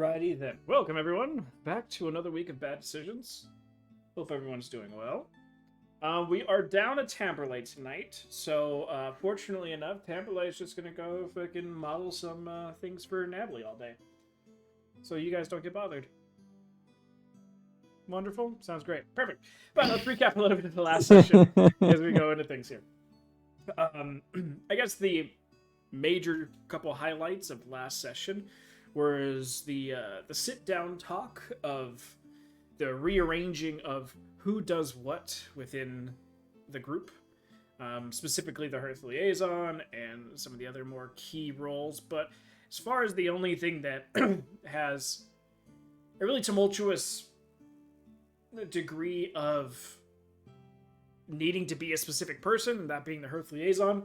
Alrighty then. Welcome everyone back to another week of Bad Decisions. Hope everyone's doing well. We are down at Tamberley tonight, so fortunately enough, Tamberley is just gonna go fucking model some things for Nably all day. So you guys don't get bothered. Wonderful. Sounds great. Perfect. But let's recap a little bit of the last session as we go into things here. I guess the major couple highlights of last session was the sit-down talk of the rearranging of who does what within the group, specifically the Hearth Liaison and some of the other more key roles. But as far as the only thing that has a really tumultuous degree of needing to be a specific person, and that being the Hearth Liaison,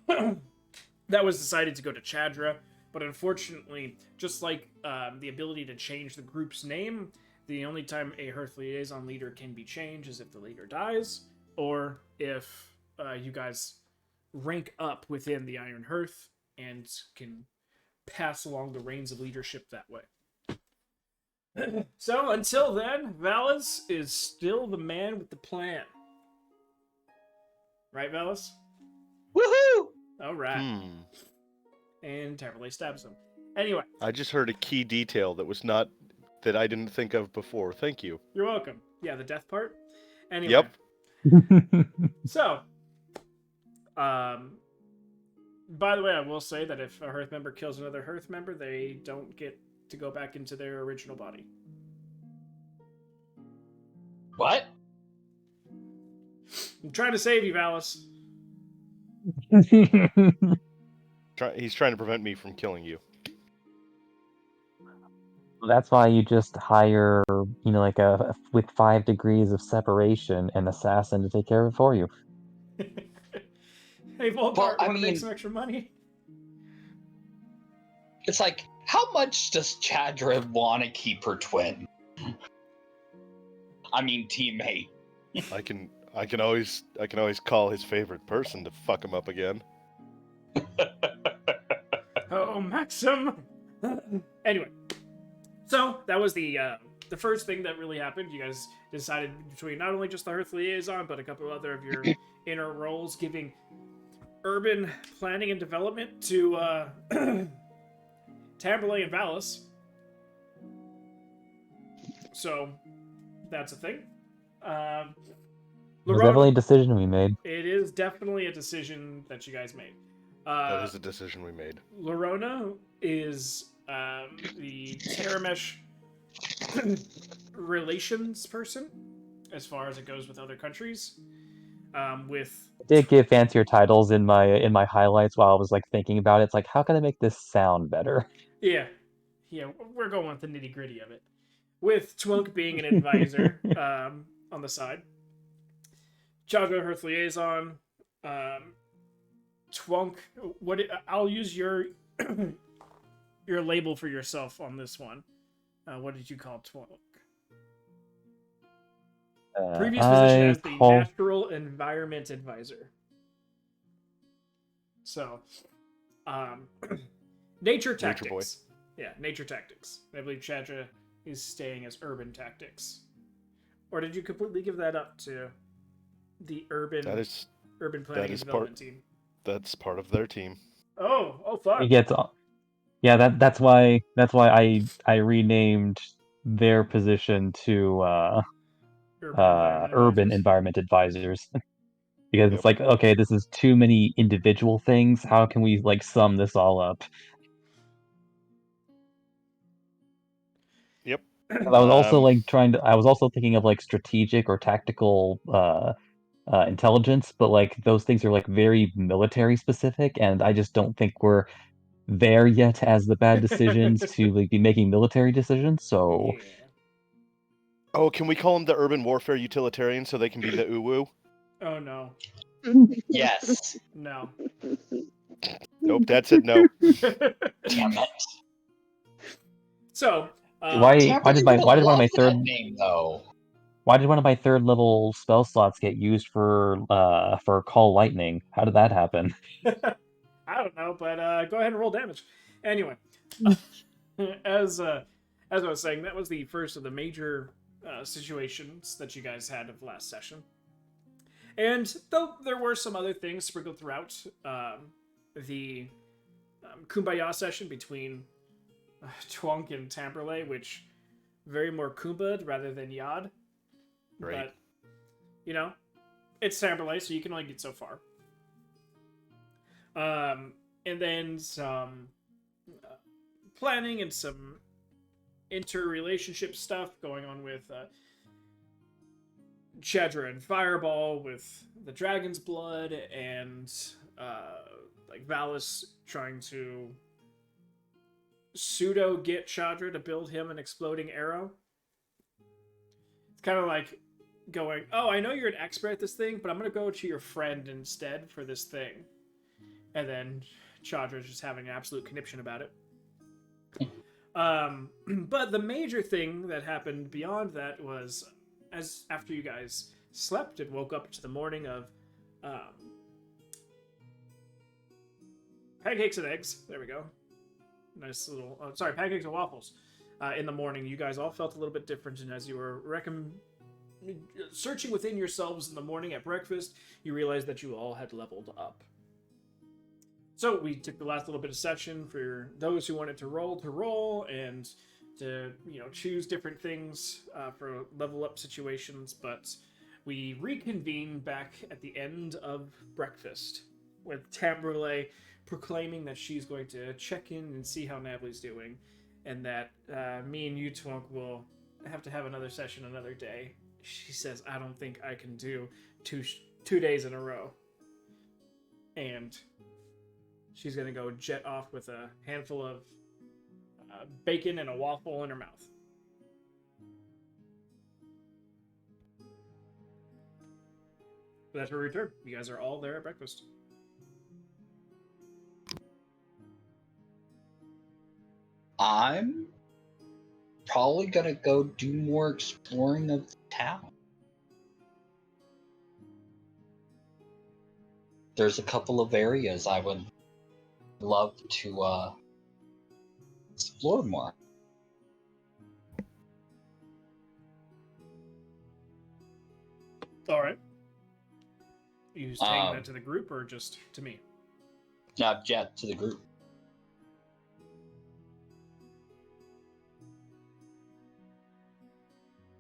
that was decided to go to Chadra. But unfortunately, just like the ability to change the group's name, the only time a Hearth Liaison leader can be changed is if the leader dies, or if you guys rank up within the Iron Hearth and can pass along the reins of leadership that way. So until then, Valis is still the man with the plan. Right, Valis? Woohoo! All right. And Tamberley stabs him. Anyway. I just heard a key detail that I didn't think of before. Thank you. You're welcome. Yeah, the death part. Anyway. Yep. So, by the way, I will say that if a Hearth member kills another Hearth member, they don't get to go back into their original body. What? I'm trying to save you, Valis. He's trying to prevent me from killing you. That's why you just hire, with 5 degrees of separation, an assassin to take care of it for you. Hey, Volkart, want to make some extra money? It's like, how much does Chadra want to keep her twin? I mean, teammate. I can always call his favorite person to fuck him up again. Oh, Maxim! Anyway, so that was the first thing that really happened. You guys decided between not only just the Hearth Liaison, but a couple other of your inner roles, giving urban planning and development to Tamberley and Valis. So that's a thing. It was definitely a decision we made. It is definitely a decision that you guys made. That is a decision we made. Lorona is the Terramesh relations person, as far as it goes with other countries. I did give fancier titles in my highlights while I was thinking about it. It's like, how can I make this sound better? Yeah, we're going with the nitty gritty of it. With Twunk being an advisor on the side. Chadra, Hearth Liaison. Twunk, I'll use your your label for yourself on this one. What did you call Twunk? Previous position as the Natural Environment Advisor. So, Nature Tactics. Nature boy. Yeah, Nature Tactics. I believe Chadra is staying as Urban Tactics. Or did you completely give that up to the Urban Planning and Development team? That's part of their team. Oh, fun. It gets yeah, that's why I renamed their position to Urban Environment Advisors. Because it's like, okay, this is too many individual things. How can we sum this all up? Yep. I was also I was also thinking of strategic or tactical intelligence, but those things are very military specific, and I just don't think we're there yet as the bad decisions to be making military decisions. So, yeah. Oh, can we call them the urban warfare utilitarian so they can be the uwu? Oh no. Yes. No. Nope, that's it. No. Damn it. So, why did one of my third name though? Why did one of my 3rd level spell slots get used for Call Lightning? How did that happen? I don't know, but go ahead and roll damage. Anyway. as I was saying, that was the first of the major situations that you guys had of last session. And though there were some other things sprinkled throughout the Kumbaya session between Twonk and Tamberley, which very more Kumba'd rather than Yad. Great. But, you know, it's Tamberley, so you can only get so far. And then some planning and some interrelationship stuff going on with Chadra and Fireball with the Dragon's Blood, and like Valis trying to pseudo get Chadra to build him an exploding arrow. It's kind of like going, oh, I know you're an expert at this thing, but I'm going to go to your friend instead for this thing. And then Chadra's just having an absolute conniption about it. But the major thing that happened beyond that was, as after you guys slept and woke up to the morning of pancakes and eggs. There we go. Nice little... pancakes and waffles. In the morning, you guys all felt a little bit different, and as you were searching within yourselves in the morning at breakfast, you realized that you all had leveled up. So we took the last little bit of session for those who wanted to roll, and to, you know, choose different things for level up situations, but we reconvene back at the end of breakfast with Tamberley proclaiming that she's going to check in and see how Navli's doing, and that me and you, Twonk, will have to have another session another day. She says, I don't think I can do two days in a row. And she's going to go jet off with a handful of bacon and a waffle in her mouth. But that's her return. You guys are all there at breakfast. I'm probably gonna go do more exploring of the town. There's a couple of areas I would love to explore more. All right. You saying that to the group or just to me? Yeah, to the group.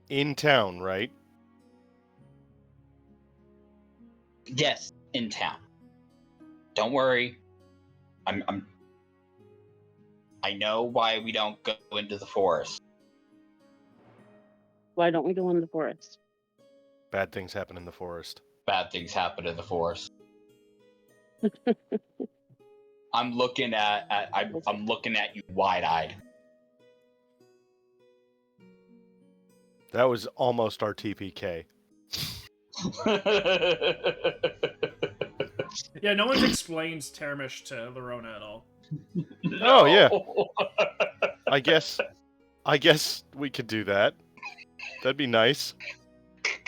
In town, right? Yes, in town. Don't worry. I know why we don't go into the forest. Why don't we go in the forest? Bad things happen in the forest. Bad things happen in the forest. I'm looking at you wide-eyed. That was almost our TPK. Yeah, no one's explained Termish to Lorona at all. Oh yeah. I guess we could do that. That'd be nice.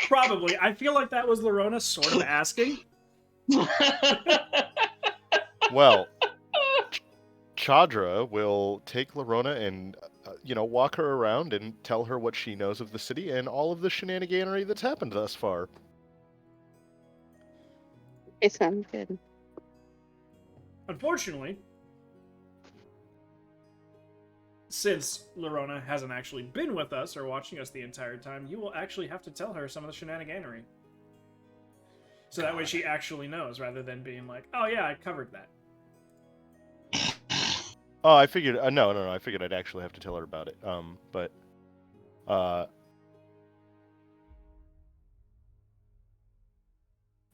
Probably. I feel like that was Lorona sort of asking. Well, Chadra will take Lorona and walk her around and tell her what she knows of the city and all of the shenaniganery that's happened thus far. It sounds good. Unfortunately, since Lorona hasn't actually been with us or watching us the entire time, you will actually have to tell her some of the shenaniganery. So that way she actually knows, rather than being like, oh yeah, I covered that. Oh, I figured... No, I figured I'd actually have to tell her about it. But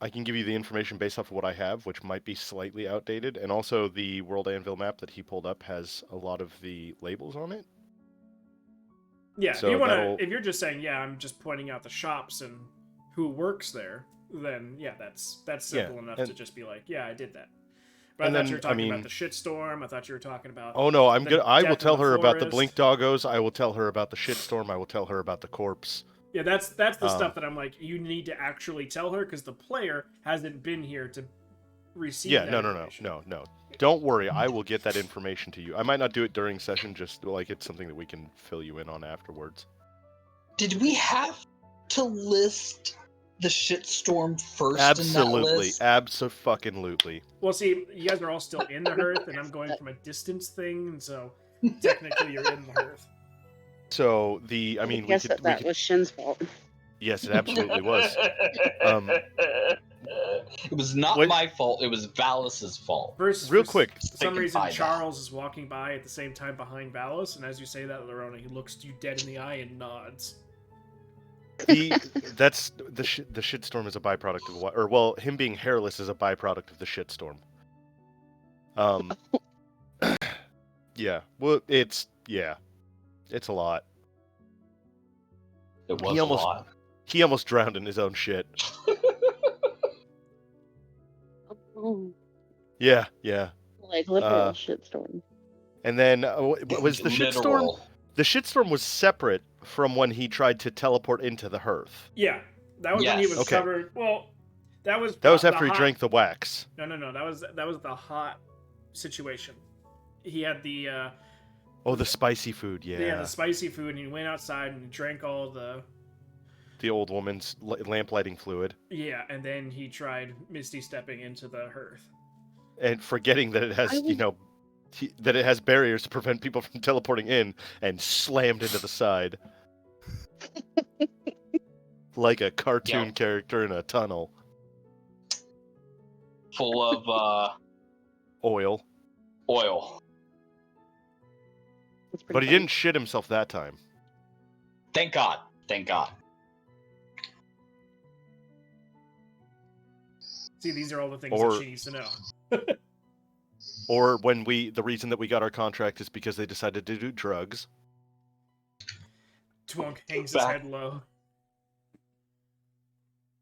I can give you the information based off of what I have, which might be slightly outdated, and also the World Anvil map that he pulled up has a lot of the labels on it. Yeah, So if you wanna, that'll- if you're just saying, yeah, I'm just pointing out the shops and who works there, then yeah, that's simple enough and- to just be like, yeah, I did that. But And I thought then, you were talking I mean- about the shitstorm. I thought you were talking about. Oh no, I will death tell in the her about the forest. blink doggos, I will tell her about the shitstorm, I will tell her about the corpse. Yeah, that's the stuff that I'm like, you need to actually tell her because the player hasn't been here to receive Yeah, that no. information. Don't worry, I will get that information to you. I might not do it during session, just like it's something that we can fill you in on afterwards. Did we have to list the shitstorm first in that Absolutely, list? abso-fucking-lutely. Well, see, you guys are all still in the hearth, and I'm going from a distance thing, and so technically you're in the hearth. So I we guess could, that was Shin's fault. yes, it absolutely was. It was not Wait- my fault. It was Valus's fault. First, Real for quick. some They reason can buy that. Charles is walking by at the same time behind Valis, and as you say that, Lorona, he looks you dead in the eye and nods. The shitstorm is a byproduct of what, or well, him being hairless is a byproduct of the shitstorm. Yeah. Well, it's a lot. It was He a almost- lot. He almost drowned in his own shit. Oh, Yeah. like literal shitstorm. And then was the shitstorm? Literal. The shitstorm was separate from when he tried to teleport into the hearth. Yeah, that was when he Yes. was Okay. covered. Well, that was That was the after he hot- drank the wax. No. That was the hot situation. He had the Oh, the spicy food. the Yeah. spicy food, and he went outside and drank all the The old woman's lamp lighting fluid, and then he tried misty stepping into the hearth. and forgetting that it has I would- that it has barriers to prevent people from teleporting in, and slammed into the side. Like a cartoon Yeah. character in a tunnel. Full of Oil. oil. That's pretty But he funny. didn't shit himself that time. Thank God. Thank God. See, these are all the things Or- that she needs to know. Or when the reason that we got our contract is because they decided to do drugs. Twunk hangs his Back- head low.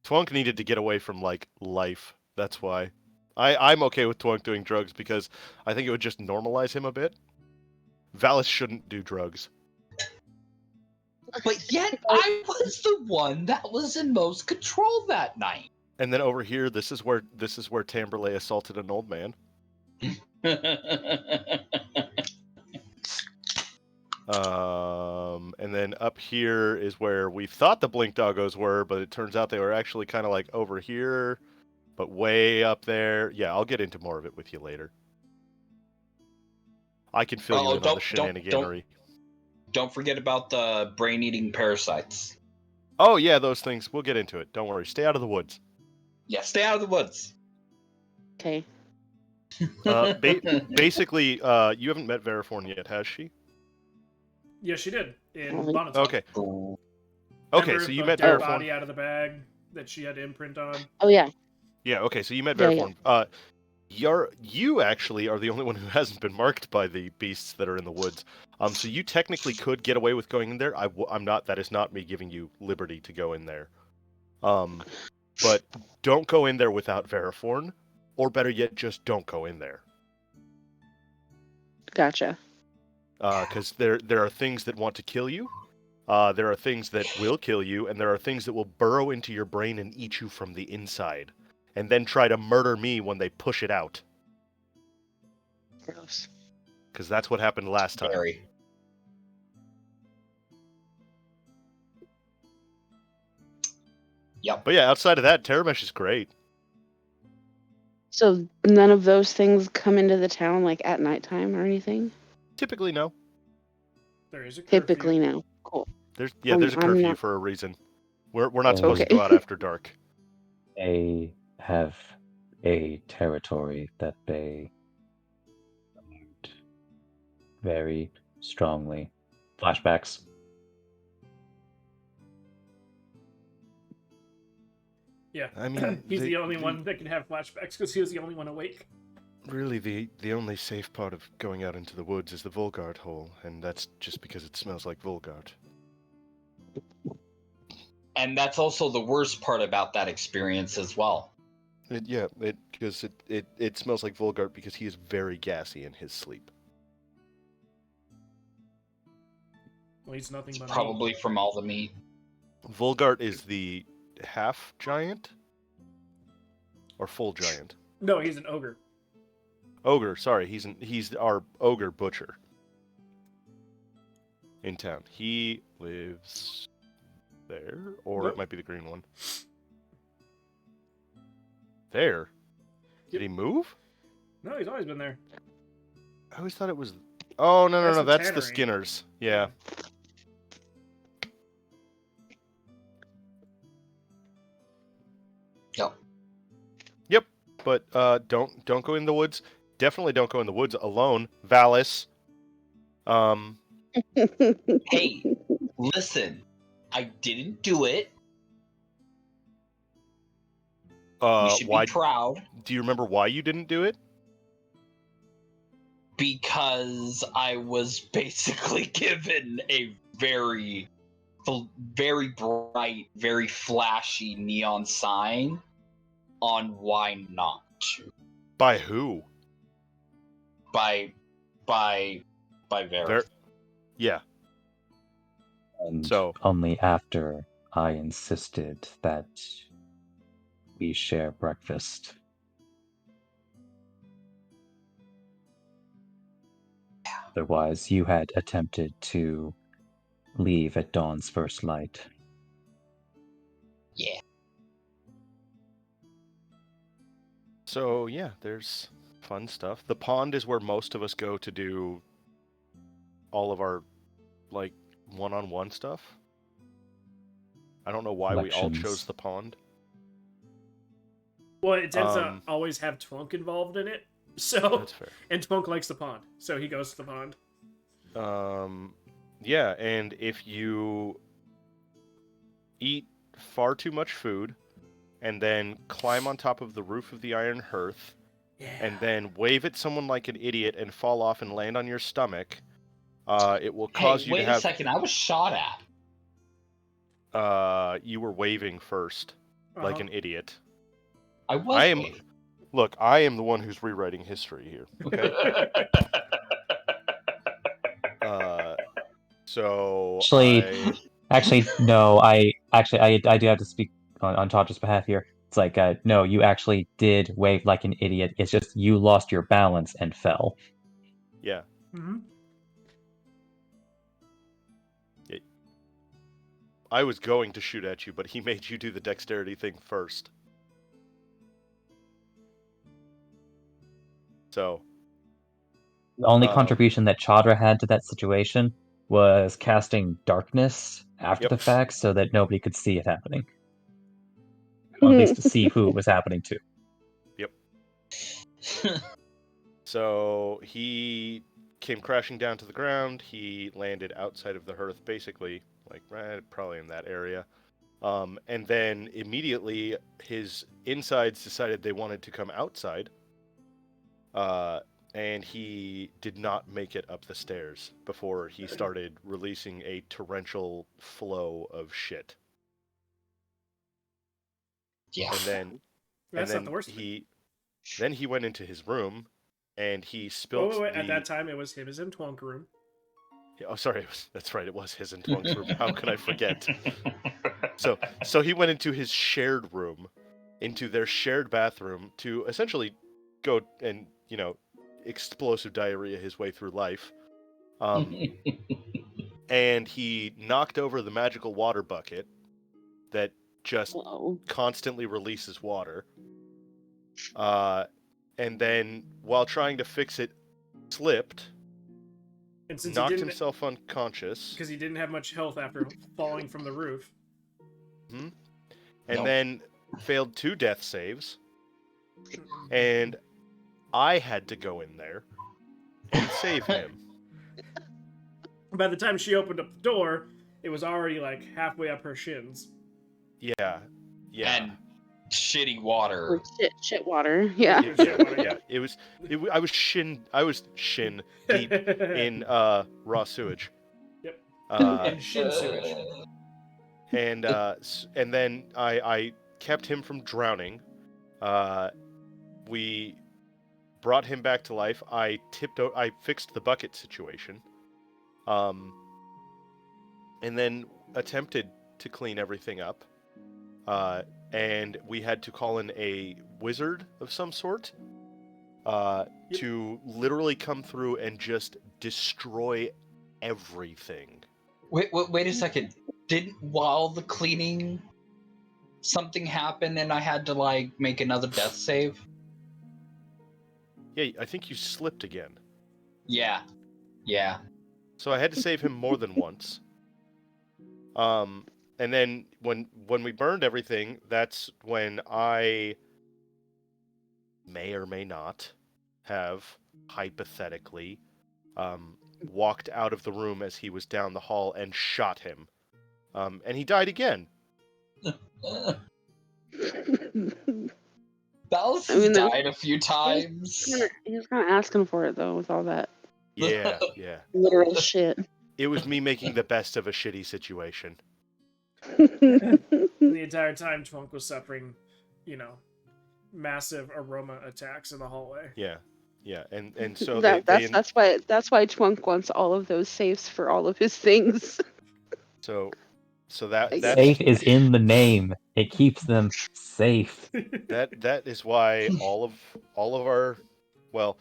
Twunk needed to get away from, like, life. That's why. I'm okay with Twunk doing drugs because I think it would just normalize him a bit. Valis shouldn't do drugs. But yet, I was the one that was in most control that night. And then over here, this is where Tamberlay assaulted an old man. And then up here is where we thought the blink doggos were, but it turns out they were actually kind of like over here, but way up there. Yeah, I'll get into more of it with you later. I can fill you in on the don't- shenaniganery. Don't forget about the brain-eating parasites. Oh yeah, those things. We'll get into it. Don't worry. Stay out of the woods. Yeah, stay out of the woods. Okay. Basically, you haven't met Veriforn yet, has she? Yeah, she did in Oh, Bonneton. Okay. Ooh. Okay, Remember so you the met dead Veriforn. body out of the bag that she had to imprint on. Oh yeah. Yeah, okay, so you met Yeah, Veriforn. You actually are the only one who hasn't been marked by the beasts that are in the woods. So you technically could get away with going in there. I'm not. That is not me giving you liberty to go in there. But don't go in there without Veriforn, or better yet, just don't go in there. Gotcha. Because there are things that want to kill you. There are things that will kill you, and there are things that will burrow into your brain and eat you from the inside, and then try to murder me when they push it out. Gross. Because that's what happened last time. Scary. Yep. But yeah, outside of that, Terramesh is great. So none of those things come into the town like at nighttime or anything? Typically, no. There is a curfew. Typically no. Cool. There's a I'm curfew not- for a reason. We're not supposed to Okay. go out after dark. They have a territory that they guard very strongly. Flashbacks. Yeah. I mean, He's the only one that can have flashbacks because he was the only one awake. Really, the only safe part of going out into the woods is the Volgard hole, and that's just because it smells like Volgard. And that's also the worst part about that experience as well. Because it smells like Volgard because he is very gassy in his sleep. Well, he's nothing It's but probably from all the meat. Volgard is the half giant or full giant. No, he's an ogre. Ogre, sorry, he's our ogre butcher in town. He lives there, or Nope. it might be the green one. There. Did Yep. he move? No, he's always been there. I always thought it was. Oh no, That's the that's the tannery. Skinners. Yeah. Yep. Yep. But don't go in the woods. Definitely don't go in the woods alone. Valis. Hey, listen. I didn't do it. You should Why? be proud. Do you remember why you didn't do it? Because I was basically given a very bright, very flashy neon sign on why not. By who? By Vera. Yeah. And So- only after I insisted that we share breakfast. Otherwise, you had attempted to leave at dawn's first light. Yeah. So yeah, there's fun stuff. The pond is where most of us go to do all of our like one-on-one stuff. I don't know why we all Collections. chose the pond. Well, it tends to Um, always have Twunk involved in it. So, That's fair. and Twunk likes the pond, so he goes to the pond. Yeah, and if you eat far too much food and then climb on top of the roof of the iron hearth Yeah. and then wave at someone like an idiot and fall off and land on your stomach, it will cause Hey, you wait to have... a second. I was shot at. You were waving first, like an idiot. I was. I am... waiting. Look, I am the one who's rewriting history here. Okay? So Actually, no. I do have to speak on Tasha's behalf here. It's like, no, you actually did wave like an idiot. It's just you lost your balance and fell. Yeah. Mm-hmm. I was going to shoot at you, but he made you do the dexterity thing first. So... The only contribution that Chandra had to that situation was casting darkness after Yep. the fact so that nobody could see it happening. Or at least to see who it was happening to. So he came crashing down to the ground. He landed outside of the hearth, basically, like right, probably in that area. And then immediately his insides decided they wanted to come outside. And he did not make it up the stairs before he started releasing a torrential flow of shit. Yeah. And then That's and not the worst. then he went into his room and he spilled Wait. At that time, it was his and Twunk room. Oh, sorry. That's right. It was his and Twonk's room. How could I forget? So he went into his shared room, into their shared bathroom to essentially go and, explosive diarrhea his way through life. And he knocked over the magical water bucket that just Whoa. constantly releases water. And then, while trying to fix it, slipped, And since knocked he didn't, himself unconscious. because he didn't have much health after falling from the roof. And Nope. then failed 2 death saves. And I had to go in there and save him. By the time she opened up the door, it was already like halfway up her shins. Yeah. And shitty water. Shit water. Yeah. Yeah. I was shin deep in raw sewage. Yep. Uh, And shin sewage. and then I kept him from drowning. We brought him back to life. I fixed the bucket situation. And then attempted to clean everything up. and we had to call in a wizard of some sort to literally come through and just destroy everything. Wait a second. Didn't while the cleaning something happened and I had to like make another death save? Yeah, I think you slipped again. Yeah. So I had to save him more than once. And then when we burned everything, that's when I may or may not have hypothetically walked out of the room as he was down the hall and shot him. And he died again. Ballas I mean, died a few times. he was kind of asking for it though, with all that Yeah. literal shit. It was me making the best of a shitty situation. The entire time Twunk was suffering, massive aroma attacks in the hallway. Yeah. And so that's why Twunk wants all of those safes for all of his things. So that's Safe is in the name. It keeps them safe. that is why all of our, well,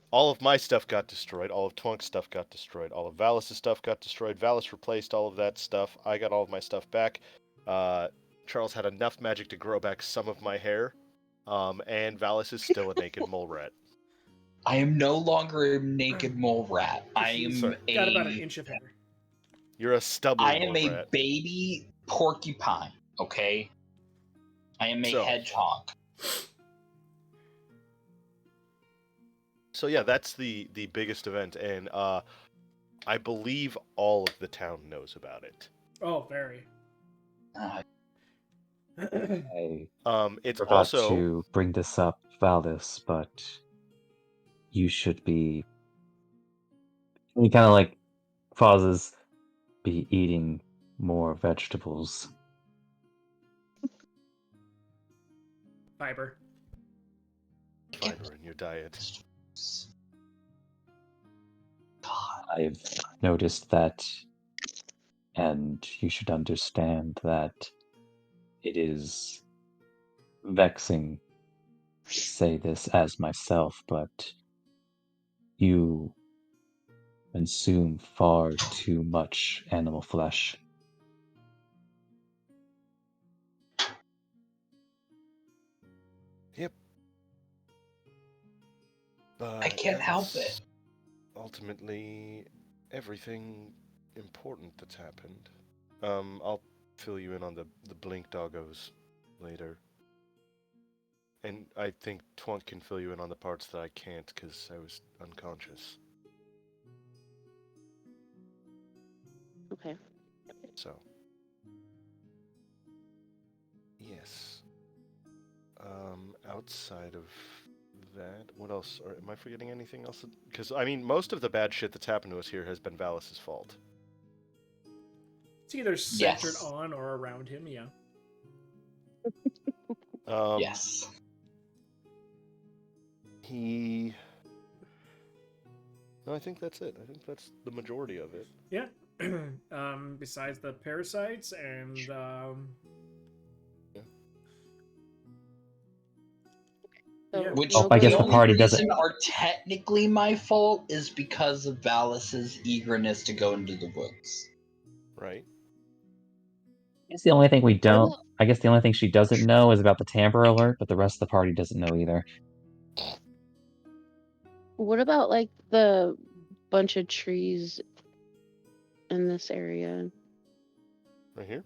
all of my stuff got destroyed, all of Twonk's stuff got destroyed, all of Valis' stuff got destroyed. Valis replaced all of that stuff. I got all of my stuff back. Charles had enough magic to grow back some of my hair. And Valis is still a naked mole rat. I am no longer a naked mole rat. I He's am got about an inch of hair. You're a stubborn I am mole a rat. baby porcupine, okay? I am a hedgehog. So yeah, that's the biggest event, and I believe all of the town knows about it. Oh, very. I It's forgot also to bring this up, Valdis, but you should be. He kind of like pauses, be eating more vegetables. Fiber. fiber in your diet. God. I've noticed that, and you should understand that it is vexing to say this as myself, but you consume far too much animal flesh. Yep. But I can't help that's it. Ultimately, everything important that's happened. I'll fill you in on the blink doggos later. And I think Twunk can fill you in on the parts that I can't because I was unconscious. Okay. So, yes. Outside of that, what else? Or am I forgetting anything else? Because I mean, most of the bad shit that's happened to us here has been Valis' fault. It's either centered Yes. on or around him, yeah. Yes. No, I think that's it. I think that's the majority of it. Yeah. Besides the parasites and So, yeah. Which I guess the the only party reason doesn't- are technically my fault is because of Valis' eagerness to go into the woods. Right? I guess the only thing we don't. about- I guess the only thing she doesn't know is about the Tamper Alert, but the rest of the party doesn't know either. What about like the bunch of trees in this area? Right here.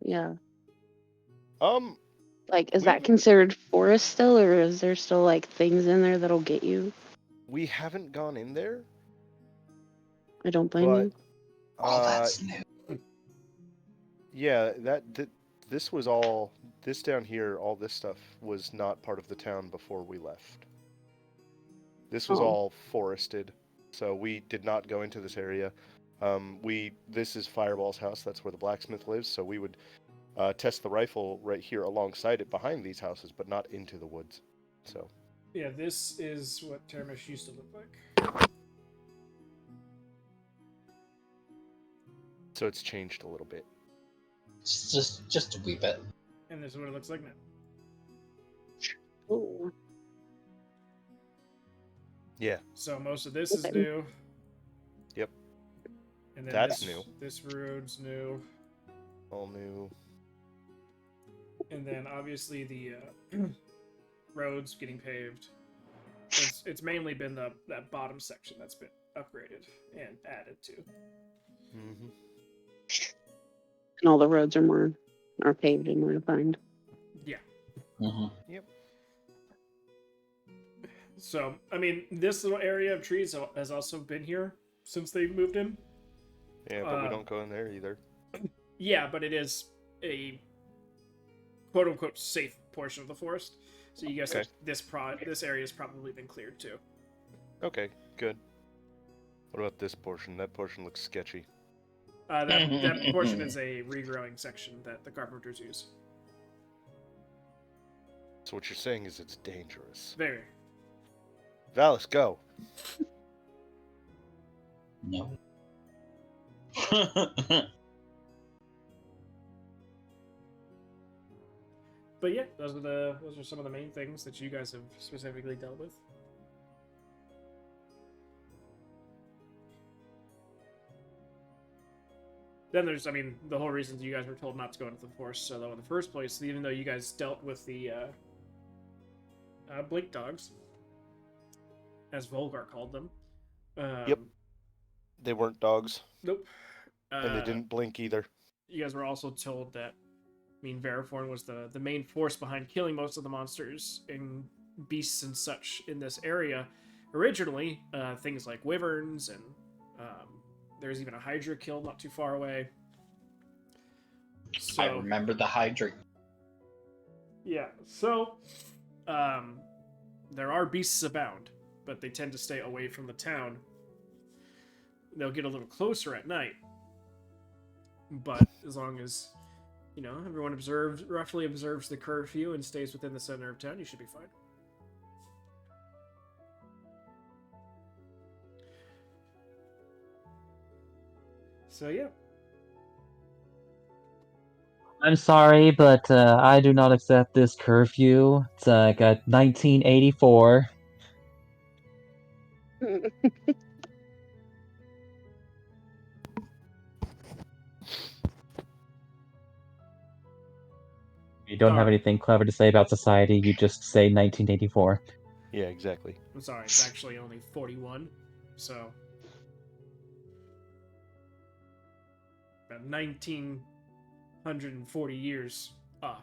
Yeah. We Like, is that considered forest still, or is there still like things in there that'll get you? we haven't gone in there, I don't blame but you. Oh, that's new. yeah, this was all this down here. All this stuff was not part of the town before we left. This was Oh. all forested, so we did not go into this area. This is Fireball's house. That's where the blacksmith lives. So we would test the rifle right here alongside it, behind these houses, but not into the woods. So Yeah, this is what Termish used to look like. so it's changed a little bit. Just a wee bit. And this is what it looks like now. Ooh. Yeah, So most of this is Okay. new. Yep. And then That's this, new. This road's new. all new. And then obviously the roads getting paved. It's mainly been that bottom section that's been upgraded and added to. Mm-hmm. And all the roads are paved and more defined. Yeah. Mhm. So, I mean, this little area of trees has also been here since they moved in. Yeah, but we don't go in there either. Yeah, but it is a quote-unquote safe portion of the forest. So you guys, Okay. this area has probably been cleared too. Okay, good. What about this portion? That portion looks sketchy. That portion is a regrowing section that the carpenters use. So what you're saying is it's dangerous. Very. Valis, go. No. But yeah, those are some of the main things that you guys have specifically dealt with. Then there's, I mean, the whole reason you guys were told not to go into the forest so though in the first place, even though you guys dealt with the blink dogs, as Volgar called them. Yep. They weren't dogs, Nope. and they didn't blink either. You guys were also told that, I mean, Variforn was the main force behind killing most of the monsters and beasts and such in this area. Originally, things like wyverns and there's even a Hydra kill not too far away. So, I remember the Hydra. yeah, so there are beasts abound, but they tend to stay away from the town. They'll get a little closer at night, but as long as everyone roughly observes the curfew and stays within the center of town, you should be fine. So yeah. I'm sorry, but I do not accept this curfew. It's like 1984. You don't have anything clever to say about society, you just say 1984. Yeah, exactly. I'm sorry, it's actually only 41, so about 1940 years off.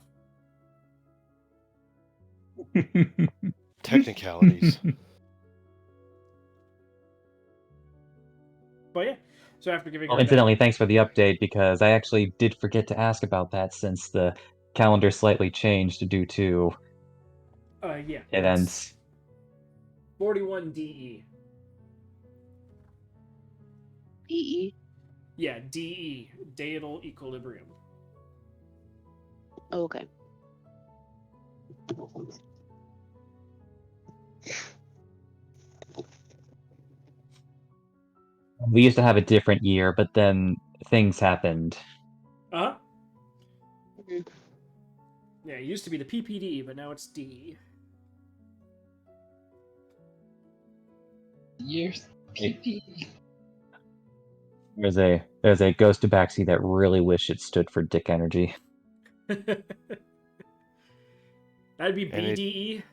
Technicalities. But yeah, so after giving Well, her incidentally, thanks for the update, because I actually did forget to ask about that since the calendar slightly changed due to yeah, events. 41 DE. PE. Yeah, DE, Daedal Equilibrium. Oh, okay. We used to have a different year, but then things happened. Uh-huh. Mhm. Yeah, it used to be the PPD, but now it's DE. Years. PP. There's a ghost tabaxi that really wish it stood for dick energy. That'd be And it- BDE.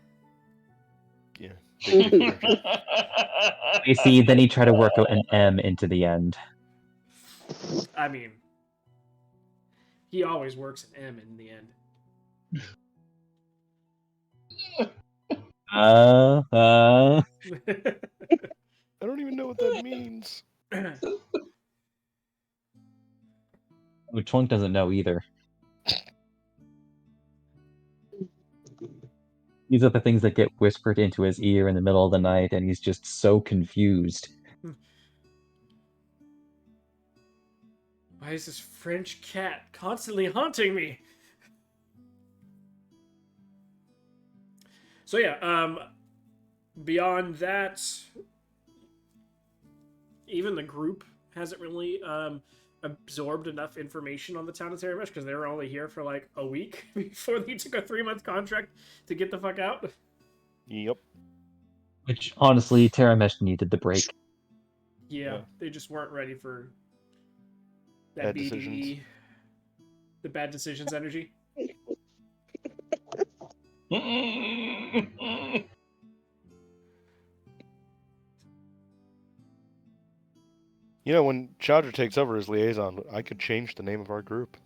Yeah. You see, then he tried to work an M into the end. I mean, he always works an M in the end. I don't even know what that means. Twunk doesn't know either. These are the things that get whispered into his ear in the middle of the night, and he's just so confused. Why is this French cat constantly haunting me? So yeah, beyond that, even the group hasn't really absorbed enough information on the town of Terramesh because they were only here for like a week before they took a 3-month contract to get the fuck out. Yep. Which, honestly, Terramesh needed the break. Yeah, they just weren't ready for that Bad BD, decisions. the bad decisions energy. You know, when Chandra takes over as liaison, I could change the name of our group.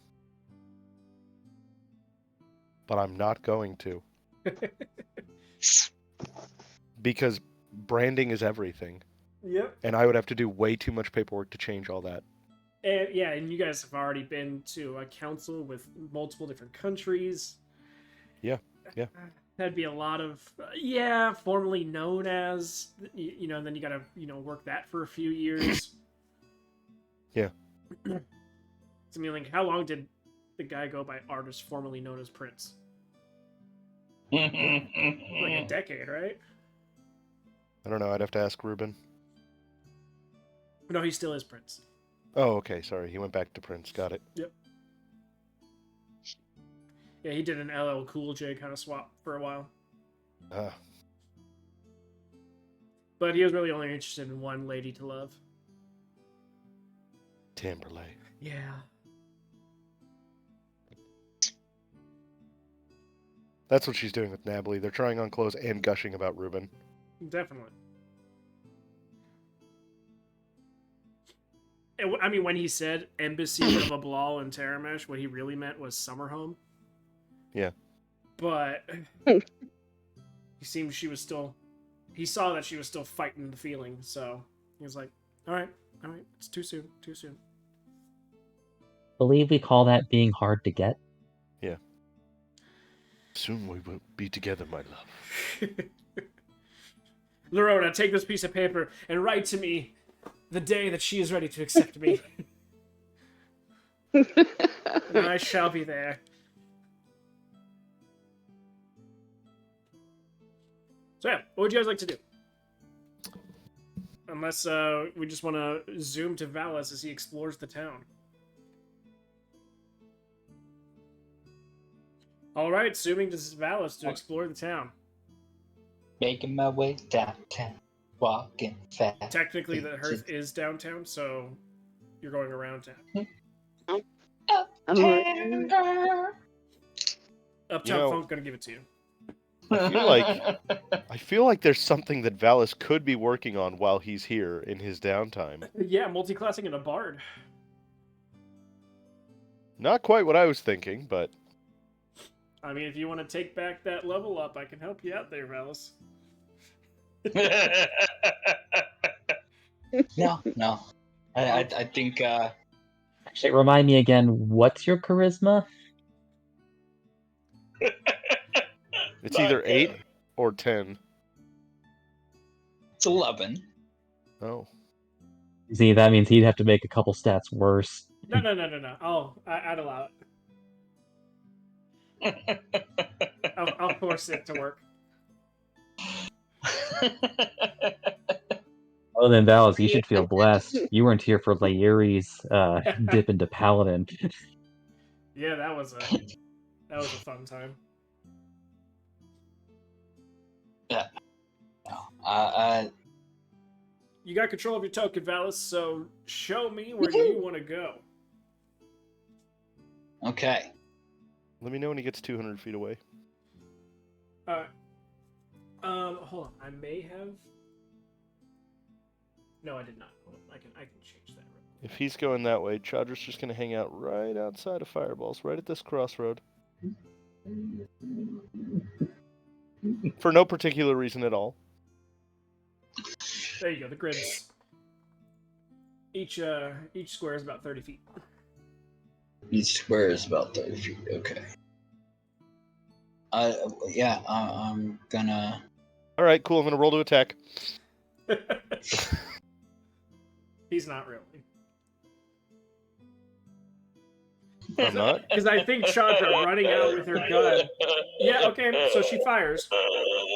But I'm not going to. Because branding is everything. Yep. And I would have to do way too much paperwork to change all that. And yeah, and you guys have already been to a council with multiple different countries. Yeah. That'd be a lot of formerly known as, you know, and then you gotta, you know, work that for a few years. Yeah. So I mean, like, how long did the guy go by artist formerly known as Prince? Like a decade, right? I don't know, I'd have to ask Ruben. No, he still is Prince. Oh, okay, sorry. He went back to Prince. Got it. Yep. Yeah, he did an LL Cool J kind of swap for a while. But he was really only interested in one lady to love. Timberlake. Yeah. That's what she's doing with Nably. They're trying on clothes and gushing about Ruben. Definitely. I mean, when he said Embassy of Ablal in Terramesh, what he really meant was summer home. Yeah. But he saw that she was still fighting the feeling, so he was like, all right, it's too soon. Believe we call that being hard to get. Yeah. Soon we will be together, my love. Lerona, take this piece of paper and write to me the day that she is ready to accept me. And I shall be there. So yeah, what would you guys like to do? Unless we just want to zoom to Valis as he explores the town. Alright, zooming to Valis to explore the town. Making my way downtown, walking fast. Technically, the Hearth is downtown, so you're going around town. Uptown Funk gonna give it to you. I feel like there's something that Valis could be working on while he's here in his downtime. Yeah, multi-classing in a bard. Not quite what I was thinking, but... I mean, if you want to take back that level up, I can help you out there, Valis. No. I think... Actually, remind me again, what's your charisma? It's either 8 or 10. It's 11. Oh. See, that means he'd have to make a couple stats worse. No. I'd allow it. I'll force it to work. Oh, then Valis, you should feel blessed. You weren't here for Laeri's dip into Paladin. Yeah, that was a fun time. Yeah. You got control of your token, Valis, so show me where you want to go. Okay. Let me know when he gets 200 feet away. Alright. Hold on. I may have... No, I did not. Hold on. I can change that. If he's going that way, Chadra's just going to hang out right outside of Fireballs, right at this crossroad. For no particular reason at all. There you go. The grids. Each square is about 30 feet. Each square is about 30 feet. Okay. I'm gonna... All right, cool. I'm going to roll to attack. He's not really. I'm not? Because I think Chandra running out with her gun. Yeah, okay, so she fires,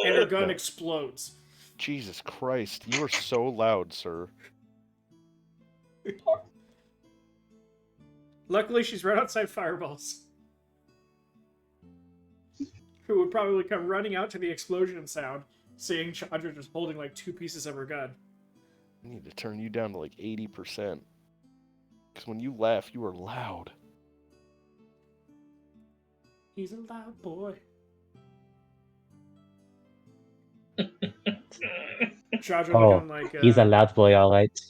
and her gun explodes. Jesus Christ, you are so loud, sir. Luckily, she's right outside Fireballs, who would probably come running out to the explosion sound, seeing Chandra just holding like 2 pieces of her gun. I need to turn you down to like 80%. Because when you laugh, you are loud. He's a loud boy. Chandra Oh, looking like he's a loud boy, all right.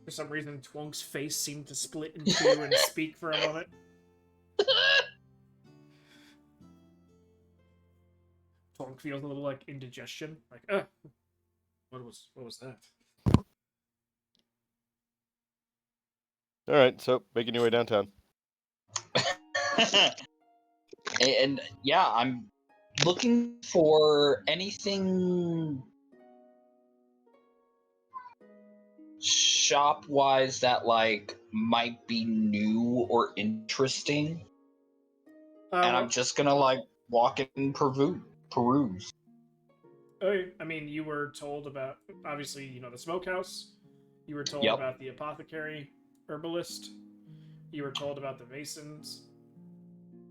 for some reason, Twonk's face seemed to split in two and speak for a moment. Twonk feels a little like indigestion. Like, what was that? Alright, so making your way downtown. And yeah, I'm looking for anything shop-wise that like might be new or interesting. And I'm just gonna like walk and peruse. Okay, I mean, you were told about, obviously, you know, the smokehouse. You were told Yep. about the apothecary herbalist. You were told about the masons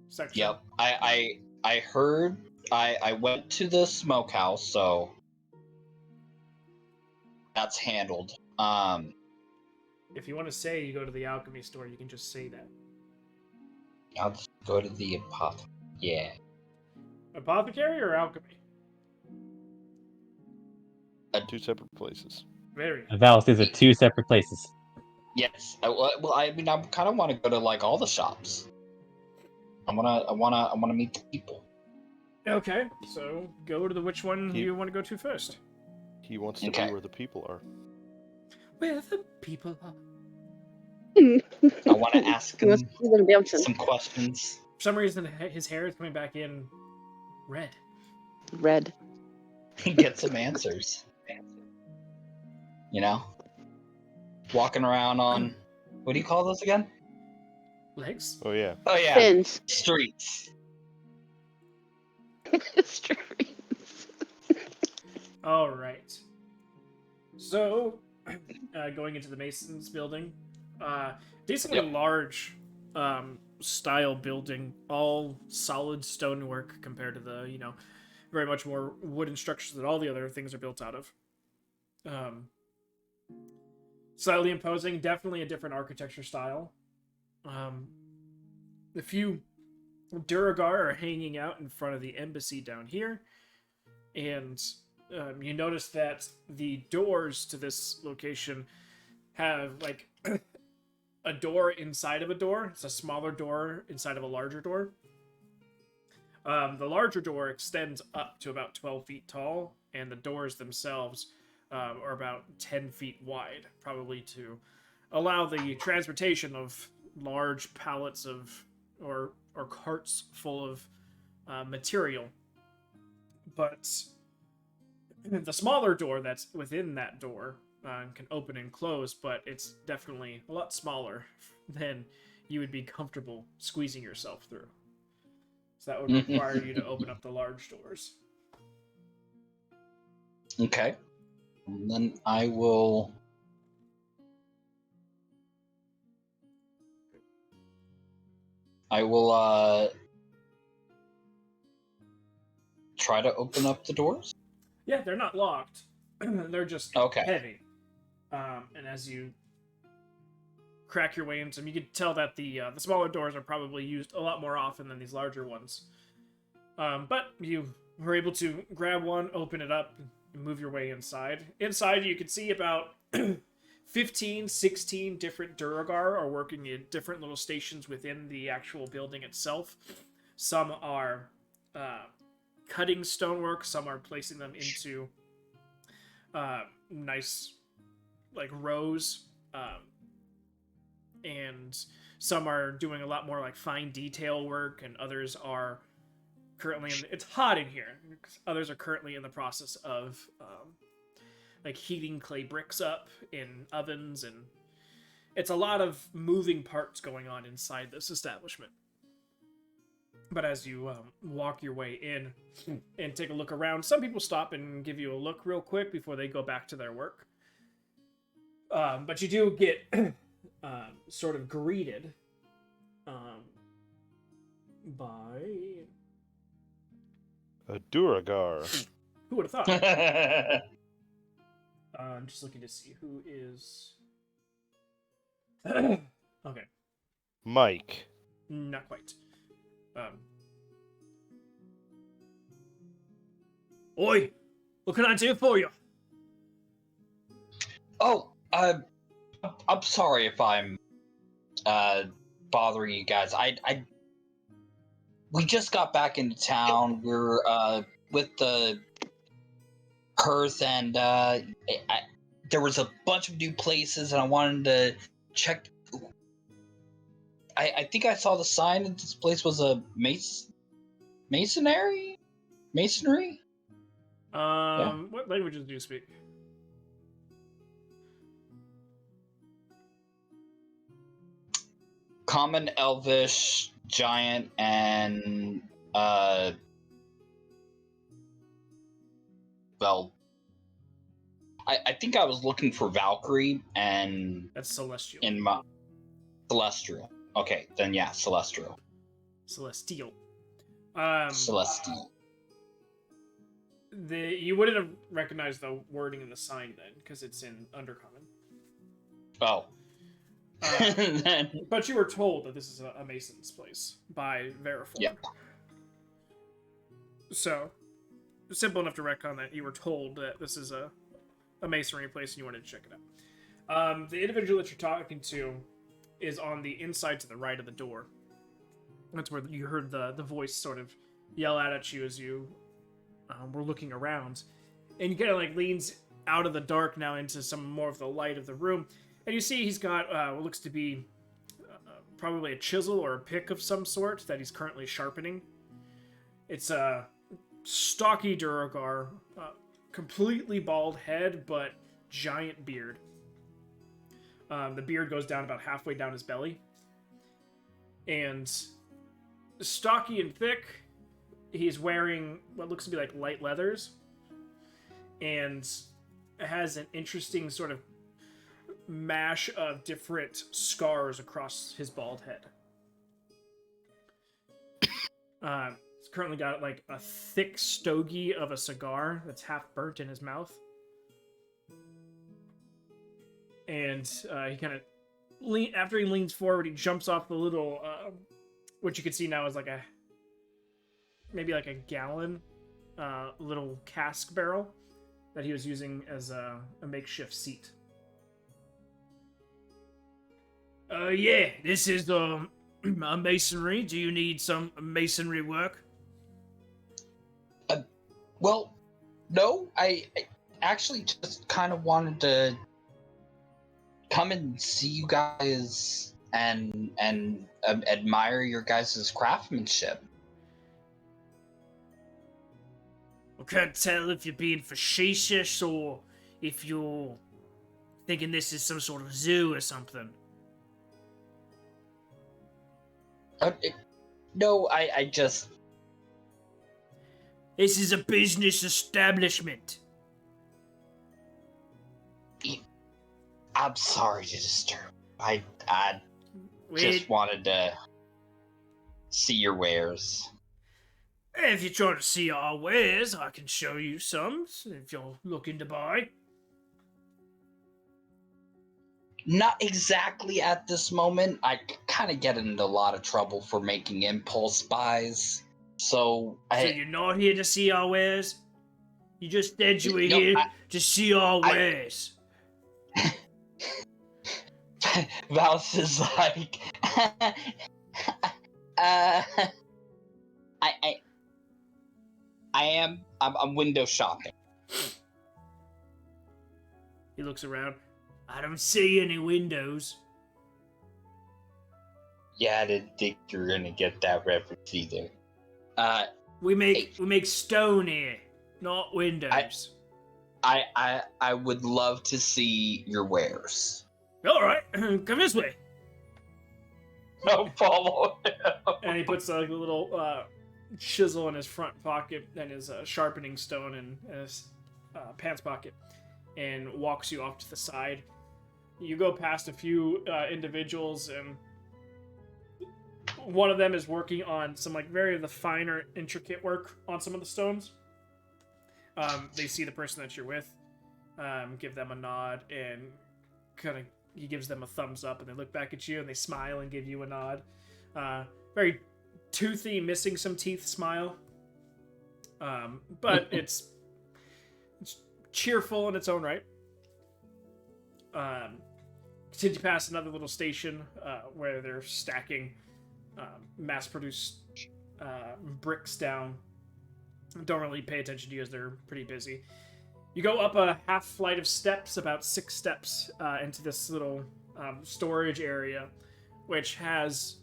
section. Yep. I heard I went to the smokehouse, so that's handled. If you want to say you go to the alchemy store, you can just say that. I'll just go to the apothecary. Yeah. Apothecary or alchemy? Two separate places. Very. Valis, these are 2 separate places. Yes. Well, I mean, I kind of want to go to like all the shops. I wanna meet the people. Okay, so go to the which one You- you want to go to first. He wants to Okay. be where the people are. Where the people are. I want to ask He wants him to see them dancing. some questions. For some reason, his hair is coming back in red. Red. Get some answers. You know, walking around on what do you call those again? Legs? Oh yeah. Oh yeah, Fins. streets. Streets. All right. So, going into the Masons building, decently Yep. large style building, all solid stonework compared to the, you know, very much more wooden structures that all the other things are built out of. Slightly imposing, definitely a different architecture style. A few Duragar are hanging out in front of the embassy down here, and you notice that the doors to this location have like a door inside of a door. It's a smaller door inside of a larger door. The larger door extends up to about 12 feet tall, and the doors themselves are about 10 feet wide, probably to allow the transportation of large pallets of or carts full of material. But the smaller door that's within that door can open and close, but it's definitely a lot smaller than you would be comfortable squeezing yourself through. So that would require you to open up the large doors. Okay. And then I will. Try to open up the doors. Yeah, they're not locked. They're just Okay. heavy. And as you crack your way into them, you can tell that the smaller doors are probably used a lot more often than these larger ones. But you were able to grab one, open it up, and move your way inside. Inside, you can see about 15, 16 different Duragar are working in different little stations within the actual building itself. Some are cutting stonework, some are placing them into nice like rows, and some are doing a lot more like fine detail work, and others are currently it's hot in here. Others are currently in the process of like heating clay bricks up in ovens, and it's a lot of moving parts going on inside this establishment. But as you walk your way in and take a look around, some people stop and give you a look real quick before they go back to their work. But you do get sort of greeted by... A Duragar. Who would have thought? I'm just looking to see who is... Okay, Mike. not quite. Oi! What can I do for you? Oh, I'm sorry if I'm bothering you guys. We just got back into town. We're with the Perth, and there was a bunch of new places, and I wanted to check. I think I saw the sign that this place was a masonry. What languages do you speak? Common, Elvish, Giant, and well, I think I was looking for Valkyrie, and That's Celestial. in my Celestial. Okay, then yeah, Celestial. Celestial. Celestial. You wouldn't have recognized the wording in the sign then, because it's in Undercommon. Oh. But you were told that this is a Mason's place by Veriform. Yep. So, simple enough to retcon that you were told that this is a masonry place and you wanted to check it out. The individual that you're talking to is on the inside to the right of the door. That's where you heard the voice sort of yell out at you as you were looking around. And he kind of like leans out of the dark now into some more of the light of the room. And you see he's got what looks to be probably a chisel or a pick of some sort that he's currently sharpening. It's a stocky Duragar, completely bald head, but giant beard. The beard goes down about halfway down his belly. And stocky and thick, he's wearing what looks to be like light leathers. And has an interesting sort of mash of different scars across his bald head. He's currently got like a thick stogie of a cigar that's half burnt in his mouth. And he kind of after he leans forward, he jumps off the little what you can see now is like maybe like a gallon little cask barrel that he was using as a makeshift seat. Yeah, this is a masonry. Do you need some masonry work? Well, no, I actually just kind of wanted to come and see you guys and admire your guys' craftsmanship. I can't tell if you're being facetious or if you're thinking this is some sort of zoo or something. No, I just... This is a business establishment. I'm sorry to disturb. I just wanted to see your wares. If you're trying to see our wares, I can show you some if you're looking to buy. Not exactly at this moment. I kind of get into a lot of trouble for making impulse buys. So you're not here to see our wares? You just said you were here to see our wares. Val's is like, I'm window shopping. He looks around. I don't see any windows. Yeah, I didn't think you were gonna get that reference either. We make stone here, not windows. I would love to see your wares. All right, come this way. No, follow him. And he puts like a little chisel in his front pocket and his sharpening stone in his pants pocket, and walks you off to the side. you go past a few individuals, and one of them is working on some like very the finer, intricate work on some of the stones. They see the person that you're with, give them a nod, and kind of he gives them a thumbs up, and they look back at you and they smile and give you a nod. Very toothy, missing some teeth smile, but it's cheerful in its own right. Continue past another little station where they're stacking mass-produced bricks down. Don't really pay attention to you as they're pretty busy. You go up a half flight of steps, about 6 steps, into this little storage area, which has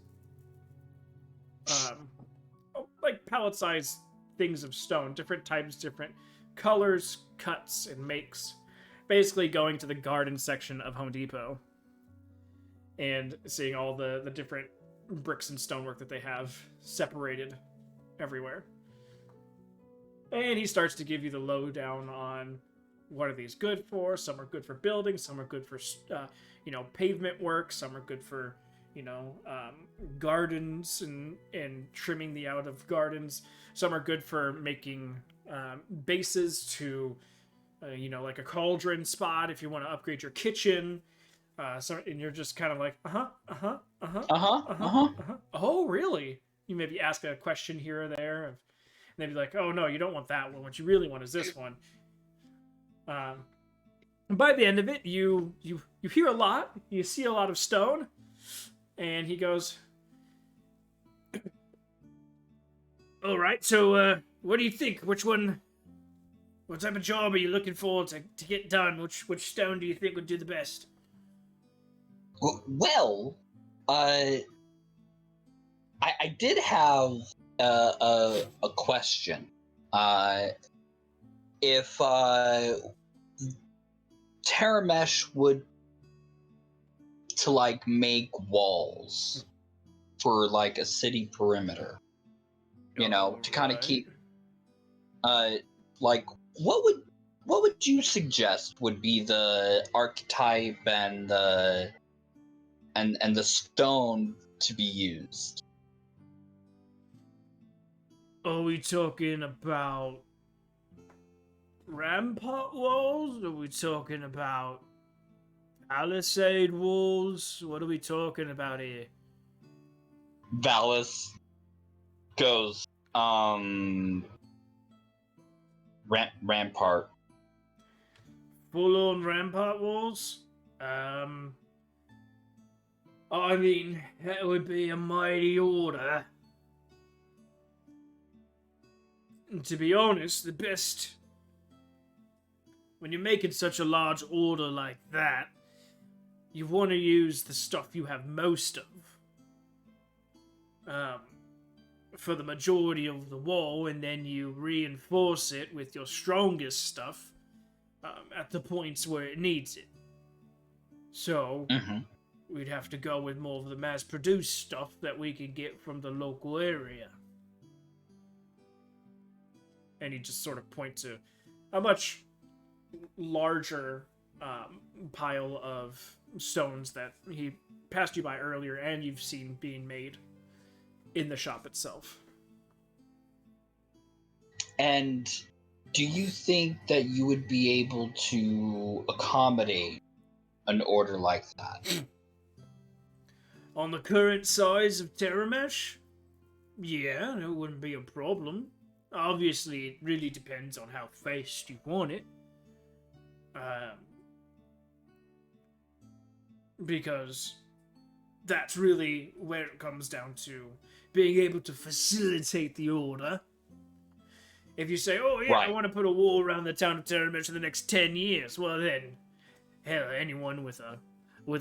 like pallet-sized things of stone, different types, different colors, cuts, and makes. Basically going to the garden section of Home Depot and seeing all the different bricks and stonework that they have separated everywhere. And he starts to give you the lowdown on what are these good for. Some are good for building, some are good for pavement work, some are good for gardens and trimming the out of gardens. Some are good for making bases to like a cauldron spot if you want to upgrade your kitchen. And you're just kind of like, oh, really? You maybe ask a question here or there, and they'd be like, oh, no, you don't want that one. What you really want is this one. And by the end of it, you hear a lot. You see a lot of stone. And he goes, all right, so what do you think? What type of job are you looking for to get done? Which stone do you think would do the best? Well, I did have a question. If Terramesh would to like make walls for like a city perimeter, to kind of keep like what would you suggest would be the archetype and the stone to be used? Are we talking about rampart walls? Are we talking about palisade walls? What are we talking about here? Valis goes, rampart. Full-on rampart walls? I mean, that would be a mighty order. And to be honest, the best... When you're making such a large order like that, you want to use the stuff you have most of. For the majority of the wall, and then you reinforce it with your strongest stuff at the points where it needs it. So, we'd have to go with more of the mass-produced stuff that we can get from the local area. And he just sort of points to a much larger pile of stones that he passed you by earlier and you've seen being made in the shop itself. And do you think that you would be able to accommodate an order like that? On the current size of Terramesh? Yeah, it wouldn't be a problem. Obviously, it really depends on how fast you want it. Because that's really where it comes down to being able to facilitate the order. If you say, oh yeah, right, I want to put a wall around the town of Terramesh for the next 10 years, well then, hell, anyone with a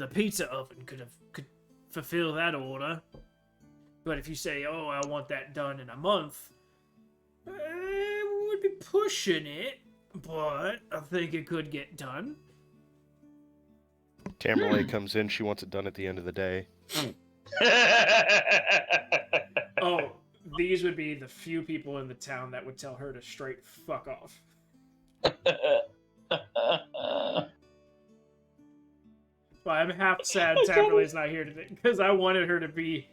pizza oven could fulfill that order. But if you say, oh, I want that done in a month, would be pushing it, but I think it could get done. Tamerlane comes in, she wants it done at the end of the day. Oh, these would be the few people in the town that would tell her to straight fuck off. Well, I'm half sad Tamperlay's not here today because I wanted her to be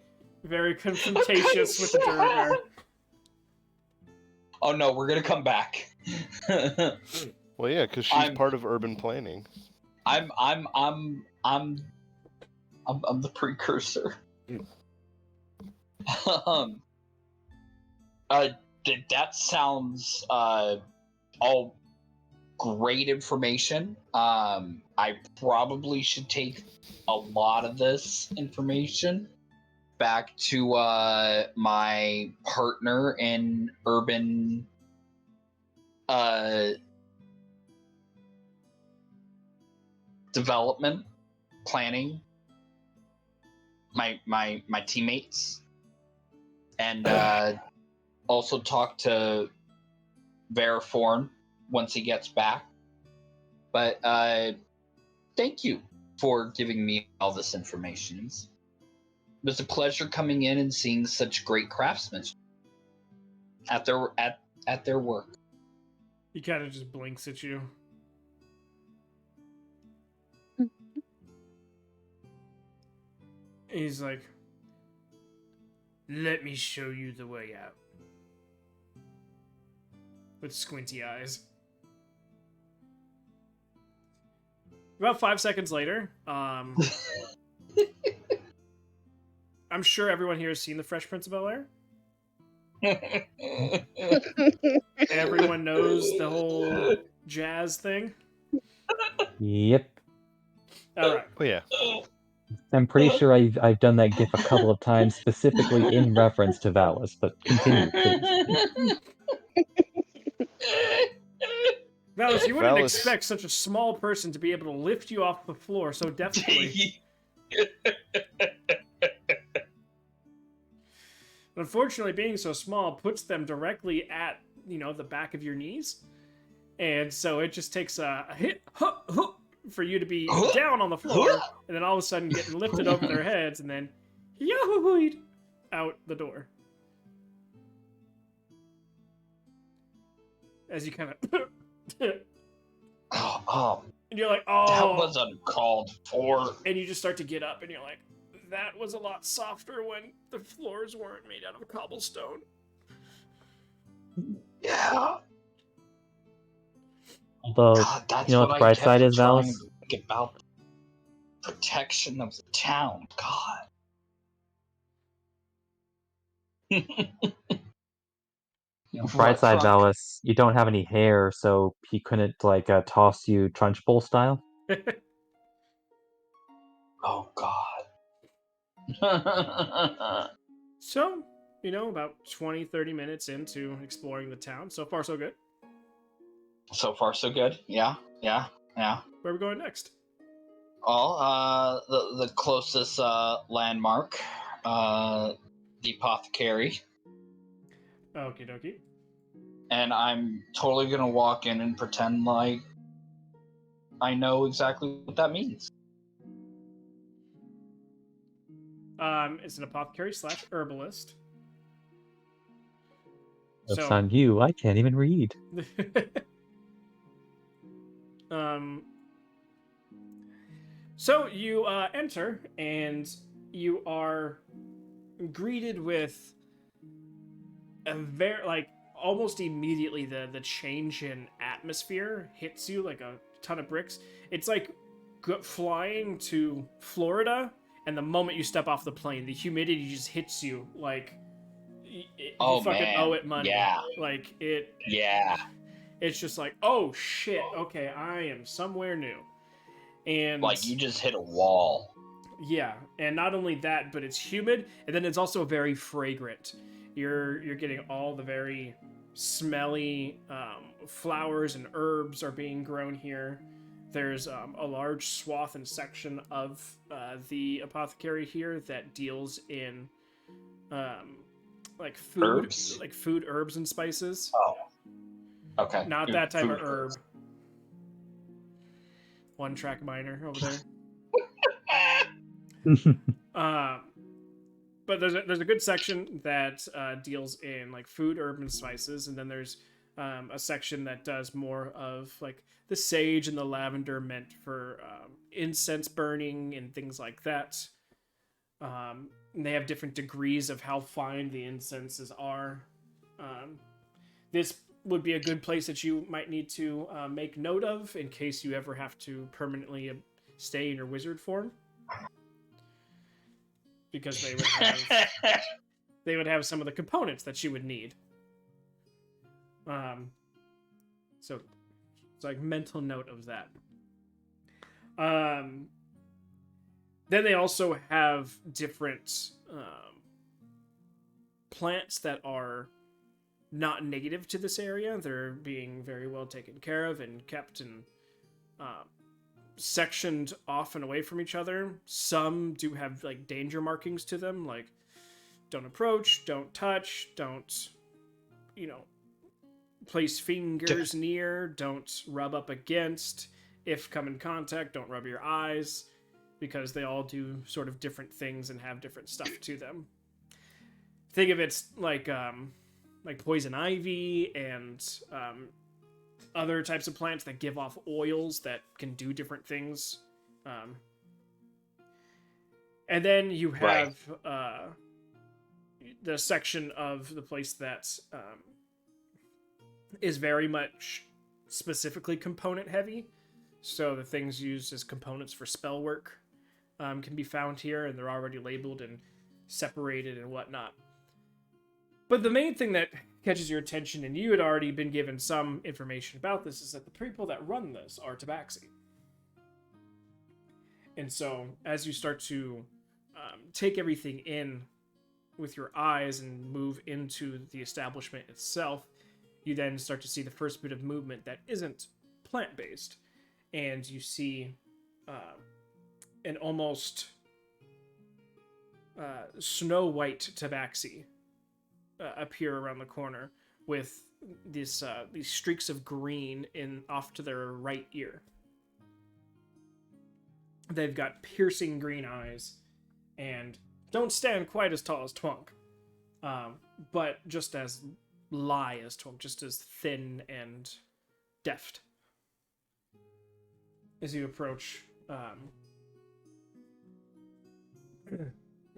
very confrontatious with the Durgar. Oh no, we're gonna come back. Well, yeah, because she's part of urban planning. I'm the precursor. That sounds all great information. I probably should take a lot of this information back to my partner in urban development planning, my teammates, and also talk to Veriforn once he gets back. But thank you for giving me all this information. It was a pleasure coming in and seeing such great craftsmanship at their work. He kind of just blinks at you. He's like, "Let me show you the way out." With squinty eyes. About 5 seconds later, I'm sure everyone here has seen The Fresh Prince of Bel-Air. Everyone knows the whole jazz thing. Yep. All right. Oh yeah. I'm pretty sure I've done that gif a couple of times, specifically in reference to Valis, but continue, please. Valis, you wouldn't Valis- expect such a small person to be able to lift you off the floor so deftly. Unfortunately, being so small puts them directly at, the back of your knees. And so it just takes a hit for you to be down on the floor, and then all of a sudden getting lifted over their heads, and then yahooed out the door. As you kind of... Oh, and you're like, that oh... was uncalled for. And you just start to get up, and you're like, that was a lot softer when the floors weren't made out of cobblestone. Yeah. Although, God, that's you know what the bright side is, trying Valis? to think about protection of the town. God. Bright side, Valis, you don't have any hair, so he couldn't, toss you Trunchbull style. Oh, God. So, about 20, 30 minutes into exploring the town. So far, so good. So far, so good. Yeah. Where are we going next? Well, the closest landmark, the apothecary. Okie dokie. And I'm totally gonna walk in and pretend like I know exactly what that means. It's an apothecary / herbalist. That's on you. I can't even read. So you enter, and you are greeted with a very, almost immediately the change in atmosphere hits you like a ton of bricks. It's like flying to Florida, and the moment you step off the plane, the humidity just hits you like you fucking man. owe it money. Yeah. Yeah. It's just like, oh shit, okay, I am somewhere new. And like you just hit a wall. Yeah, and not only that, but it's humid, and then it's also very fragrant. You're getting all the very smelly flowers and herbs are being grown here. There's a large swath and section of the apothecary here that deals in food, Herbs? like food, herbs, and spices. Oh, okay. Not that type of herb. One track miner over there. But there's a good section that deals in food, herb, and spices, and then there's a section that does more of like the sage and the lavender meant for incense burning and things like that. And they have different degrees of how fine the incenses are. This would be a good place that you might need to make note of in case you ever have to permanently stay in your wizard form, because they would have some of the components that you would need. So it's like mental note of that. Then they also have different plants that are not native to this area. They're being very well taken care of and kept and sectioned off and away from each other. Some do have like danger markings to them, like don't approach, don't touch, don't, place fingers near, don't rub up against. If come in contact, don't rub your eyes, because they all do sort of different things and have different stuff to them. Think of it like poison ivy and other types of plants that give off oils that can do different things. And then you have the section of the place that is very much specifically component heavy. So the things used as components for spell work can be found here, and they're already labeled and separated and whatnot. But the main thing that catches your attention, and you had already been given some information about this, is that the people that run this are Tabaxi. And so as you start to take everything in with your eyes and move into the establishment itself, you then start to see the first bit of movement that isn't plant-based. And you see an almost snow white tabaxi appear around the corner with these streaks of green off to their right ear. They've got piercing green eyes and don't stand quite as tall as Twunk, but just as lie as Twunk, just as thin and deft. As you approach, let's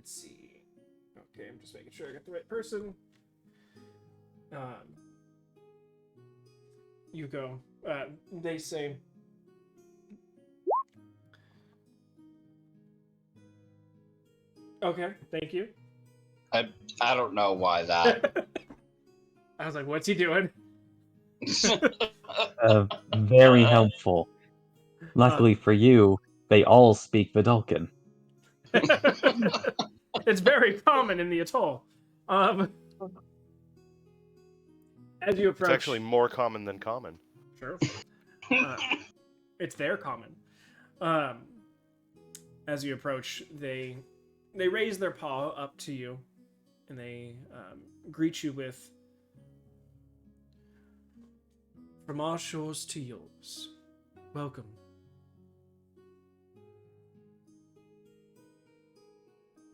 see. Okay, I'm just making sure I got the right person. You go. They say, okay, thank you. I don't know why that. I was like, what's he doing? Very helpful. Luckily for you, they all speak Vidalcan. It's very common in the atoll. As you approach, It's actually more common than common. Sure. It's their common. As you approach, they raise their paw up to you, and they greet you with, "From our shores to yours, welcome."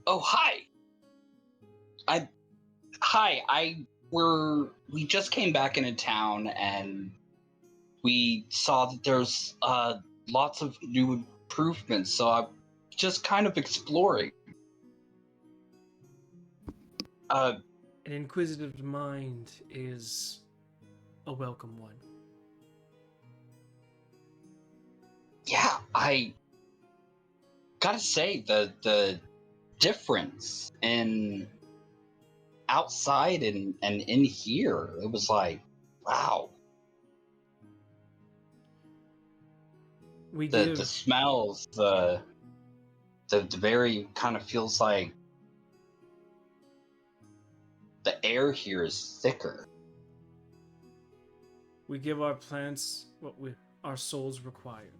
Oh, hi. We just came back into town and we saw that there's lots of new improvements, so I'm just kind of exploring. An inquisitive mind is a welcome one. Yeah, I gotta say the difference in outside and in here, it was like, wow. The smells, the very kind of feels like the air here is thicker. We give our plants what our souls require.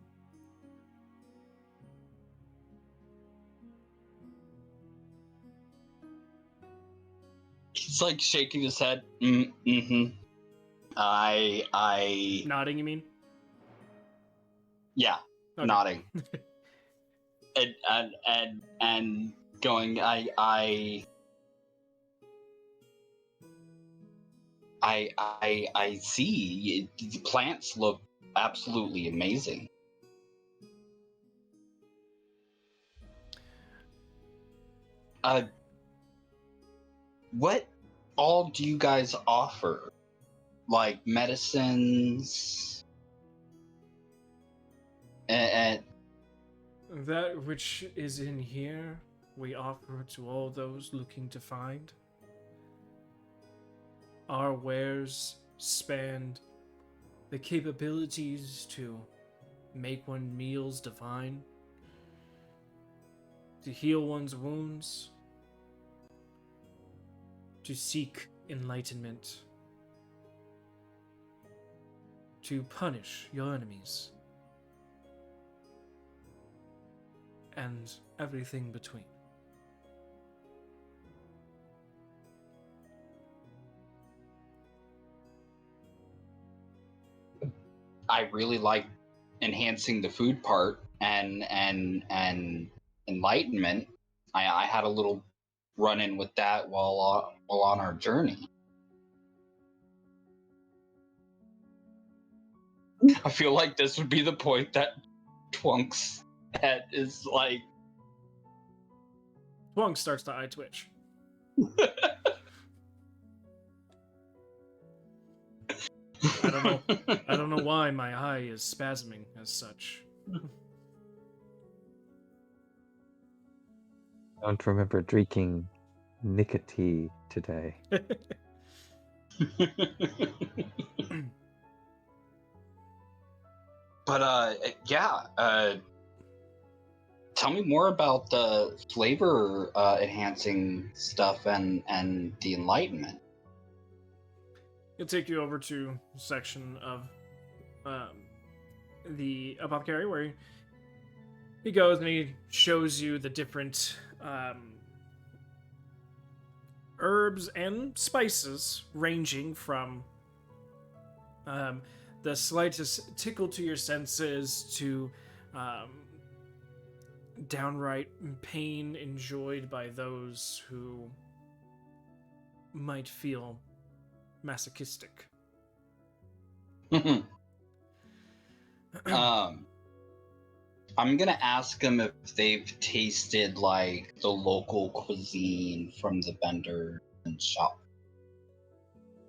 He's like shaking his head. Mm-hmm. I Nodding, you mean? Yeah, Okay. nodding. and I I see. The plants look absolutely amazing. What all do you guys offer? Like medicines? And That which is in here, we offer to all those looking to find. Our wares span the capabilities to make one's meals divine, to heal one's wounds, to seek enlightenment, to punish your enemies, and everything between. I really like enhancing the food part and enlightenment. I had a little run in with that while on our journey. I feel like this would be the point that Twonk's head is like. Twunk starts to eye twitch. I don't know why my eye is spasming as such. I don't remember drinking nicotine today. But tell me more about the flavor enhancing stuff and the enlightenment. It'll take you over to a section of the apothecary where he goes and he shows you the different herbs and spices, ranging from the slightest tickle to your senses to downright pain enjoyed by those who might feel masochistic. I'm gonna ask them if they've tasted like the local cuisine from the vendor and shop.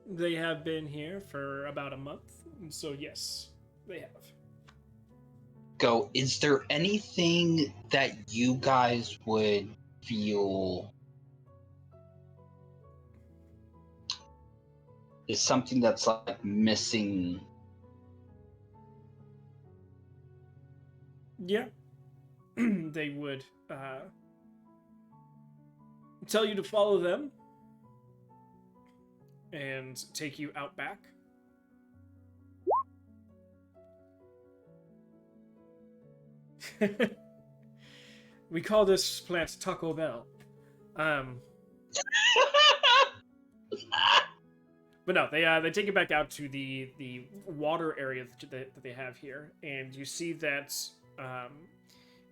They have been here for about a month, so yes, they have. Go, is there anything that you guys would feel is something that's like missing? Yeah. They would tell you to follow them and take you out back. We call this plant Taco Bell. But no, they take you back out to the water area that they have here, and you see that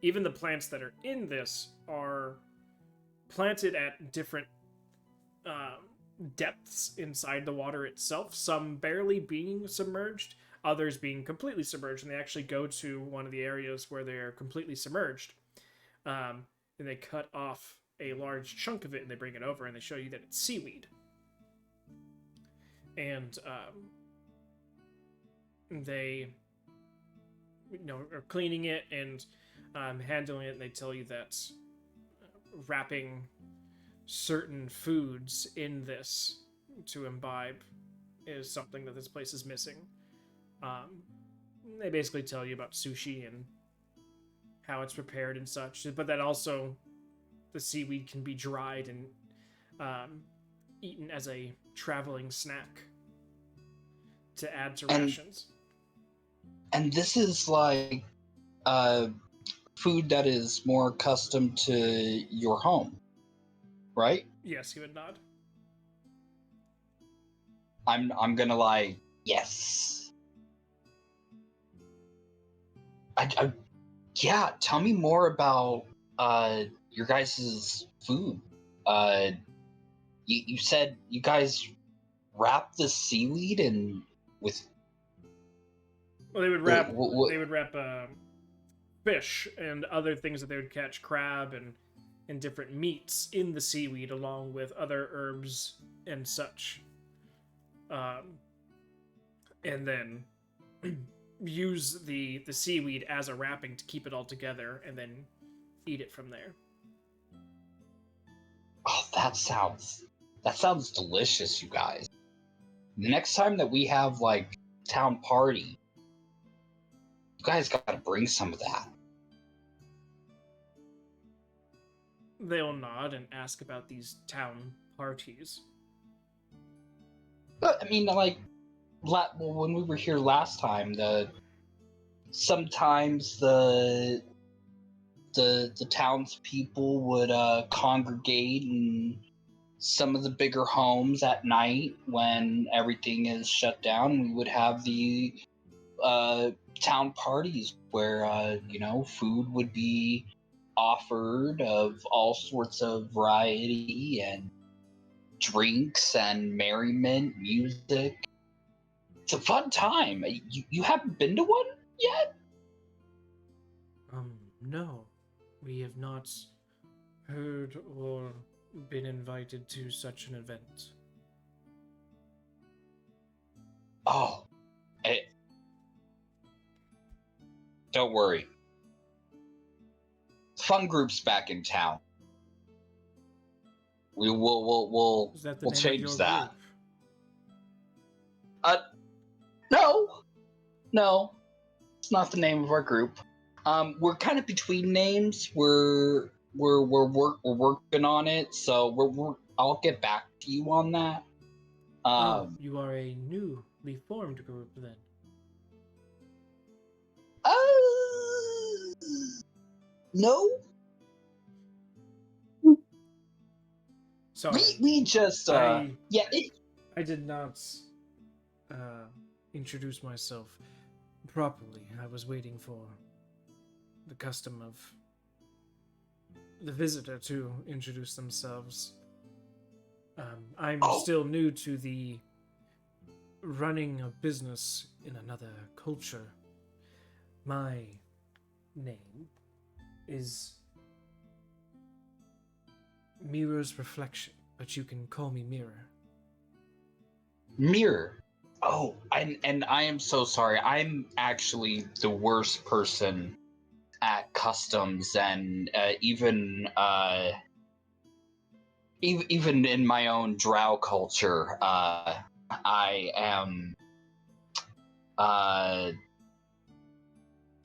even the plants that are in this are planted at different depths inside the water itself. Some barely being submerged, others being completely submerged, and they actually go to one of the areas where they're completely submerged, and they cut off a large chunk of it and they bring it over and they show you that it's seaweed. And they, are cleaning it and handling it, and they tell you that wrapping certain foods in this to imbibe is something that this place is missing. They basically tell you about sushi and how it's prepared and such, but that also the seaweed can be dried and eaten as a traveling snack to add to rations. And this is like food that is more accustomed to your home, right? Yes, he would nod. I'm gonna like, yes. Yeah, tell me more about your guys' food. You said you guys wrap the seaweed in with? Well, they would What? wrap fish and other things that they would catch, crab and different meats in the seaweed, along with other herbs and such. And then use the seaweed as a wrapping to keep it all together, and then eat it from there. Oh, that sounds delicious, you guys. The next time that we have like town party, you guys gotta bring some of that. They'll nod and ask about these town parties. But I mean, like, when we were here last time, sometimes the townspeople would congregate in some of the bigger homes at night when everything is shut down. We would have the town parties where food would be offered of all sorts of variety and drinks and merriment, music. It's a fun time. You haven't been to one yet? No. We have not heard or been invited to such an event. Oh. Don't worry. Fun groups back in town. We'll Is that the we'll name change of your that. group? No. It's not the name of our group. We're kind of between names. We're working on it, so I'll get back to you on that. You are a newly formed group then. No. Sorry. We just I did not introduce myself properly. I was waiting for the custom of the visitor to introduce themselves. I'm still new to the running a business in another culture. My name is Mirror's Reflection, but you can call me Mirror. Mirror. Oh, I am so sorry. I'm actually the worst person at customs, and even in my own drow culture, I am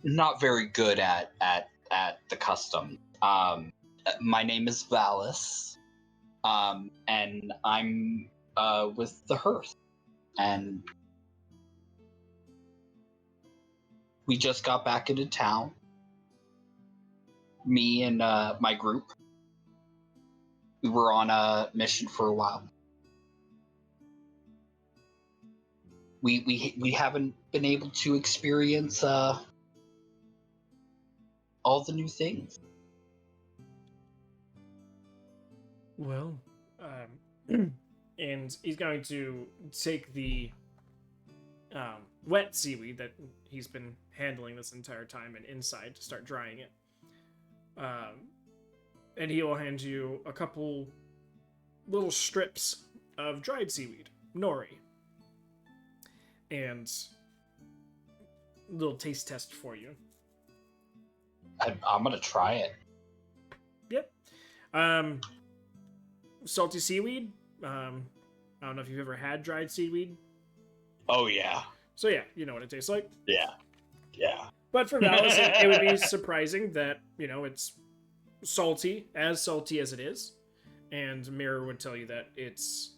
not very good at the custom. My name is Valis, and I'm with the Hearth, and we just got back into town. Me and my group. We were on a mission for a while. We haven't been able to experience all the new things. Well, and he's going to take the wet seaweed that he's been handling this entire time and inside to start drying it. And he will hand you a couple little strips of dried seaweed, nori, and a little taste test for you. I'm gonna try it. Yep. Salty seaweed. I don't know if you've ever had dried seaweed. Oh yeah. So yeah, you know what it tastes like. Yeah. But for Valis, it would be surprising that, it's salty as it is. And Mirror would tell you that it's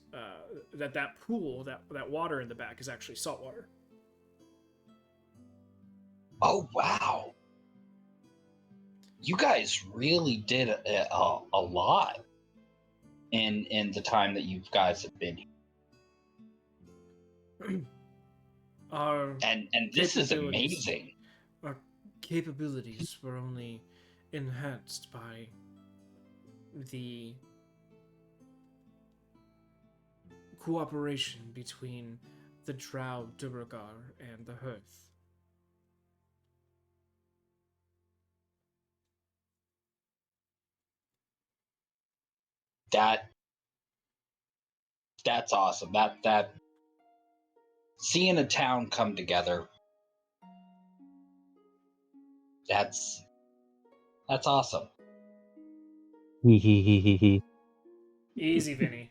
that pool, that water in the back is actually salt water. Oh wow. You guys really did a lot in the time that you guys have been here. And this is amazing. Our capabilities were only enhanced by the cooperation between the Drow Duergar and the Hearth. That's awesome. That seeing a town come together. That's awesome. Hee hee hee hee hee. Easy, Vinny.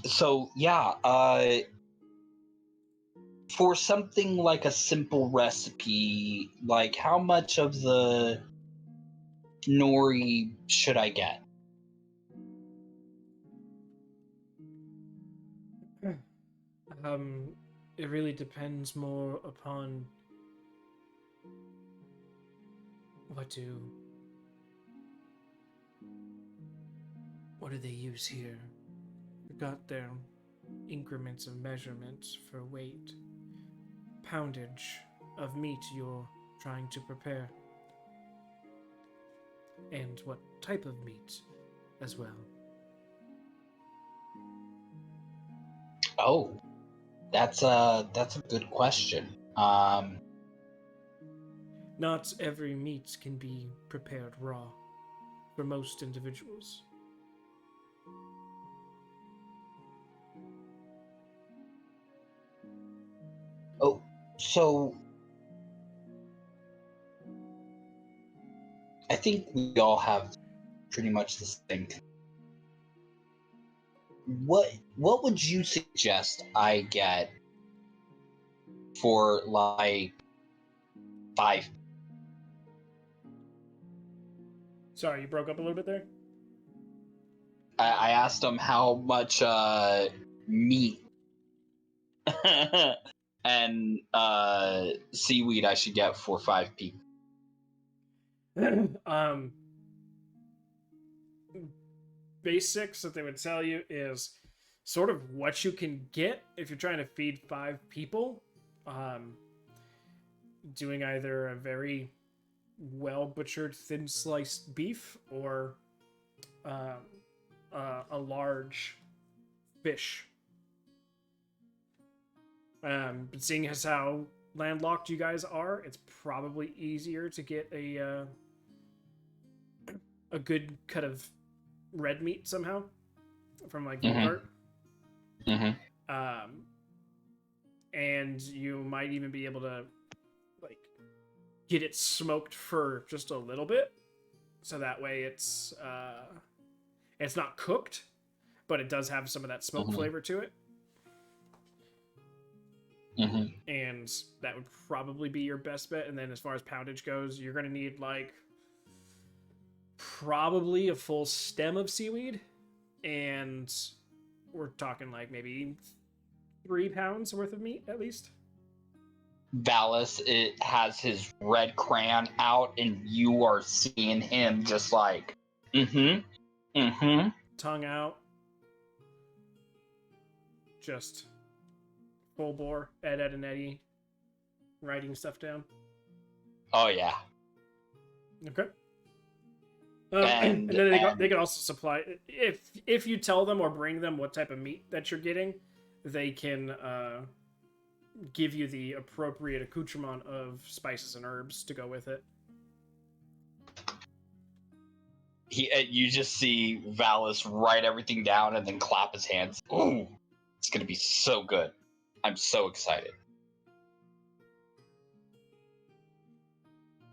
So yeah, for something like a simple recipe, like how much of the nori should I get? It really depends more upon what do they use here? Got their increments of measurements for weight, poundage of meat you're trying to prepare, and what type of meat as well. Oh, that's a good question. Not every meat can be prepared raw for most individuals. Oh, so I think we all have pretty much the same. What would you suggest I get for like 5? Sorry, you broke up a little bit there? I asked him how much meat and seaweed I should get for 5 people. Basics that they would tell you is sort of what you can get if you're trying to feed 5 people. Doing either a very well butchered thin sliced beef or a large fish. But seeing as how landlocked you guys are, it's probably easier to get a good cut of red meat somehow from like Volgart. And you might even be able to like get it smoked for just a little bit, so that way it's not cooked, but it does have some of that smoke flavor to it. And that would probably be your best bet. And then as far as poundage goes, you're gonna need like probably a full stem of seaweed, and we're talking like maybe 3 pounds worth of meat at least. Valis, it has his red crayon out, and you are seeing him just like, tongue out, just full bore, Ed and Eddie, writing stuff down. Oh yeah. Okay. And then they can also supply, if you tell them or bring them what type of meat that you're getting, they can give you the appropriate accoutrement of spices and herbs to go with it. You just see Valis write everything down and then clap his hands. Ooh, it's gonna be so good. I'm so excited.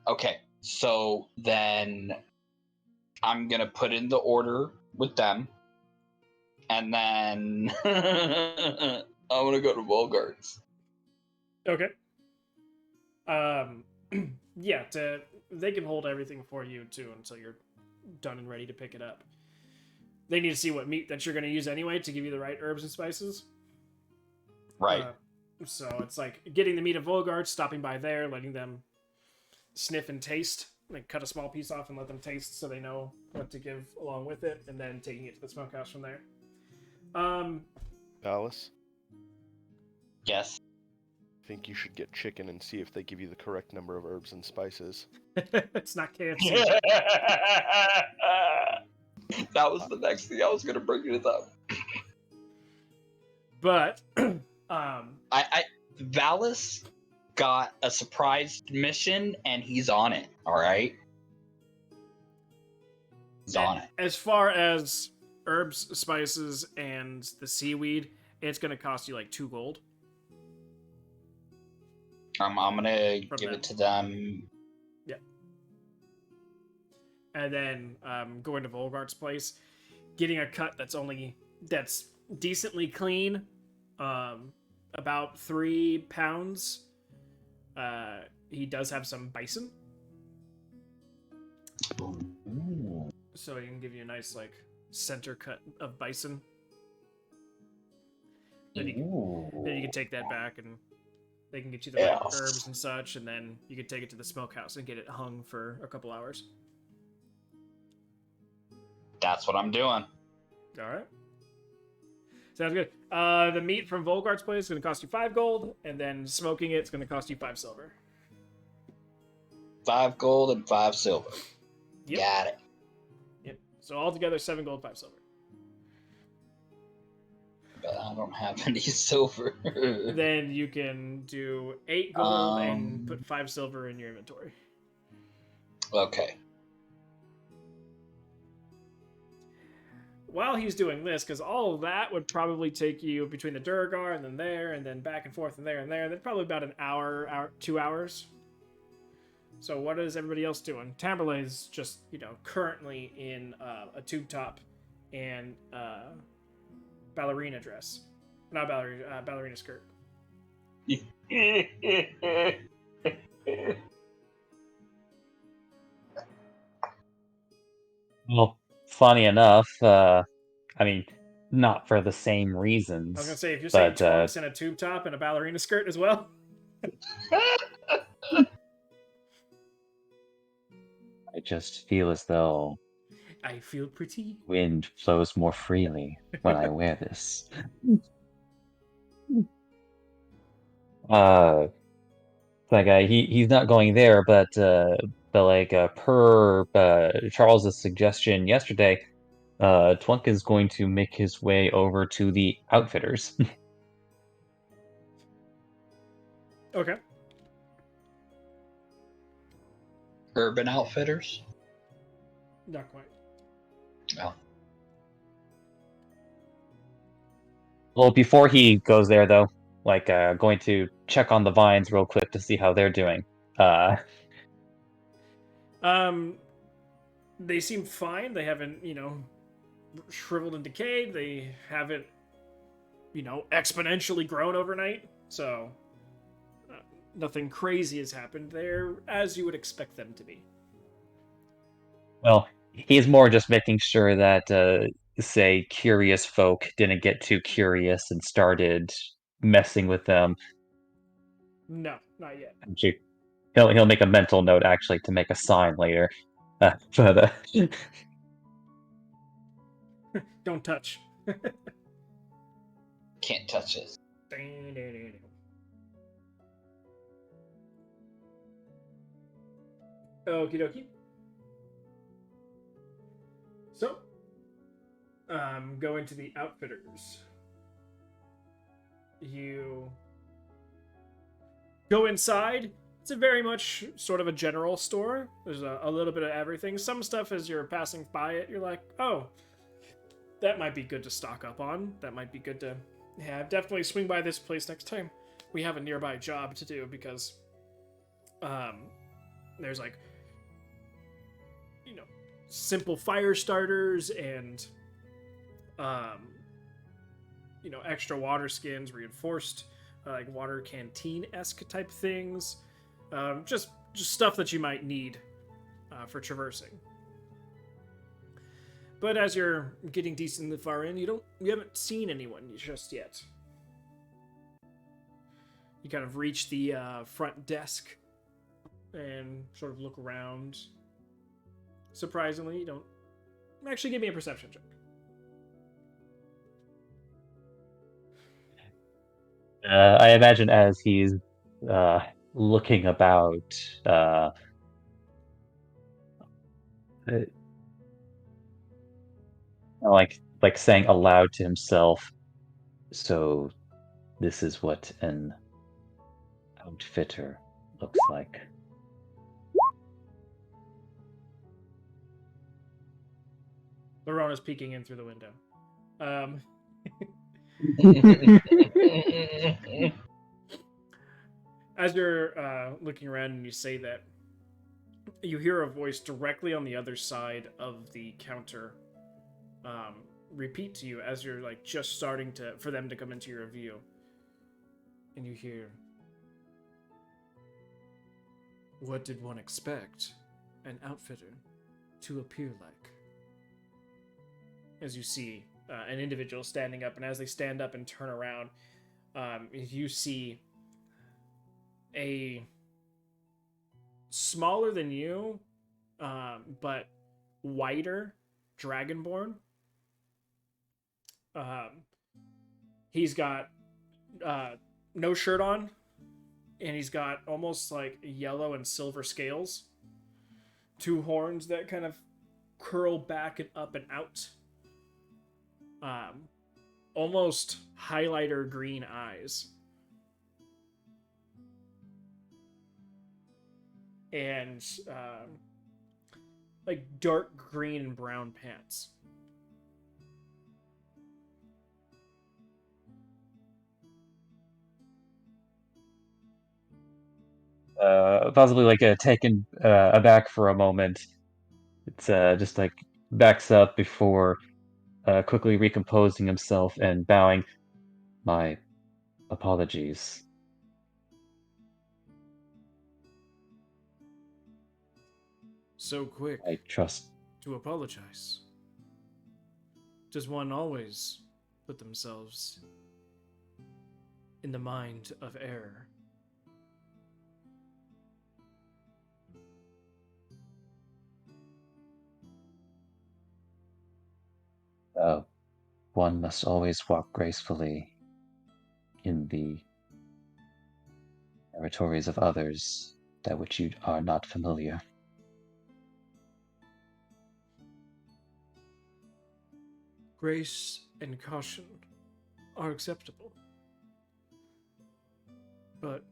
Okay, so then I'm gonna put in the order with them, and then I'm gonna go to Volgart's. Okay. Yeah, they can hold everything for you too until you're done and ready to pick it up. They need to see what meat that you're going to use anyway to give you the right herbs and spices. Right. So it's like getting the meat of Volgard, stopping by there, letting them sniff and taste, like cut a small piece off and let them taste so they know what to give along with it, and then taking it to the smokehouse from there. Alice? Yes. think you should get chicken and see if they give you the correct number of herbs and spices. It's not KFC. That was the next thing I was gonna bring it up. But Valis got a surprise mission and he's on it. All right, he's on it. as far as herbs, spices, and the seaweed, it's gonna cost you like 2 gold. I'm gonna From give them. it to them. And then going to Volgart's place, getting a cut that's decently clean, about 3 pounds. He does have some bison, Ooh. so he can give you a nice like center cut of bison. Then you can take that back, and they can get you the right Yes. herbs and such, and then you can take it to the smokehouse and get it hung for a couple hours. That's what I'm doing. All right. Sounds good. The meat from Volgart's place is going to cost you 5 gold, and then smoking it's going to cost you 5 silver. 5 gold and 5 silver. Yep. Got it. Yep. So altogether, 7 gold, 5 silver. But I don't have any silver. Then you can do 8 gold and Um, put 5 silver in your inventory. Okay. While he's doing this, because all of that would probably take you between the Durgar and then there, and then back and forth and there, that's probably about an hour, 2 hours. So what is everybody else doing? Tamberlay's just, currently in a tube top and ballerina dress. Not ballerina skirt. Well, funny enough, I mean, not for the same reasons. I was gonna say, if you're saying but, trunks and a tube top and a ballerina skirt as well. I just feel as though I feel pretty. wind flows more freely when I wear this. He's not going there, but per Charles's suggestion yesterday, Twunk is going to make his way over to the Outfitters. Okay. Urban Outfitters? Not quite. Oh. Well, before he goes there, though, going to check on the vines real quick to see how they're doing. They seem fine. They haven't, shriveled and decayed. They haven't, exponentially grown overnight. So, nothing crazy has happened. They're as you would expect them to be. Well, he's more just making sure that, say, curious folk didn't get too curious and started messing with them. No, not yet. Actually, he'll make a mental note actually to make a sign later. Don't touch. Can't touch it. Okie dokie. So, going to the Outfitters. You go inside. It's a very much sort of a general store. There's a little bit of everything. Some stuff as you're passing by it, you're like, oh, that might be good to stock up on. That might be good to have. Definitely swing by this place next time. We have a nearby job to do because there's like, simple fire starters and extra water skins, reinforced like water canteen-esque type things, just stuff that you might need for traversing. But as you're getting decently far in, you haven't seen anyone just yet. You kind of reach the front desk and sort of look around. Surprisingly, you don't... Actually, give me a perception check. I imagine as he's looking about, like saying aloud to himself, "So this is what an outfitter looks like." Larona's peeking in through the window. As you're looking around and you say that, you hear a voice directly on the other side of the counter repeat to you as you're like just starting for them to come into your view. And you hear, "What did one expect an outfitter to appear like?" As you see an individual standing up, and as they stand up and turn around, you see a smaller than you, but whiter dragonborn. He's got no shirt on, and he's got almost like yellow and silver scales, 2 horns that kind of curl back and up and out, almost highlighter green eyes, and like dark green and brown pants. Possibly like taken aback for a moment. It's just like backs up before quickly recomposing himself and bowing. "My apologies." So quick I trust. to apologize. Does one always put themselves in the mind of error? One must always walk gracefully in the territories of others that which you are not familiar. Grace and caution are acceptable, but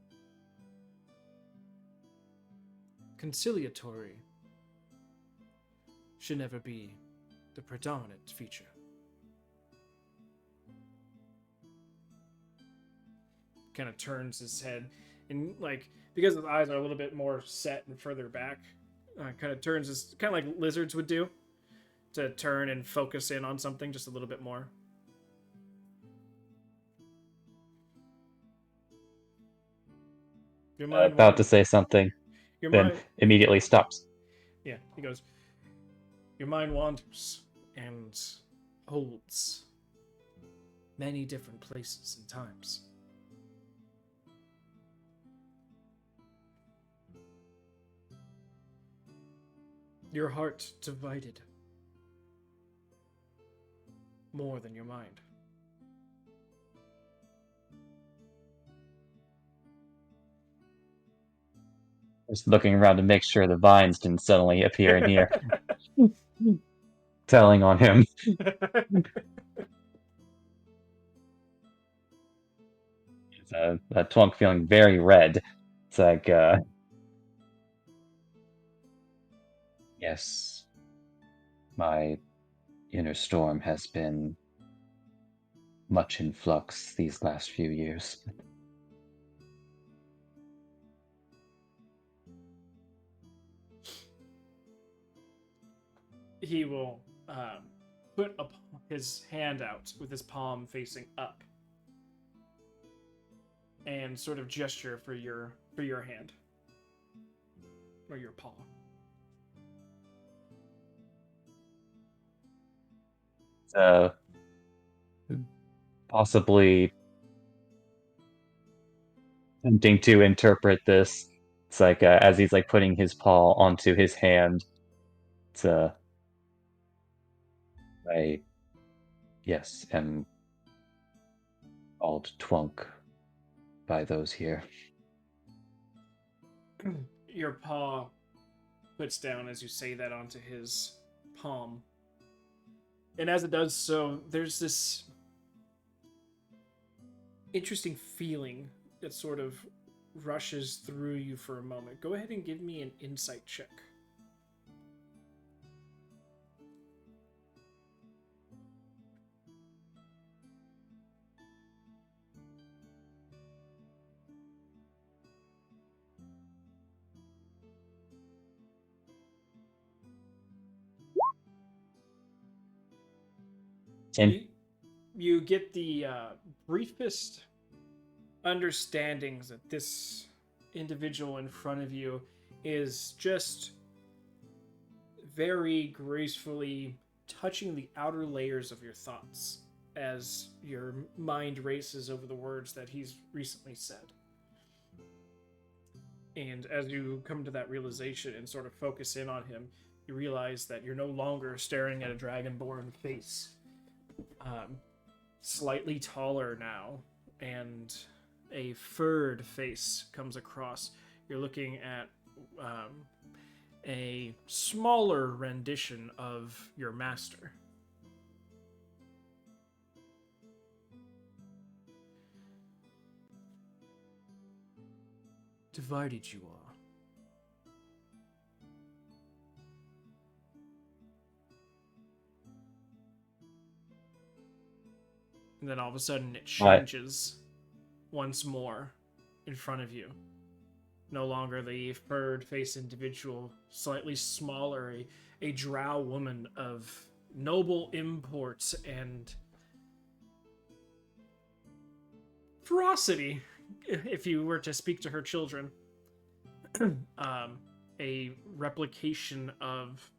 conciliatory should never be the predominant feature. Kind of turns his head, and like because his eyes are a little bit more set and further back, kind of turns his kind of like lizards would do, to turn and focus in on something just a little bit more. Your mind About to say something, your then mind, immediately stops. yeah, he goes, your mind wanders and holds many different places and times. Your heart divided more than your mind. Just looking around to make sure the vines didn't suddenly appear in here, telling on him. Twunk feeling very red. It's like, yes, my inner storm has been much in flux these last few years. He will put his hand out with his palm facing up and sort of gesture for your hand or your paw. Possibly attempting to interpret this. It's like as he's like putting his paw onto his hand. It's I, yes, am called Twunk by those here. your paw puts down as you say that onto his palm. And as it does so, there's this interesting feeling that sort of rushes through you for a moment. Go ahead and give me an insight check. And You get the briefest understandings that this individual in front of you is just very gracefully touching the outer layers of your thoughts as your mind races over the words that he's recently said. And as you come to that realization and sort of focus in on him, you realize that you're no longer staring at a dragonborn face. Slightly taller now, and a furred face comes across. You're looking at a smaller rendition of your master. Divided you are. And then all of a sudden it changes once more in front of you. No longer the furred face individual, slightly smaller, a drow woman of noble import and ferocity, if you were to speak to her children. A replication of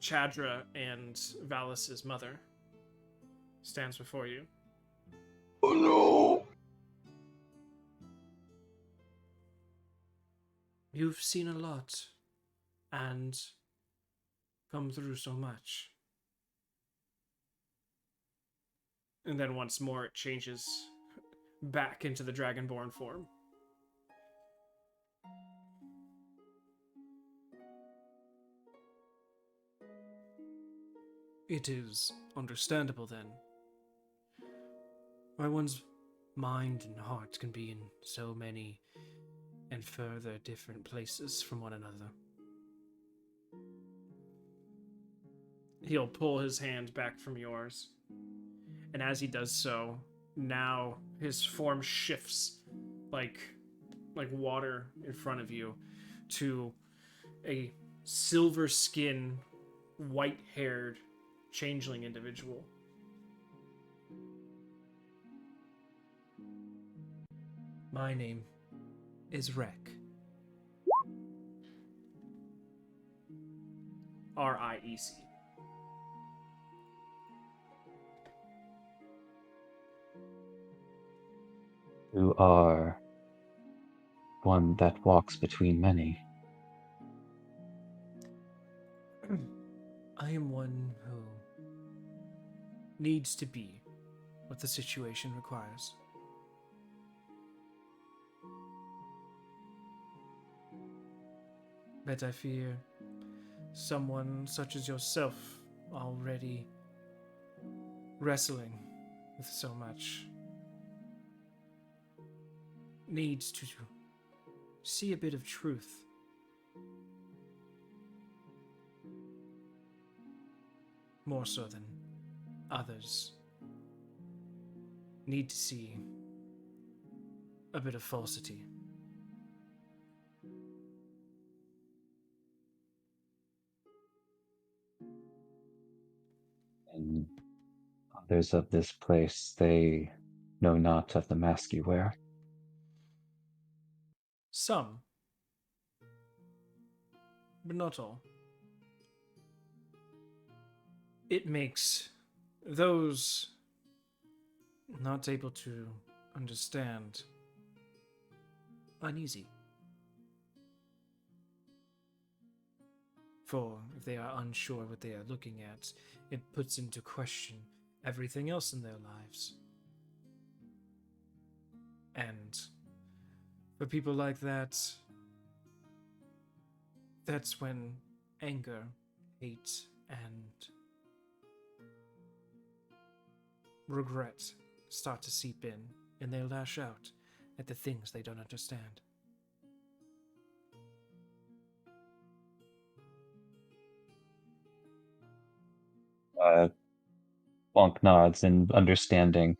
Chadra and Valis's mother stands before you. Oh no! You've seen a lot and come through so much. And then once more it changes back into the Dragonborn form. It is understandable then why one's mind and heart can be in so many and further different places from one another. He'll pull his hand back from yours, and as he does so, now his form shifts like water in front of you to a silver skin, white-haired changeling individual. My name is Rek. R-I-E-C. you are one that walks between many. I am one who needs to be what the situation requires. But I fear someone such as yourself, already wrestling with so much, needs to see a bit of truth. More so than others need to see a bit of falsity. And others of this place, they know not of the mask you wear. Some, but not all. It makes those not able to understand uneasy. For if they are unsure what they are looking at, it puts into question everything else in their lives. And For people like that, that's when anger, hate, and regret start to seep in, and they lash out at the things they don't understand. Bonk nods in understanding.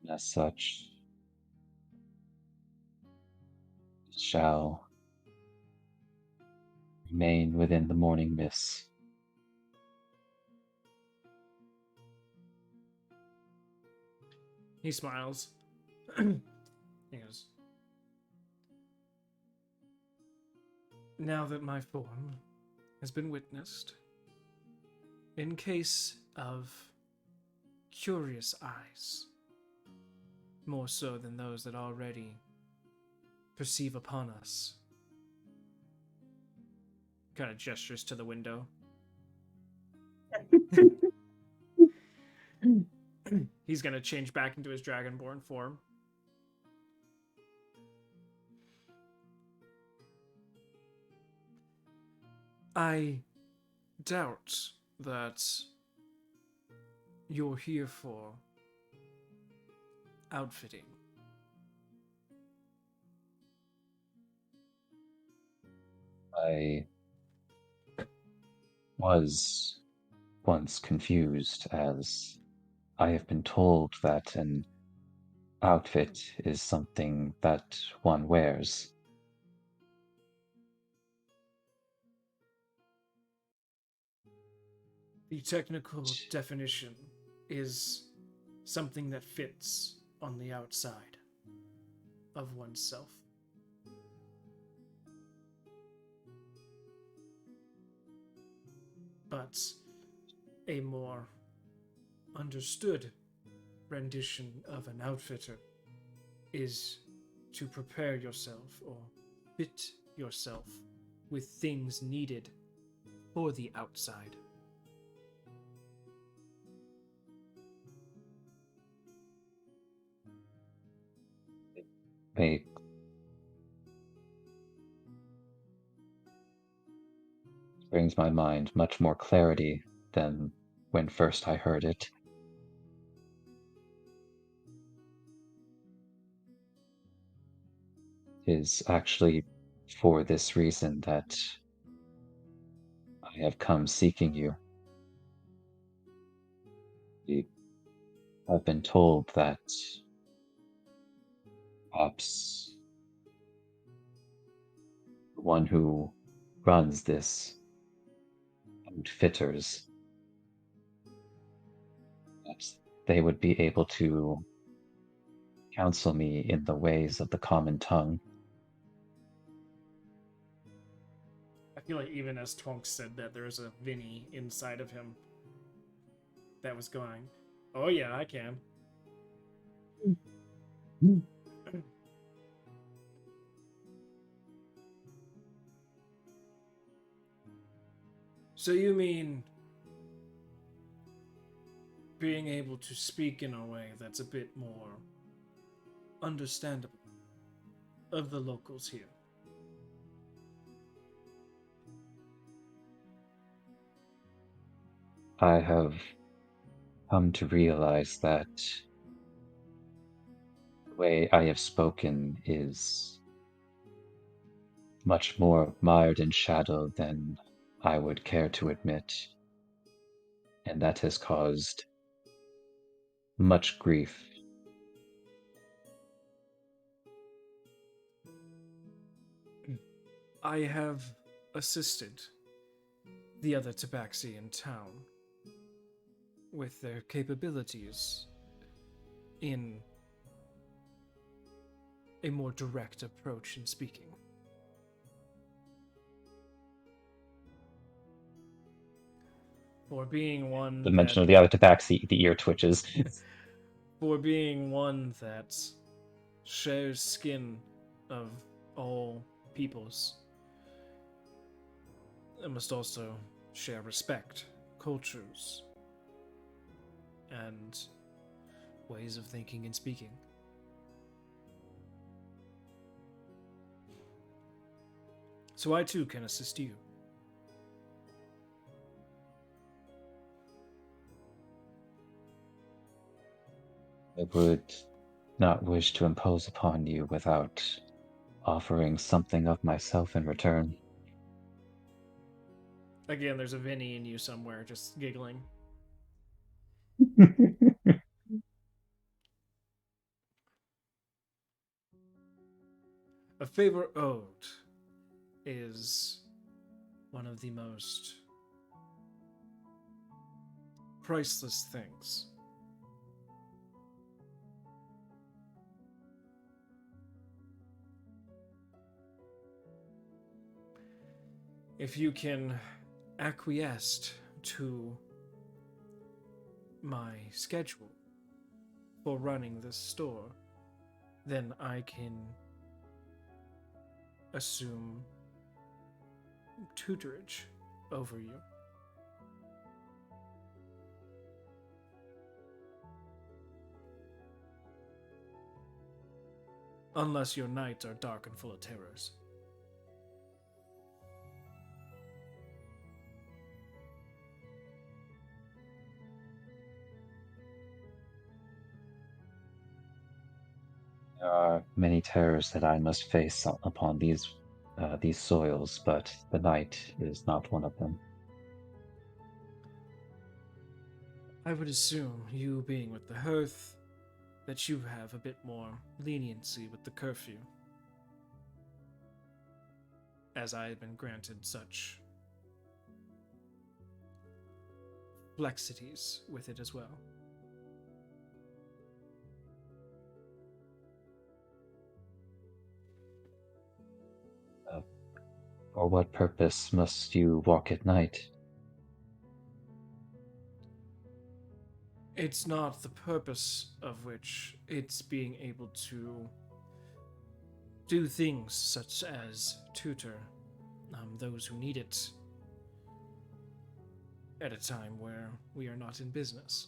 As such, it shall remain within the morning mists. He smiles. He goes, now that my form has been witnessed, in case of curious eyes, more so than those that already perceive upon us, kind of gestures to the window. He's gonna change back into his dragonborn form. I doubt that you're here for outfitting. I was once confused, as I have been told that an outfit is something that one wears. The technical definition is something that fits on the outside of oneself. But a more understood rendition of an outfitter is to prepare yourself or fit yourself with things needed for the outside. It brings my mind much more clarity than when first I heard it. It is actually for this reason that I have come seeking you. I've been told that perhaps the one who runs this outfitters, perhaps they would be able to counsel me in the ways of the common tongue. I feel like even as Twonk said that, there was a Vinny inside of him that was going, oh yeah, I can. So you mean being able to speak in a way that's a bit more understandable of the locals here? I have come to realize that the way I have spoken is much more mired in shadow than I would care to admit, and that has caused much grief. I have assisted the other tabaxi in town with their capabilities in a more direct approach in speaking. For being one The mention of the other tabaxi, the ear twitches. for being one that shares skin of all peoples, it must also share respect, cultures, and ways of thinking and speaking. So I too can assist you. I would not wish to impose upon you without offering something of myself in return. Again, there's a Vinny in you somewhere, just giggling. A favor owed is one of the most priceless things. If you can acquiesce to my schedule for running this store, then I can assume tutorage over you. Unless your nights are dark and full of terrors. There are many terrors that I must face upon these soils, but the night is not one of them. I would assume, you being with the hearth, that you have a bit more leniency with the curfew, as I have been granted such flexities with it as well. For what purpose must you walk at night? It's not the purpose of which, it's being able to do things such as tutor those who need it at a time where we are not in business.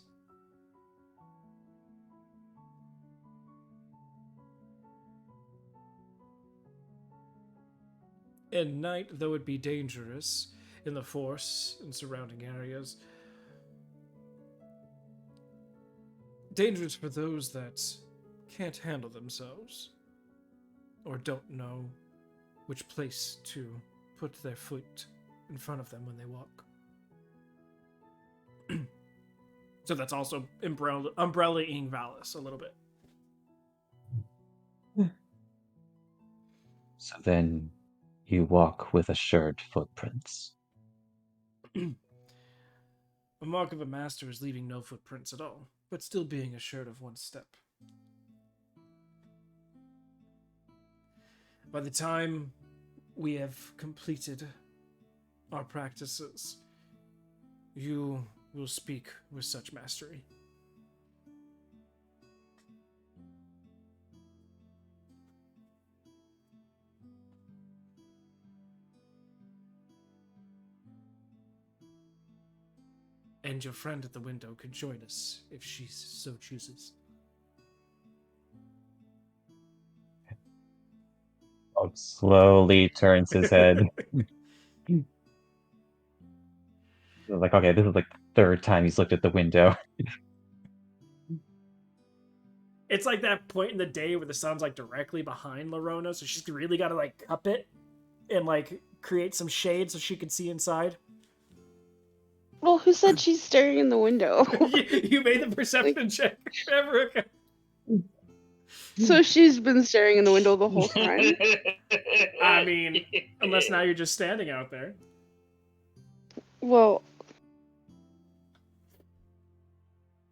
At night, though it be dangerous in the force and surrounding areas, dangerous for those that can't handle themselves or don't know which place to put their foot in front of them when they walk. So that's also umbrella-ing Valis a little bit. So then you walk with assured footprints. A mark of a master is leaving no footprints at all, but still being assured of one step. By the time we have completed our practices, you will speak with such mastery. And your friend at the window could join us if she so chooses. Oh, slowly turns his head. Like, okay, this is like the third time he's looked at the window. It's like that point in the day where the sun's like directly behind Lorona, so she's really got to like cup it and like create some shade so she can see inside. Well, who said she's staring in the window? You made the perception check. Erica. So she's been staring in the window the whole time? I mean, unless now you're just standing out there. Well,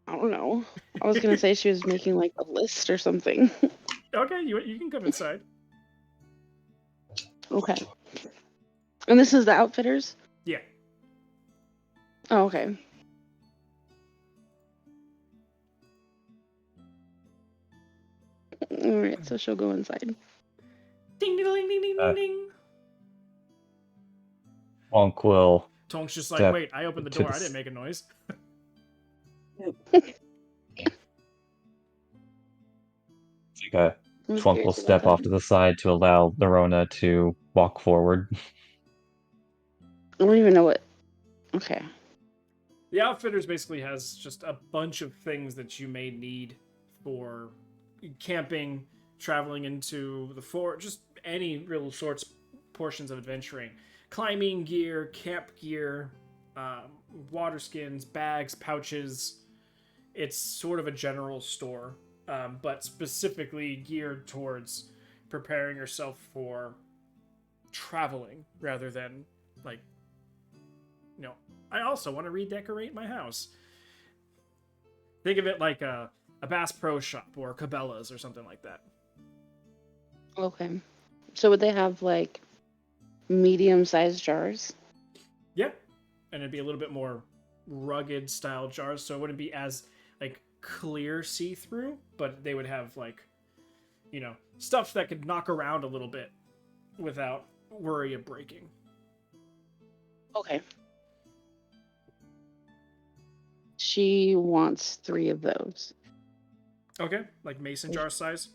I don't know. I was gonna say she was making like a list or something. Okay, you can come inside. Okay. And this is the Outfitters? Yeah. Oh, okay. Alright, so she'll go inside. Ding ding ding ding ding ding ding. Wonk will Tonk's just like, step wait, I opened the to door. the I didn't make a noise. I'm Twunk will curious about step off to that. the side to allow Lorona to walk forward. I don't even know what. Okay. The Outfitters basically has just a bunch of things that you may need for camping, traveling into the forest, just any real sorts portions of adventuring. Climbing gear, camp gear, water skins, bags, pouches. It's sort of a general store, but specifically geared towards preparing yourself for traveling rather than like, you know, I also want to redecorate my house. Think of it like a Bass Pro Shop or Cabela's or something like that. Okay. So would they have like medium-sized jars? Yeah, and it'd be a little bit more rugged style jars, so it wouldn't be as like clear see-through, but they would have like, you know, stuff that could knock around a little bit without worry of breaking. Okay. She wants 3 of those. Okay, like mason jar size,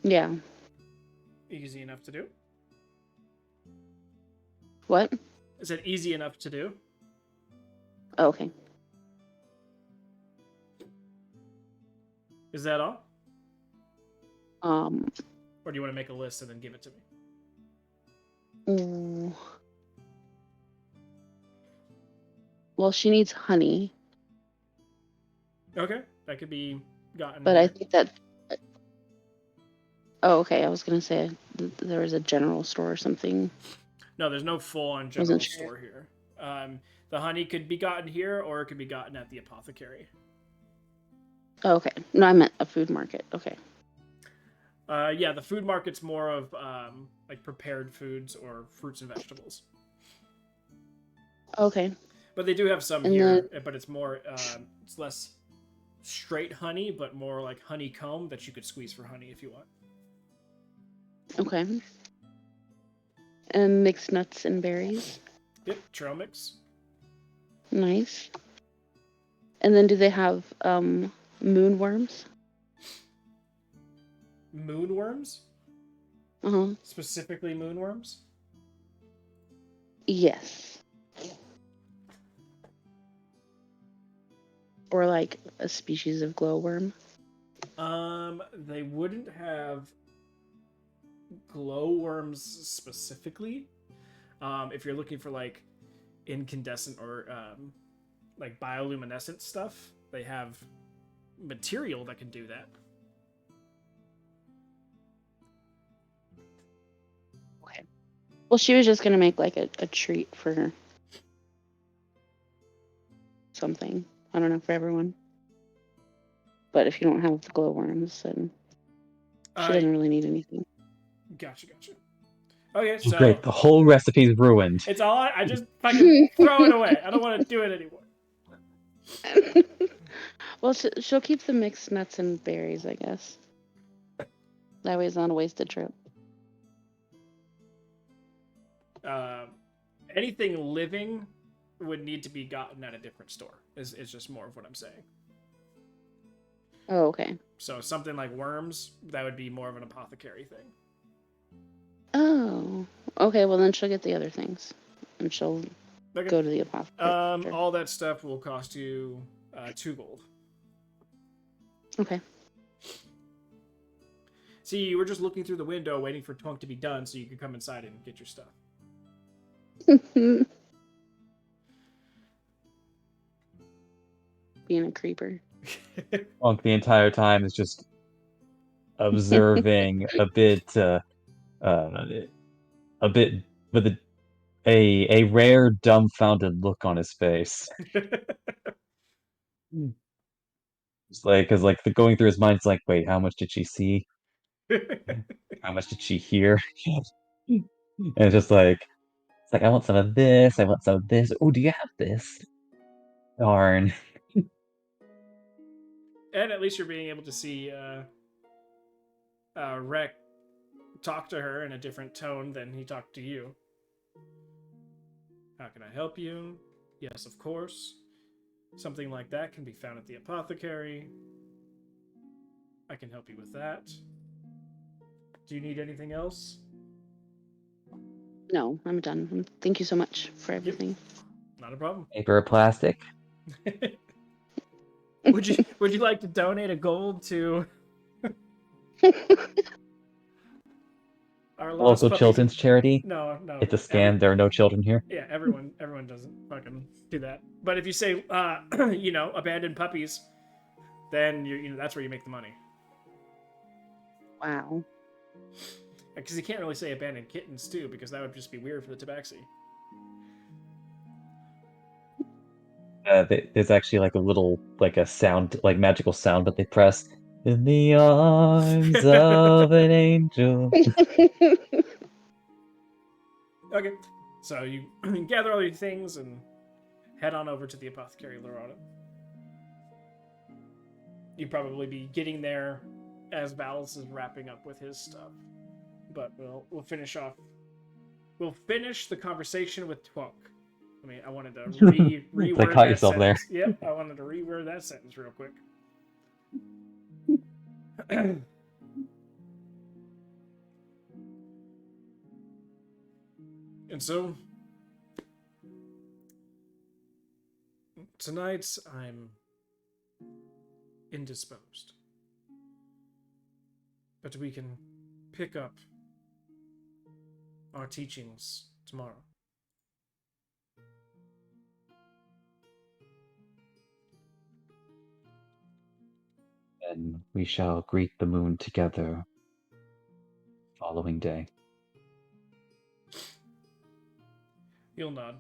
Yeah. easy enough to do. What? Is it easy enough to do? Oh, okay. Is that all? Um. Or do you want to make a list and then give it to me? Ooh. Well, she needs honey, Okay, that could be gotten. but here. I think that. Oh, okay. I was gonna say there was a general store or something. No, there's no full-on general Wasn't sure. store here. The honey could be gotten here, or it could be gotten at the apothecary. Oh, okay. No, I meant a food market. Okay. Yeah, the food market's more of like prepared foods or fruits and vegetables. Okay. But they do have some And here, but it's more, it's less straight honey, but more like honeycomb that you could squeeze for honey if you want. Okay. And mixed nuts and berries. Yep, trail mix. Nice. And then do they have moonworms? Moonworms? Uh-huh. Specifically moonworms? Yes. Or like a species of glowworm. They wouldn't have glowworms specifically. If you're looking for like incandescent or like bioluminescent stuff, they have material that can do that. Okay. Well, she was just gonna make like a treat for something. I don't know, for everyone. But if you don't have the glowworms, then she doesn't really need anything. Gotcha. Okay, so Great, the whole recipe's ruined. it's all I just fucking throw it away. I don't want to do it anymore. Well, she'll keep the mixed nuts and berries, I guess. That way it's not a wasted trip. Anything living would need to be gotten at a different store. Is just more of what I'm saying. Oh, okay. So something like worms, that would be more of an apothecary thing. Oh, okay. Well, then she'll get the other things, and she'll Okay. go to the apothecary. Sure. All that stuff will cost you 2 gold. Okay. See, you were just looking through the window waiting for Twunk to be done so you could come inside and get your stuff. Being a creeper. Twunk the entire time is just observing a bit with a rare dumbfounded look on his face. It's like, cause like the going through his mind, it's like, wait, how much did she see? How much did she hear? And it's just like, I want some of this. I want some of this. Oh, do you have this? Darn. And at least you're being able to see Rek talk to her in a different tone than he talked to you. How can I help you? Yes, of course. Something like that can be found at the apothecary. I can help you with that. Do you need anything else? No, I'm done. Thank you so much for everything. Not a problem. Paper or plastic? Would you like to donate a gold to our lost Local puppies? children's charity? No. It's a scam. There are no children here. Yeah, everyone doesn't fucking do that. But if you say, abandoned puppies, then that's where you make the money. Wow. Because you can't really say abandoned kittens too, because that would just be weird for the tabaxi. There's actually like a little, like a sound, like magical sound that they press. In the arms of an angel. Okay, so you gather all your things and head on over to the apothecary Lorana. You'd probably be getting there as Valis is wrapping up with his stuff. But we'll finish off. We'll finish the conversation with Twunk. I wanted to reword Like, caught that yourself there. sentence. Yep, I wanted to reword that sentence real quick. And so, tonight I'm indisposed. But we can pick up our teachings tomorrow. And we shall greet the moon together following day. He'll nod.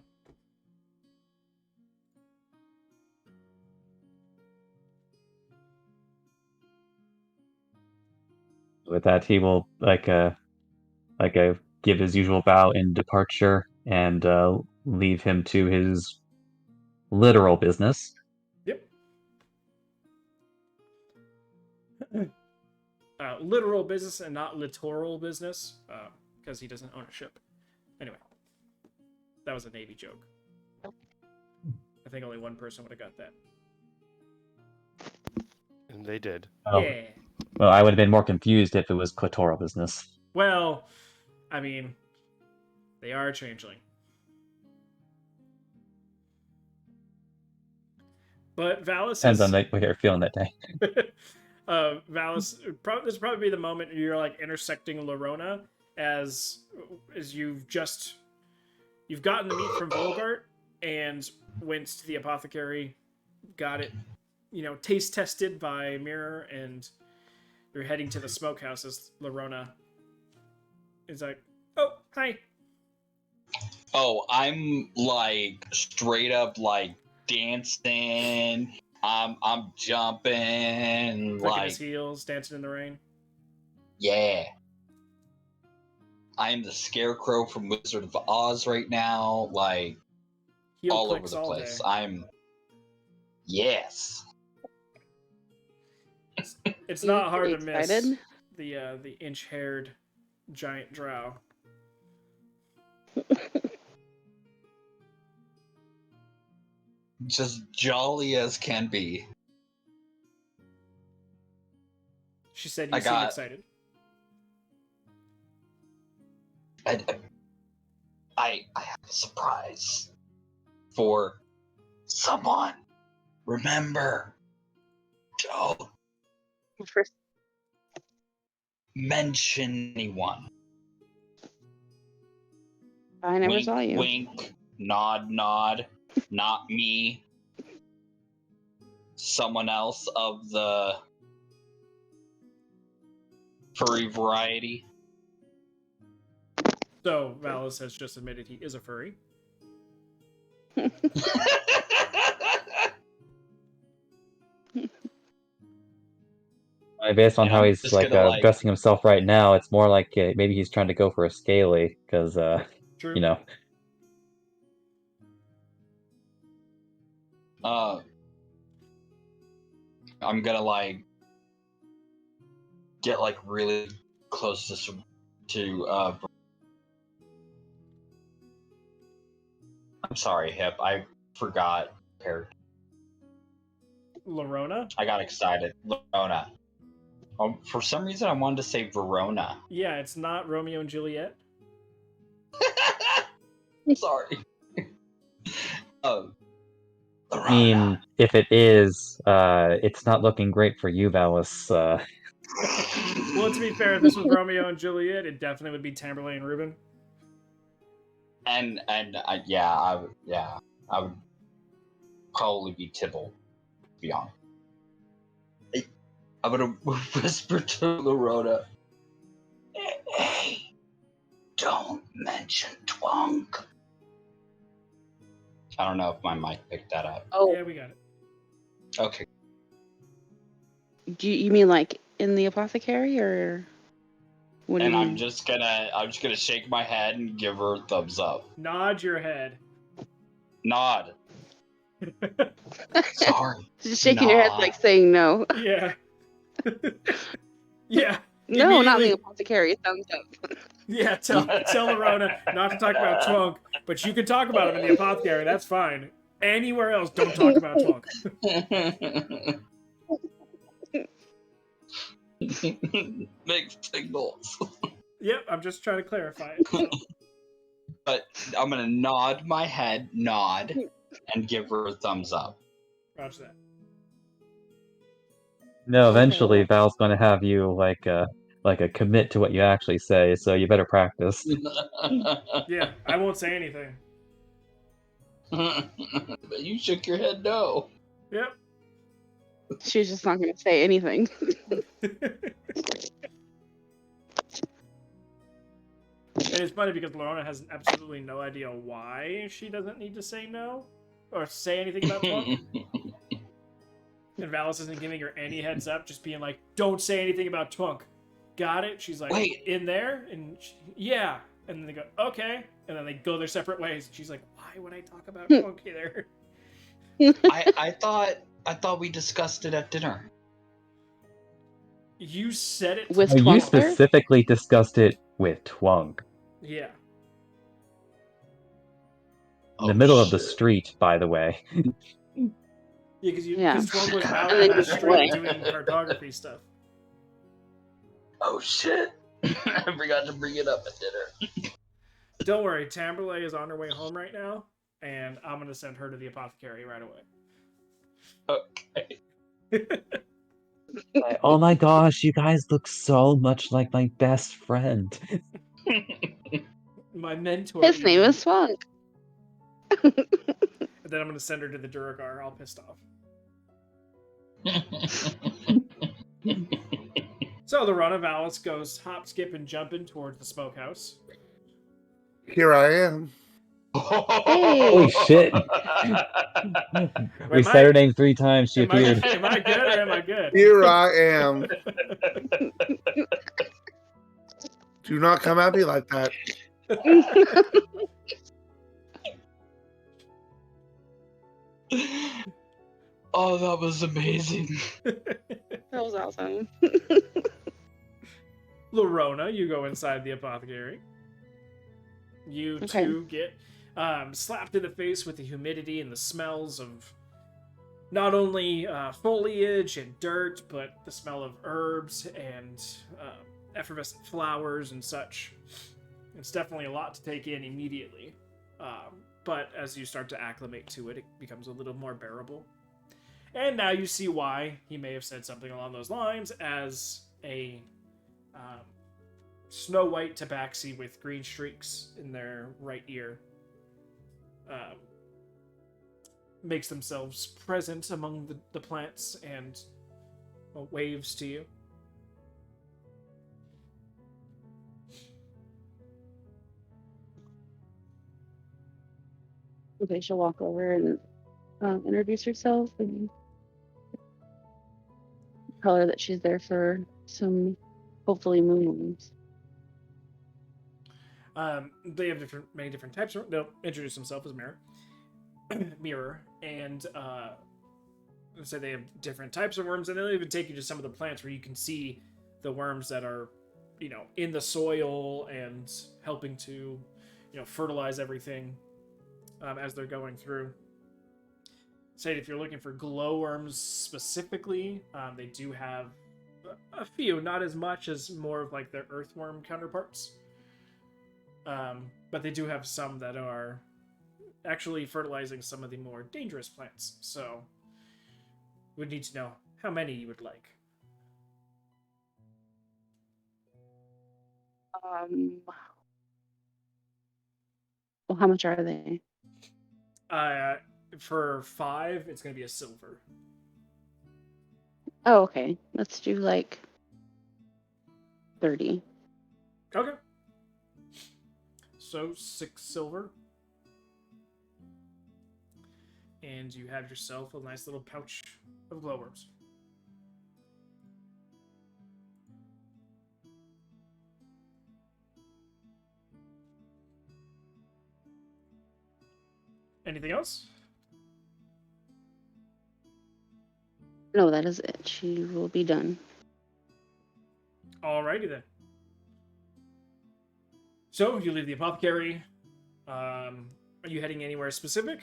With that, he will give his usual bow in departure and leave him to his literal business. Yep. Literal business and not littoral business, because he doesn't own a ship. Anyway, that was a Navy joke. I think only one person would have got that. And they did. Oh. Yeah. Well, I would have been more confused if it was clitoral business. Well, they are a changeling. But Valis Depends on what you're feeling that day. Valis, this would probably be the moment you're like intersecting Lorona as you've gotten the meat from Volgart and went to the apothecary, got it, taste tested by Mirror, and you're heading to the smokehouse as Lorona is like, oh, hi. Oh, I'm like straight up like dancing. I'm jumping, Clicking like his heels, dancing in the rain. yeah. I'm the Scarecrow from Wizard of Oz right now, like Heel all over clicks the all place. day. Yes. It's not hard to Excited? miss the inch-haired giant drow. Just jolly as can be. She said you seem excited. I have a surprise for someone. Remember, don't mention anyone. I never Wink, saw you. wink, nod, nod. Not me. Someone else of the furry variety. So Valis has just admitted he is a furry. Based on And how I'm he's just gonna, dressing himself right now, it's more like maybe he's trying to go for a scaly, because True. I'm gonna get really close to I'm sorry, Hip. I forgot character. Lorona? I got excited. Lorona. For some reason, I wanted to say Verona. Yeah, it's not Romeo and Juliet. Sorry. I mean, if it is, it's not looking great for you, Valis. Well, to be fair, if this was Romeo and Juliet, it definitely would be Tamberlane and Reuben. And I would probably be Tybalt, to be honest. I'm gonna whisper to Lorona. Hey, don't mention Twunk. I don't know if my mic picked that up. Oh, Yeah, we got it. Okay. do you mean like in the apothecary, or what do you And mean? I'm just gonna shake my head and give her a thumbs up. Nod your head. Nod. Sorry. Just shaking your head Nod. like saying no. Yeah. Yeah. No, not in Immediately- the apothecary. Thumbs up. Yeah, tell Lorona not to talk about Twunk, but you can talk about him in the apothecary. That's fine. Anywhere else, don't talk about Twunk. Make signals. Yep, I'm just trying to clarify it. So. But I'm gonna nod my head, and give her a thumbs up. Roger that. No, eventually Val's going to have you like a commit to what you actually say, so you better practice. Yeah, I won't say anything. But you shook your head no. Yep. She's just not going to say anything. And it's funny because Lorona has absolutely no idea why she doesn't need to say no or say anything about Twunk. And Valis isn't giving her any heads up, just being like, don't say anything about Twunk. Got it? She's like, Wait. in there? And yeah. And then they go, okay. And then they go their separate ways. She's like, why would I talk about Twunk here? I thought we discussed it at dinner. You said it. With Oh, you Twunk there? specifically discussed it with Twunk. Yeah. In the middle of the street, by the way. Yeah, because Yeah. Twunk was out And then in the you street went. doing cartography stuff. Oh shit! I forgot to bring it up at dinner. Don't worry, Tamberlane is on her way home right now, and I'm gonna send her to the apothecary right away. Okay. Oh my gosh, you guys look so much like my best friend. My mentor. His name even. is Swunk. And then I'm gonna send her to the Duragar, all pissed off. So the run of Alice goes hop, skip, and jumping towards the smokehouse. Here I am. Holy shit. We Am said I- her name 3 times, she Am I, appeared. am I good or am I good? Here I am. Do not come at me like that. Oh, that was amazing. That was awesome. Lorona, you go inside the apothecary. You Okay. two get slapped in the face with the humidity and the smells of not only foliage and dirt, but the smell of herbs and effervescent flowers and such. It's definitely a lot to take in immediately. But as you start to acclimate to it, it becomes a little more bearable. And now you see why he may have said something along those lines as a snow white tabaxi with green streaks in their right ear makes themselves present among the plants and waves to you. Okay, she'll walk over and introduce herself and tell her that she's there for some, hopefully, moonlings. They have many different types. They'll introduce themselves as Mirror, and say they have different types of worms, and they'll even take you to some of the plants where you can see the worms that are, in the soil and helping to, fertilize everything as they're going through. Say if you're looking for glowworms specifically, they do have a few, not as much as more of like their earthworm counterparts. But they do have some that are actually fertilizing some of the more dangerous plants. So we'd need to know how many you would like. Well, how much are they? For 5, it's going to be a silver. Oh, okay. Let's do like 30. Okay. So 6 silver. And you have yourself a nice little pouch of glowworms. Anything else? No, that is it. She will be done. Alrighty then. So you leave the apothecary. Are you heading anywhere specific,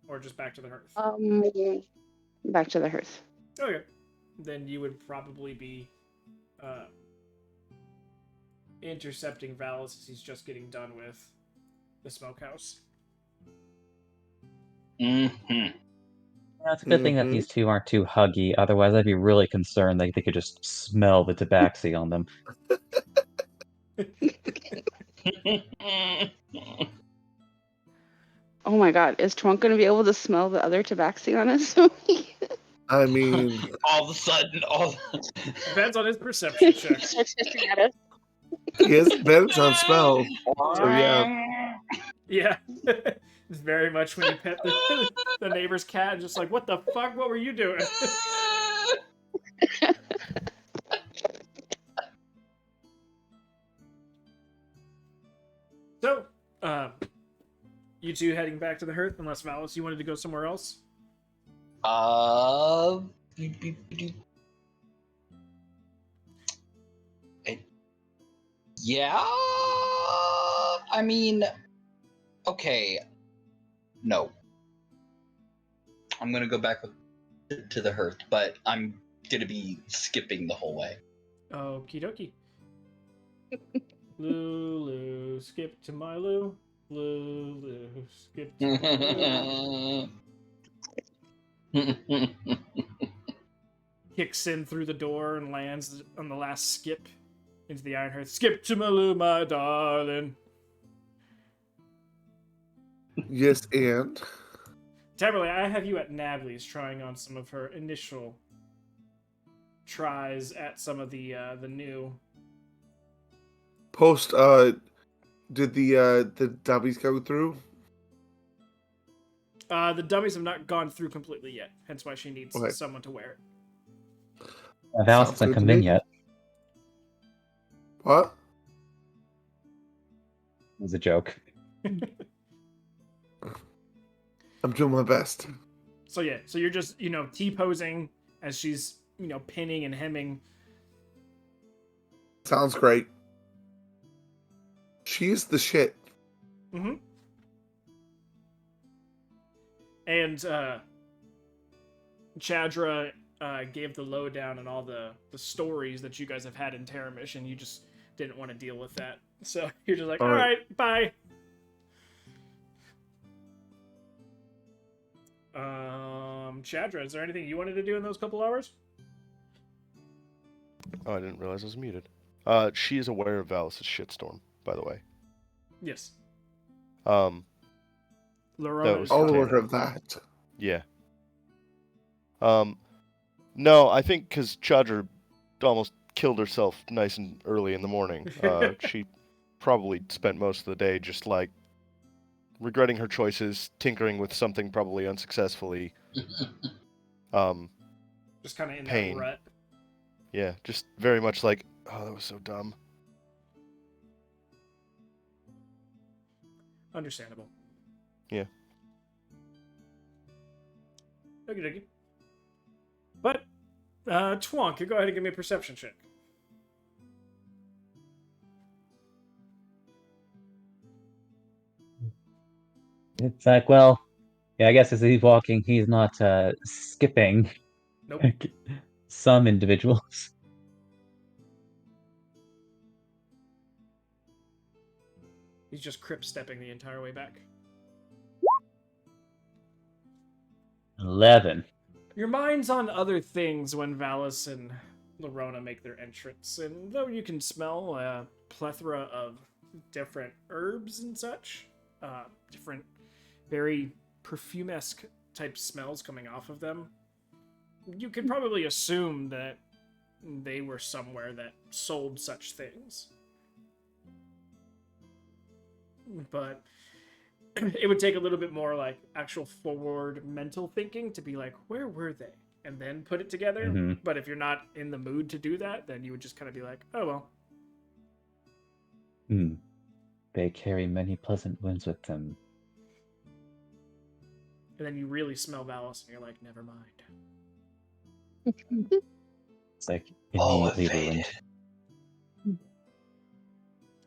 or just back to the hearth? Back to the hearth. Okay. Then you would probably be intercepting Valis as he's just getting done with the smokehouse. Mm-hmm. It's a good thing that these two aren't too huggy. Otherwise, I'd be really concerned that they could just smell the tabaxi on them. Oh my god, is Twunk gonna be able to smell the other tabaxi on us? I mean, All of a sudden, Depends on his perception check. Starts hissing at us. he has vents on spell. So yeah. Yeah. It's very much when you pet the neighbor's cat, and just like, what the fuck? What were you doing? So, you two heading back to the hearth, unless Valis, you wanted to go somewhere else? Yeah. I mean, okay. No. I'm gonna go back to the hearth, but I'm gonna be skipping the whole way. Okie dokie. Lulu, skip to my Lou. Lulu, skip to my Lou. Kicks in through the door and lands on the last skip into the Iron Hearth. Skip to my Lou, my darling. Yes, and Taberley, I have you at Navly's trying on some of her initial tries at some of the new. post. Did the dummies go through? The dummies have not gone through completely yet, hence why she needs Okay. someone to wear it. Valis Sounds hasn't good to come in me. yet. What? It was a joke. I'm doing my best. So yeah, so you're just, T-posing as she's, pinning and hemming. Sounds great. She's the shit. Mm-hmm. And Chadra gave the lowdown on all the stories that you guys have had in Terra Mission. You just didn't want to deal with that. So you're just like, all right, bye. Chadra, is there anything you wanted to do in those couple hours? Oh, I didn't realize I was muted. She is aware of Valis' shitstorm, by the way. Yes. That Lorona was is All fine. aware of that. Yeah. No, I think because Chadra almost killed herself nice and early in the morning. She probably spent most of the day just like regretting her choices, tinkering with something probably unsuccessfully. Just kind of in Pain. that rut. Yeah, just very much like, oh, that was so dumb. Understandable. Yeah. Okie dokie. But, Twonk, go ahead and give me a perception check. It's like, well, yeah, I guess as he's walking, he's not skipping. Nope. some individuals. He's just crip stepping the entire way back. 11. Your mind's on other things when Valis and Lorona make their entrance, and though you can smell a plethora of different herbs and such, different very perfume-esque type smells coming off of them, you can probably assume that they were somewhere that sold such things. But it would take a little bit more like actual forward mental thinking to be like, where were they? And then put it together. Mhm. But if you're not in the mood to do that, then you would just kind of be like, oh well. They carry many pleasant winds with them. And then you really smell Valis and you're like, never mind. It's like immediately ruined.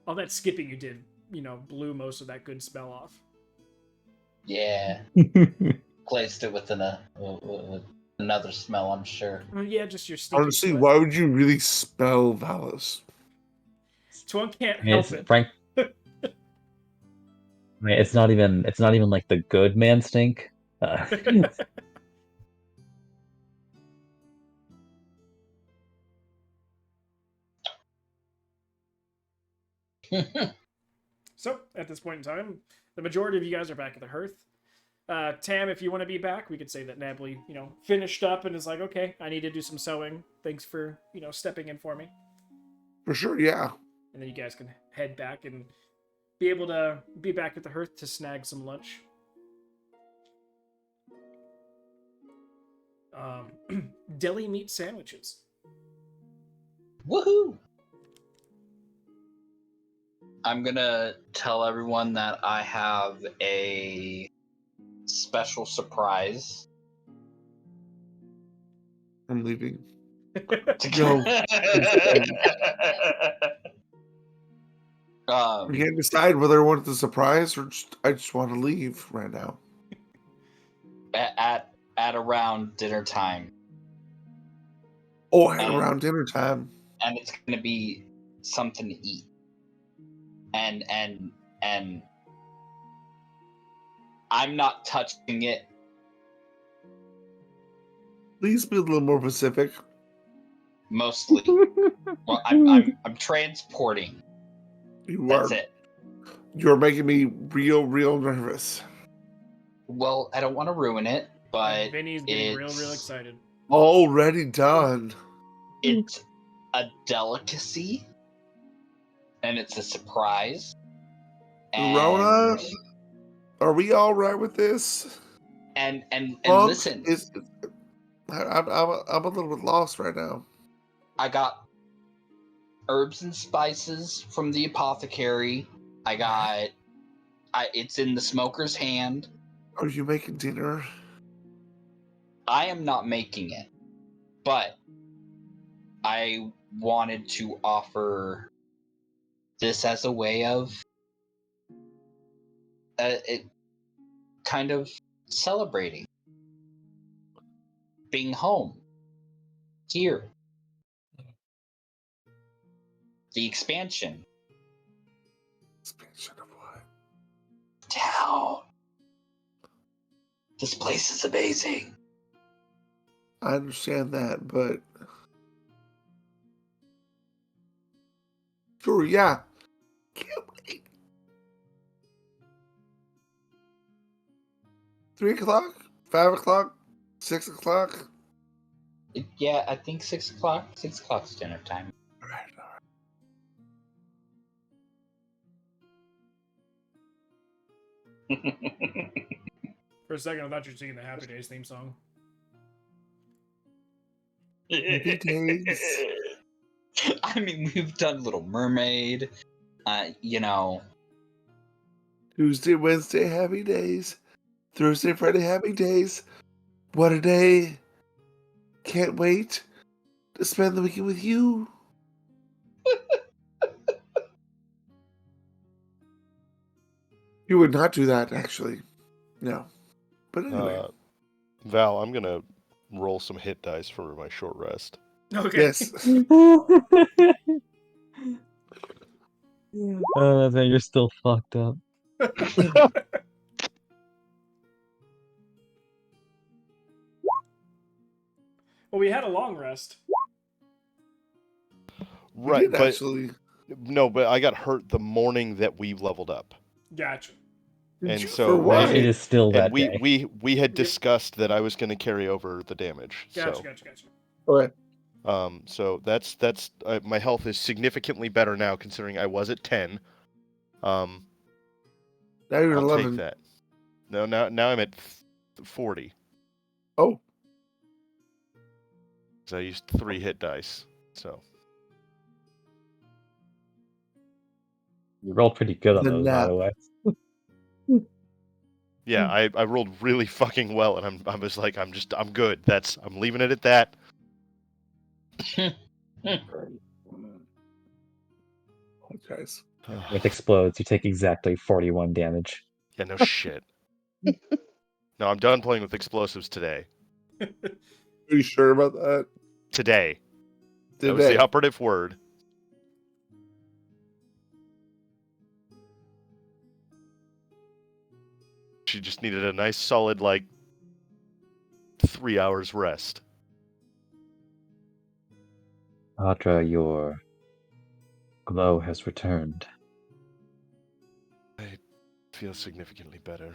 All that skipping you did, blew most of that good smell off. Yeah. Placed it with another smell, I'm sure. Yeah, just your sneaky Honestly, sweat. why would you really spell Valis? Twunk can't I mean, help it's it. Frank. I mean, it's not even like the good man stink. So, at this point in time, the majority of you guys are back at the hearth. Tam, if you want to be back, we could say that Nably, finished up and is like, okay, I need to do some sewing. Thanks for, stepping in for me. For sure, yeah. And then you guys can head back and be able to be back at the hearth to snag some lunch. Deli meat sandwiches. Woohoo! I'm gonna tell everyone that I have a special surprise. I'm leaving. No. We can't decide whether I want the surprise or I just want to leave right now. At around dinner time. Oh, around dinner time. And it's gonna be something to eat. And I'm not touching it. Please be a little more specific. Mostly. Well, I'm transporting. That's it. You're making me real nervous. Well, I don't want to ruin it, but Vinny's getting real excited. Already done. It's a delicacy, and it's a surprise. And Rona, are we all right with this? And listen, I'm a little bit lost right now. I got herbs and spices from the apothecary. It's in the smoker's hand. Are you making dinner? I am not making it, but I wanted to offer this as a way of it kind of celebrating being home here. The expansion. Expansion of what? Town. This place is amazing. I understand that, but sure, yeah. Can't wait. 3 o'clock? 5 o'clock? 6 o'clock? Yeah, I think 6 o'clock. 6 o'clock's dinner time. All right. For a second, I thought you were singing the Happy Days theme song. Happy days. I mean, we've done Little Mermaid. Tuesday, Wednesday, happy days. Thursday, Friday, happy days. What a day. Can't wait to spend the weekend with you. You would not do that, actually. No. But anyway. Val, I'm gonna roll some hit dice for my short rest. Okay. Yes. Oh, man, you're still fucked up. Well, we had a long rest. We Right, did but actually. no, but I got hurt the morning that we leveled up. Gotcha. And For so what? It is still and that we, day. we had Yep. discussed that I was going to carry over the damage. Gotcha. So Gotcha. Okay. so that's my health is significantly better now, considering I was at 10. Now you're I'll 11. take that. No, now I'm at 40. Oh, So I used 3 hit dice. So You rolled pretty good on The those, by nap. the way. yeah, I rolled really fucking well, and I was like, I'm good. I'm leaving it at that. guys. It explodes. You take exactly 41 damage. Yeah, no shit. No, I'm done playing with explosives today. Are you sure about that? Today. That was Today. the operative word. She just needed a nice solid, 3 hours rest. Audra, your glow has returned. I feel significantly better.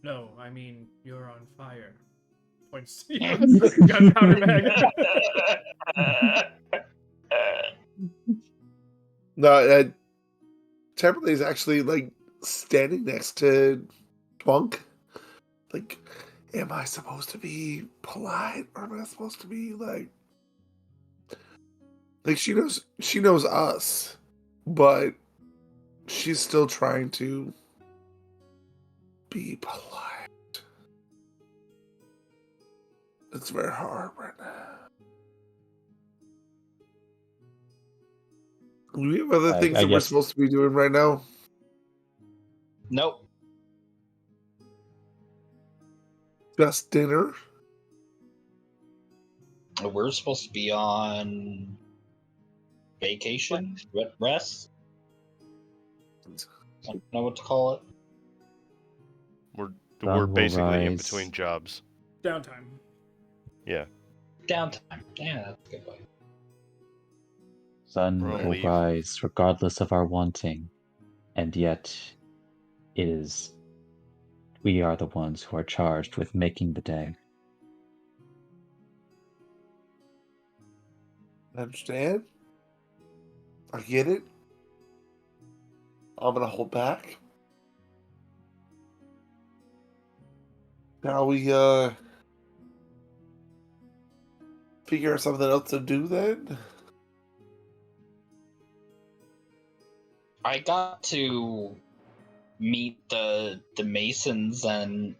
No, I mean you're on fire. Points to you. Gunpowder bag. No, Temperley is actually standing next to Twunk. Am I supposed to be polite or am I supposed to be like she knows us, but she's still trying to be polite. It's very hard right now. Do we have other things I that we're guess- supposed to be doing right now? Nope. Just dinner? We're supposed to be on vacation, rest. I don't know what to call it. We're will basically in rise. between jobs. Downtime. Yeah. Downtime. Yeah, that's a good way. Sun We're on will leave. rise regardless of our wanting, and yet we are the ones who are charged with making the day. I understand. I get it. I'm gonna hold back. Now we figure out something else to do then? I got to meet the Masons and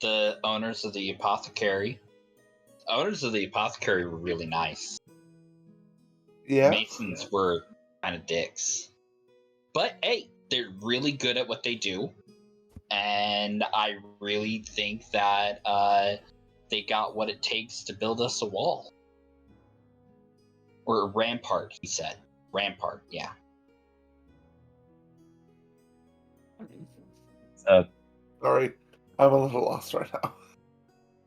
the owners of the apothecary. The owners of the apothecary were really nice. Yeah. Masons were kind of dicks. But hey, they're really good at what they do. And I really think that they got what it takes to build us a wall. Or a rampart, he said. Rampart, yeah. Sorry. I'm a little lost right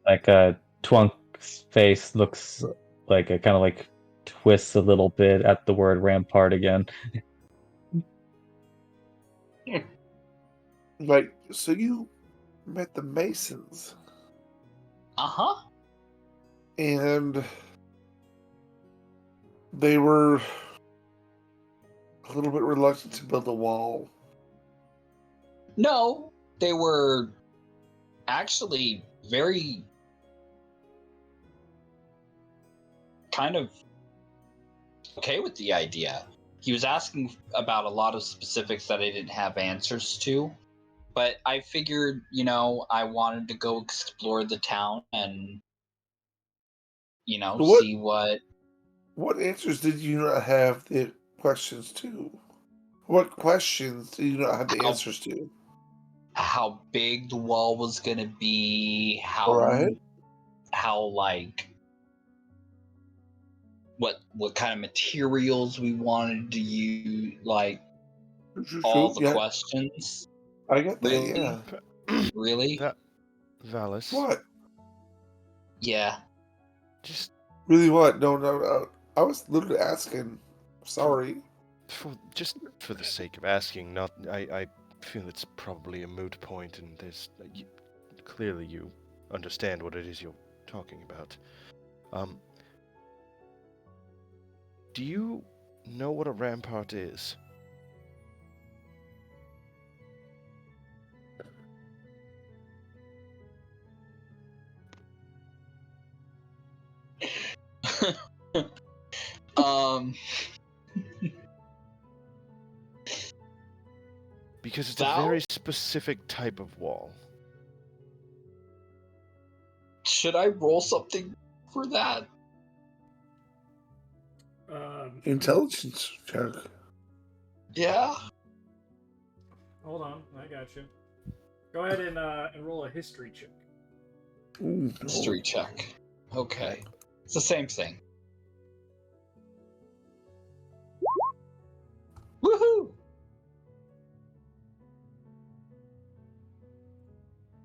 now. Twonk's face looks like it kind of twists a little bit at the word rampart again. So you met the Masons, Uh-huh. and they were a little bit reluctant to build a wall. No, they were actually very kind of okay with the idea. He was asking about a lot of specifics that I didn't have answers to, but I figured, I wanted to go explore the town and, So see what... What answers did you not have the questions to? What questions did you not have the answers to? how big the wall was gonna be, Right. how like what kind of materials we wanted to use, like all the Yeah, questions. I get that. Really? Yeah. Really? Valis. What? Yeah. Just Really? What? No. I was literally asking. Sorry. just for the sake of asking, not I feel it's probably a moot point, and clearly you understand what it is you're talking about. Do you know what a rampart is? um. Because it's Val? a very specific type of wall. Should I roll something for that? Intelligence check. Yeah. Hold on, I got you. Go ahead and roll a history check. Ooh, no. History check. Okay. It's the same thing. Woohoo!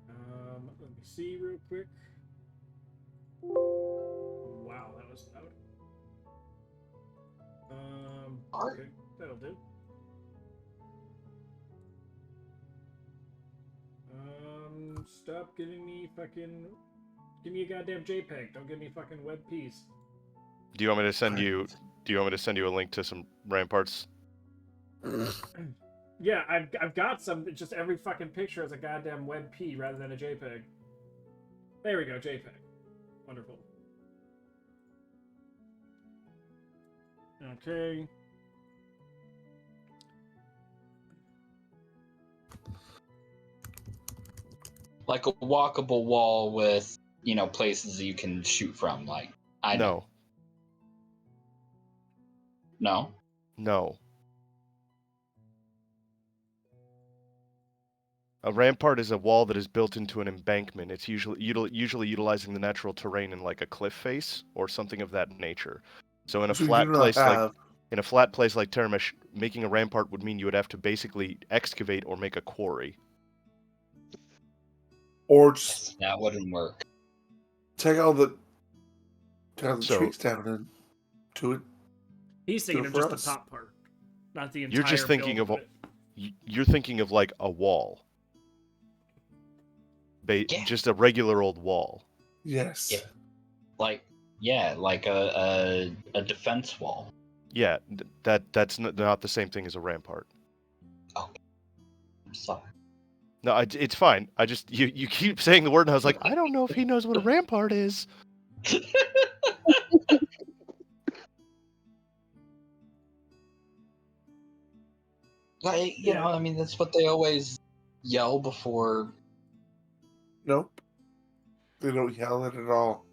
Let me see real quick. Wow, that was loud. Okay, that'll do. Stop giving me fucking. Give me a goddamn JPEG. Don't give me fucking WebPs. Do you want me to send you? Do you want me to send you a link to some ramparts? Yeah, I've got some. Just every fucking picture is a goddamn WebP rather than a JPEG. There we go, JPEG. Wonderful. Okay. Like a walkable wall with, places you can shoot from. Like, No. No? No. A rampart is a wall that is built into an embankment. It's usually utilizing the natural terrain in like a cliff face or something of that nature. So in a flat place like Termish, making a rampart would mean you would have to basically excavate or make a quarry. Or just That wouldn't work. take all the trees down and do it. He's thinking of for just us. the top part, not the entire. You're just thinking build of it. you're thinking of like a wall. Just a regular old wall. Yes. Yeah. Like a defense wall. Yeah, that's not the same thing as a rampart. I'm sorry. No, it's fine. I just you keep saying the word, and I was like, I don't know if he knows what a rampart is. Like, I mean, that's what they always yell before. Nope. They don't yell it at all.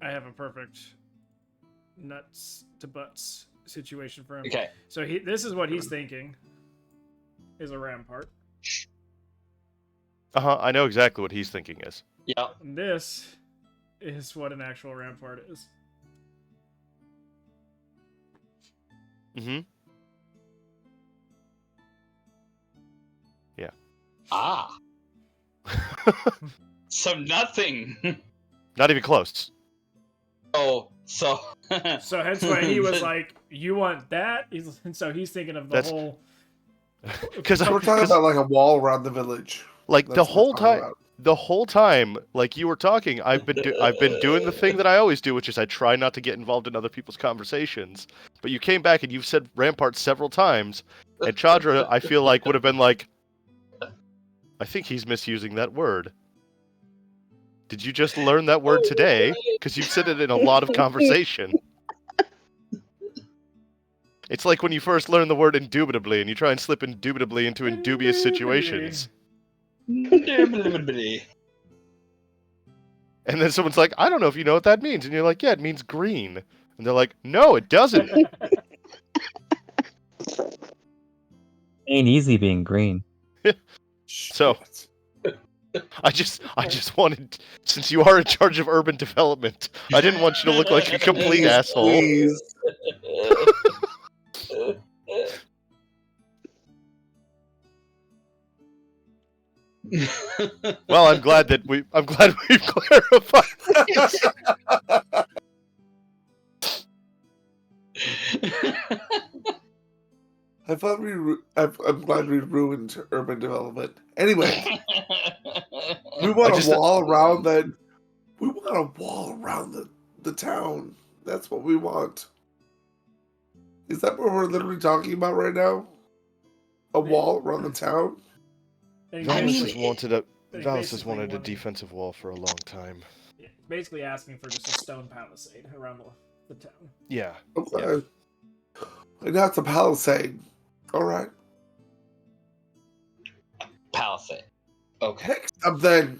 I have a perfect nuts to butts situation for him. Okay. So this is what he's thinking is a rampart. I know exactly what he's thinking is. Yeah. And this is what an actual rampart is. Mm-hmm. Yeah. Ah. So nothing. Not even close. Oh, so. So hence why he was like, "You want that?" So he's thinking of the whole. Because we're talking about like a wall around the village. Like That's the what whole we're talking time. about. The whole time, like you were talking, I've been doing the thing that I always do, which is I try not to get involved in other people's conversations. But you came back and you've said rampart several times, and Chandra, I feel like, would have been like, I think he's misusing that word. Did you just learn that word today? Because you've said it in a lot of conversation. It's like when you first learn the word indubitably, and you try and slip indubitably into indubious situations. Indubitably. And then someone's like, I don't know if you know what that means. And you're like, yeah, it means green. And they're like, no, it doesn't. Ain't easy being green. Yeah. So I just wanted, since you are in charge of urban development, I didn't want you to look like a complete asshole. Please. Well, I'm glad we've clarified this. I'm glad we ruined urban development. Anyway, we want just- a wall around that. We want a wall around the town. That's what we want. Is that what we're literally talking about right now? A wall around the town? And he's Valis basically- has wanted a defensive wall for a long time. basically asking for just a stone palisade around the town. Yeah. Okay. And that's a palisade. All right. Palisade. Okay. Pick something.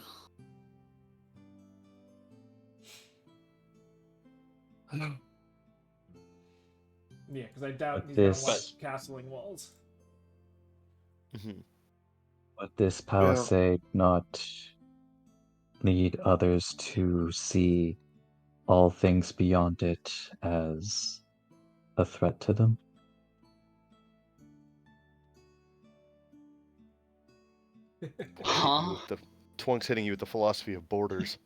Yeah, because I doubt he's This- gonna want castling walls. Mhm. But this palisade not lead others to see all things beyond it as a threat to them? Huh? Twonk's hitting you with the philosophy of borders.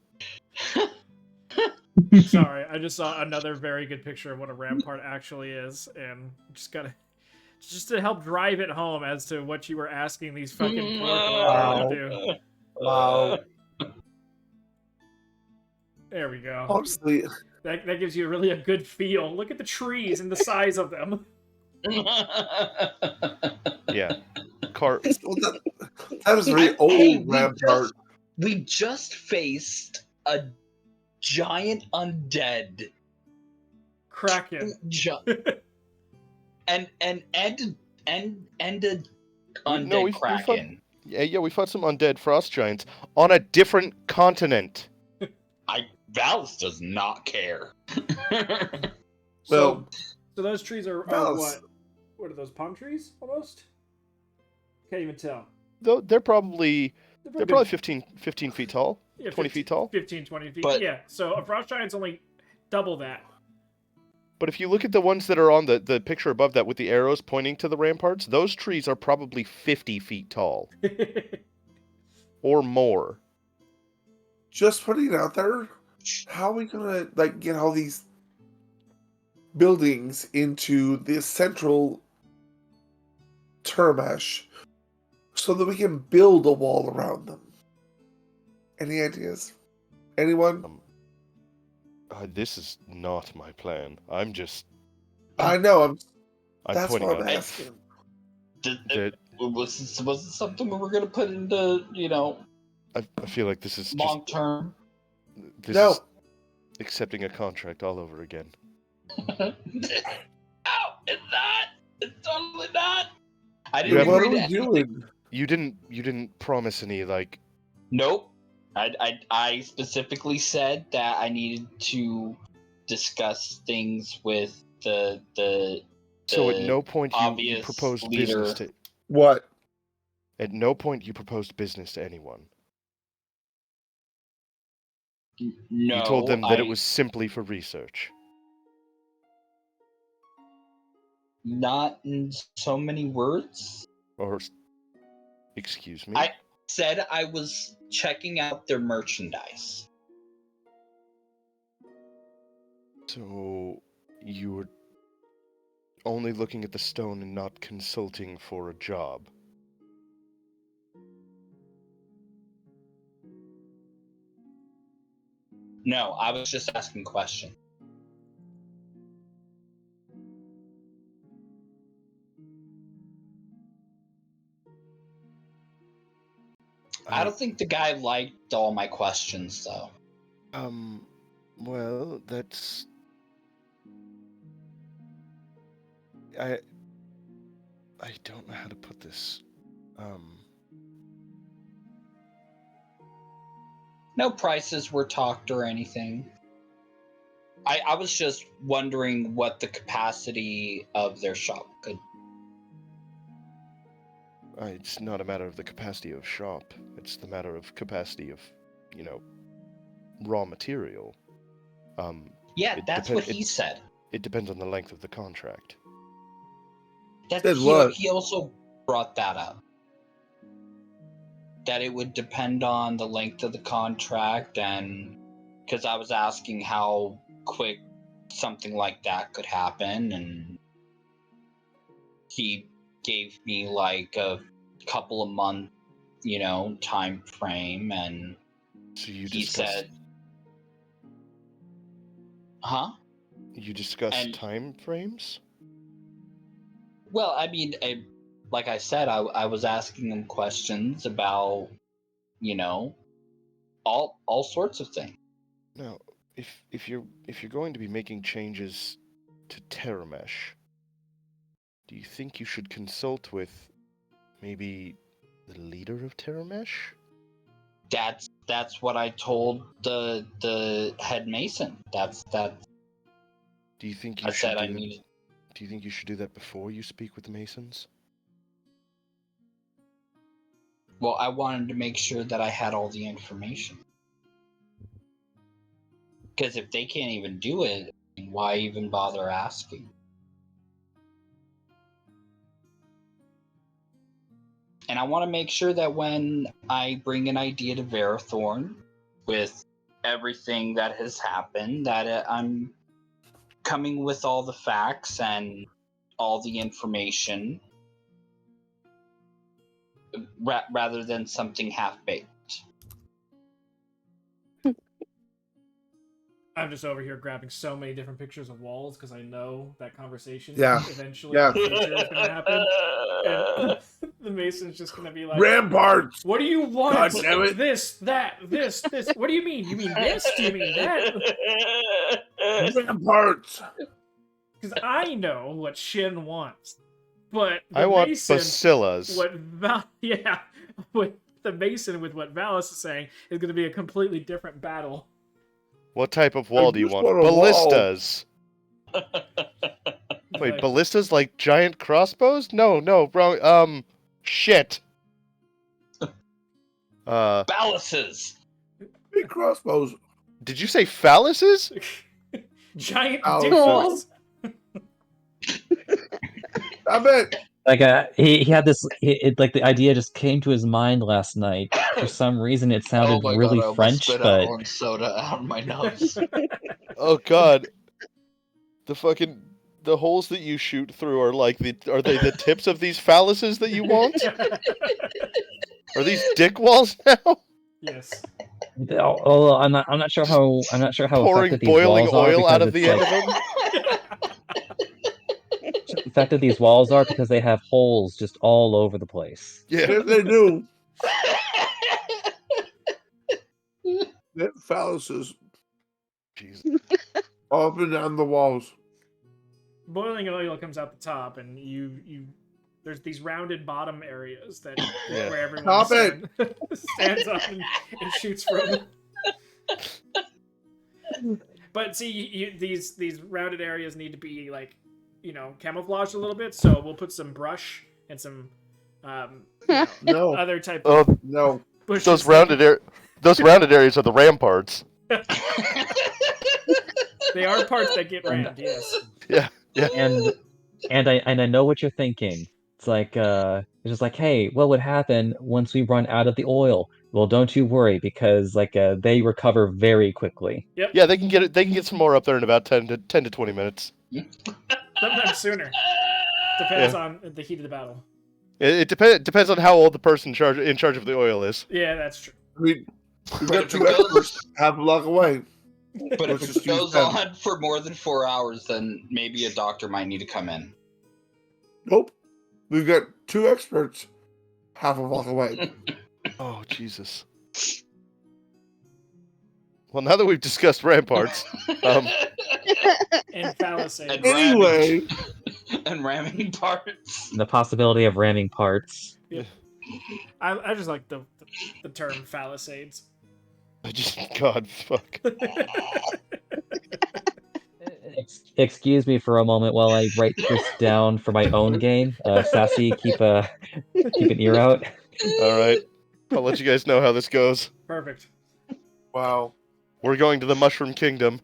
Sorry, I just saw another very good picture of what a rampart actually is, and just to help drive it home as to what you were asking these fucking poor Wow. to do. Wow. There we go. Honestly, That gives you really a good feel. Look at the trees and the size of them. Yeah. Car. that is very old rampart. We just faced a giant undead. Kraken. And a undead No, we kraken. We fought some undead frost giants on a different continent. Valis does not care. Well, So those trees are Valis- what? What are those, palm trees almost? Can't even tell. Though they're probably They're 15 feet tall, 20 feet tall. 15, 20 feet. But- yeah, so a frost giant's only double that. But if you look at the ones that are on the picture above that with the arrows pointing to the ramparts, those trees are probably 50 feet tall or more. just putting it out there, how are we gonna get all these buildings into the central Termesh so that we can build a wall around them? Any ideas? Anyone? This is not my plan. I'm just. I know. I'm That's pointing what I'm out asking. that Was it something we were gonna put into, I feel like this is long term? This No. is accepting a contract all over again. No, it's not. It's totally not. I You didn't have- What agree are to we anything. doing? You didn't promise any Nope. I specifically said that I needed to discuss things with the So at no point you obvious proposed leader. business to. What? At no point you proposed business to anyone. No, You told them that it was simply for research. not in so many words. Or, excuse me. I said I was checking out their merchandise. So you were only looking at the stone and not consulting for a job. No, I was just asking questions. I don't think the guy liked all my questions, though. Well, that's. I don't know how to put this. No prices were talked or anything. I was just wondering what the capacity of their shop could. It's not a matter of the capacity of shop. It's the matter of capacity of, raw material. Yeah, It that's what he said. It depends on the length of the contract. Said what? He also brought that up. That it would depend on the length of the contract, and because I was asking how quick something like that could happen, and he gave me like a couple of months, time frame, and So you he discussed, said, huh? You discussed And- time frames? Well, I mean, like I said, I was asking him questions about, all sorts of things. Now, if you're going to be making changes to Terramesh, do you think you should consult with maybe the leader of Terramesh? That's what I told the head mason. Do you think I you should said I do that? needed. Do you think you should do that before you speak with the Masons? Well, I wanted to make sure that I had all the information. Because if they can't even do it, why even bother asking? And I want to make sure that when I bring an idea to Verathorn with everything that has happened, that I'm coming with all the facts and all the information rather than something half-baked. I'm just over here grabbing so many different pictures of walls because I know that conversation eventually Yeah. in the future is going to happen. And the Mason's just going to be like, Ramparts! what do you want? God damn it. This, that, this. What do you mean? You mean this? Do you mean that? Ramparts! Because I know what Shin wants. But the I want Mason, bacillas. what the Mason with what Valis is saying is going to be a completely different battle. What type of wall do you just want? want a wall. Ballistas. Wait, ballistas like giant crossbows? No, wrong. Shit. Ballases! Big crossbows. Did you say phalluses? Giant Oh, dick so- walls? I bet. Like he had this like the idea just came to his mind last night. For some reason, it sounded really God, I almost French, spit but out orange soda out of my nose. Oh god. The holes that you shoot through are they the tips of these phalluses that you want? Are these dick walls now? Yes. although I'm not sure how Pouring effective these boiling walls are oil out because of it's the end like of them? effective these walls are because they have holes just all over the place. Yeah. Yes, they do. They're phalluses Jesus. up and down the walls. Boiling oil comes out the top, and you there's these rounded bottom areas that Yeah. where everyone Stop it. stands up and shoots from. But see, these rounded areas need to be like, camouflaged a little bit. So we'll put some brush and some No, other type Oh, of no. bushes. those rounded areas are the ramparts. They are parts that get rammed. Yes. Yeah. And I know what you're thinking. It's just like, hey, what would happen once we run out of the oil? Well, don't you worry, because they recover very quickly. Yep. Yeah, they can get some more up there in about 10 to 20 minutes. Sometimes sooner. Depends on the heat of the battle. It depends on how old the person in charge of the oil is. Yeah, that's true. I mean, we've But got if two it goes- experts half a block away. But if Let's it just use goes them. on for more than 4 hours, then maybe a doctor might need to come in. Nope. We've got two experts half a block away. Oh, Jesus. Well, now that we've discussed ramparts, And palisade. And Anyway, and ramming parts. The possibility of ramming parts. I just like the term palisades. God, fuck. excuse me for a moment while I write this down for my own game. Sassy, keep an ear out. All right. I'll let you guys know how this goes. Perfect. Wow. We're going to the Mushroom Kingdom.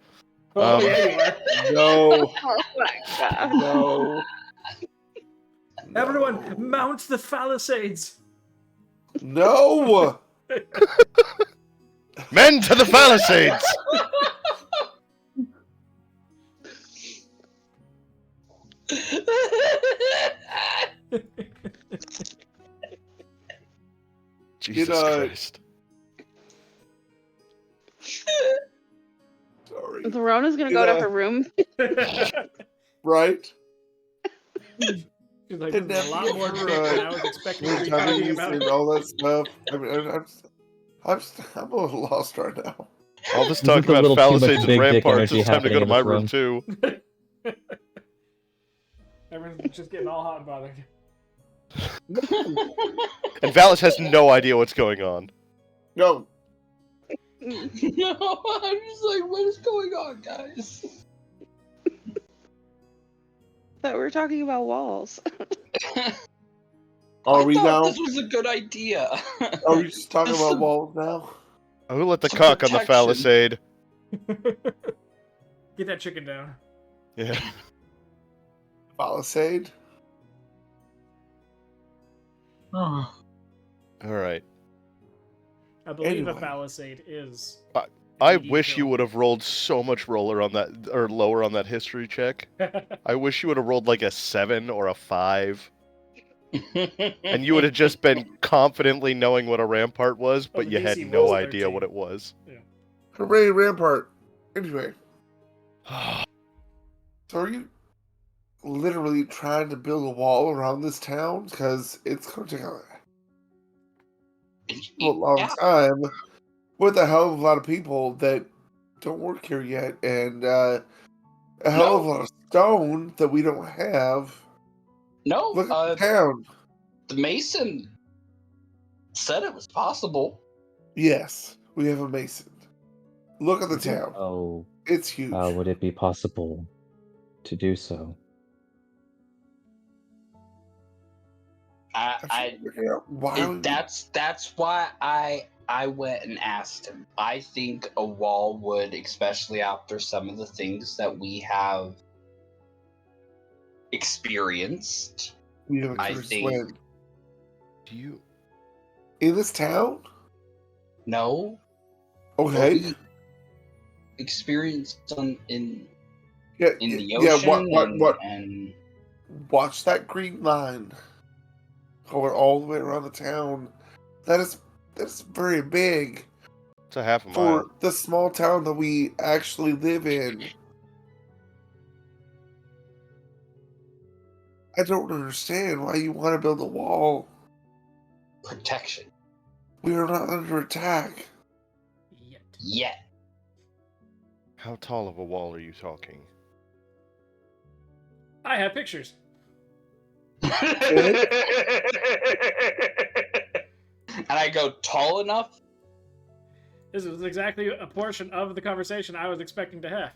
Oh, yeah, you are. No. Oh my god. No. Everyone, No. mount the palisades. No. Men to the palisades! Jesus Christ. Sorry. Verona's gonna go to her room. Right? She's like, And this is a lot more shit than I was expecting to be talking Chinese about. and all that stuff. I mean, I'm a little lost right now. All this There's talk just a about little too much palisades and big dick ramparts, energy it's time to go to happening in my this room room. too. Everyone's just getting all hot and bothered. And Valis has no idea what's going on. No. No, I'm just like, what is going on, guys? Thought we were talking about walls. Are I we thought now? this was a good idea. Are we just talking This about is- walls now? Who let the Some cock on the protection. palisade? Get that chicken down. Yeah. Palisade? All right. I believe a Anyway. palisade is. I DD wish you kill. would have rolled so much roller on that, or lower on that history check. I wish you would have rolled like a 7 or a 5. And you would have just been confidently knowing what a rampart was, but the you had DC no was idea 13. what it was. Hooray, Rampart. Anyway, so are you literally trying to build a wall around this town? Because it's going to take a long Yeah. time with a hell of a lot of people that don't work here yet, and a hell of a lot of stone that we don't have. No, Look at the town. the Mason said it was possible. Yes, we have a mason. Look at the town. Oh, It's huge. would it be possible to do so? I Figure out why we- that's why I went and asked him. I think a wall would, especially after some of the things that we have experienced. we have I a think- when? Do you? In this town? No, Okay. we experienced in Yeah, the yeah. ocean What? and Watch that green line going all the way around the town. That's very big It's a half a for mile. the small town that we actually live in. I don't understand why you want to build a wall. protection. We are not under attack. Yet. How tall of a wall are you talking? I have pictures. And I go tall enough. This is exactly a portion of the conversation I was expecting to have.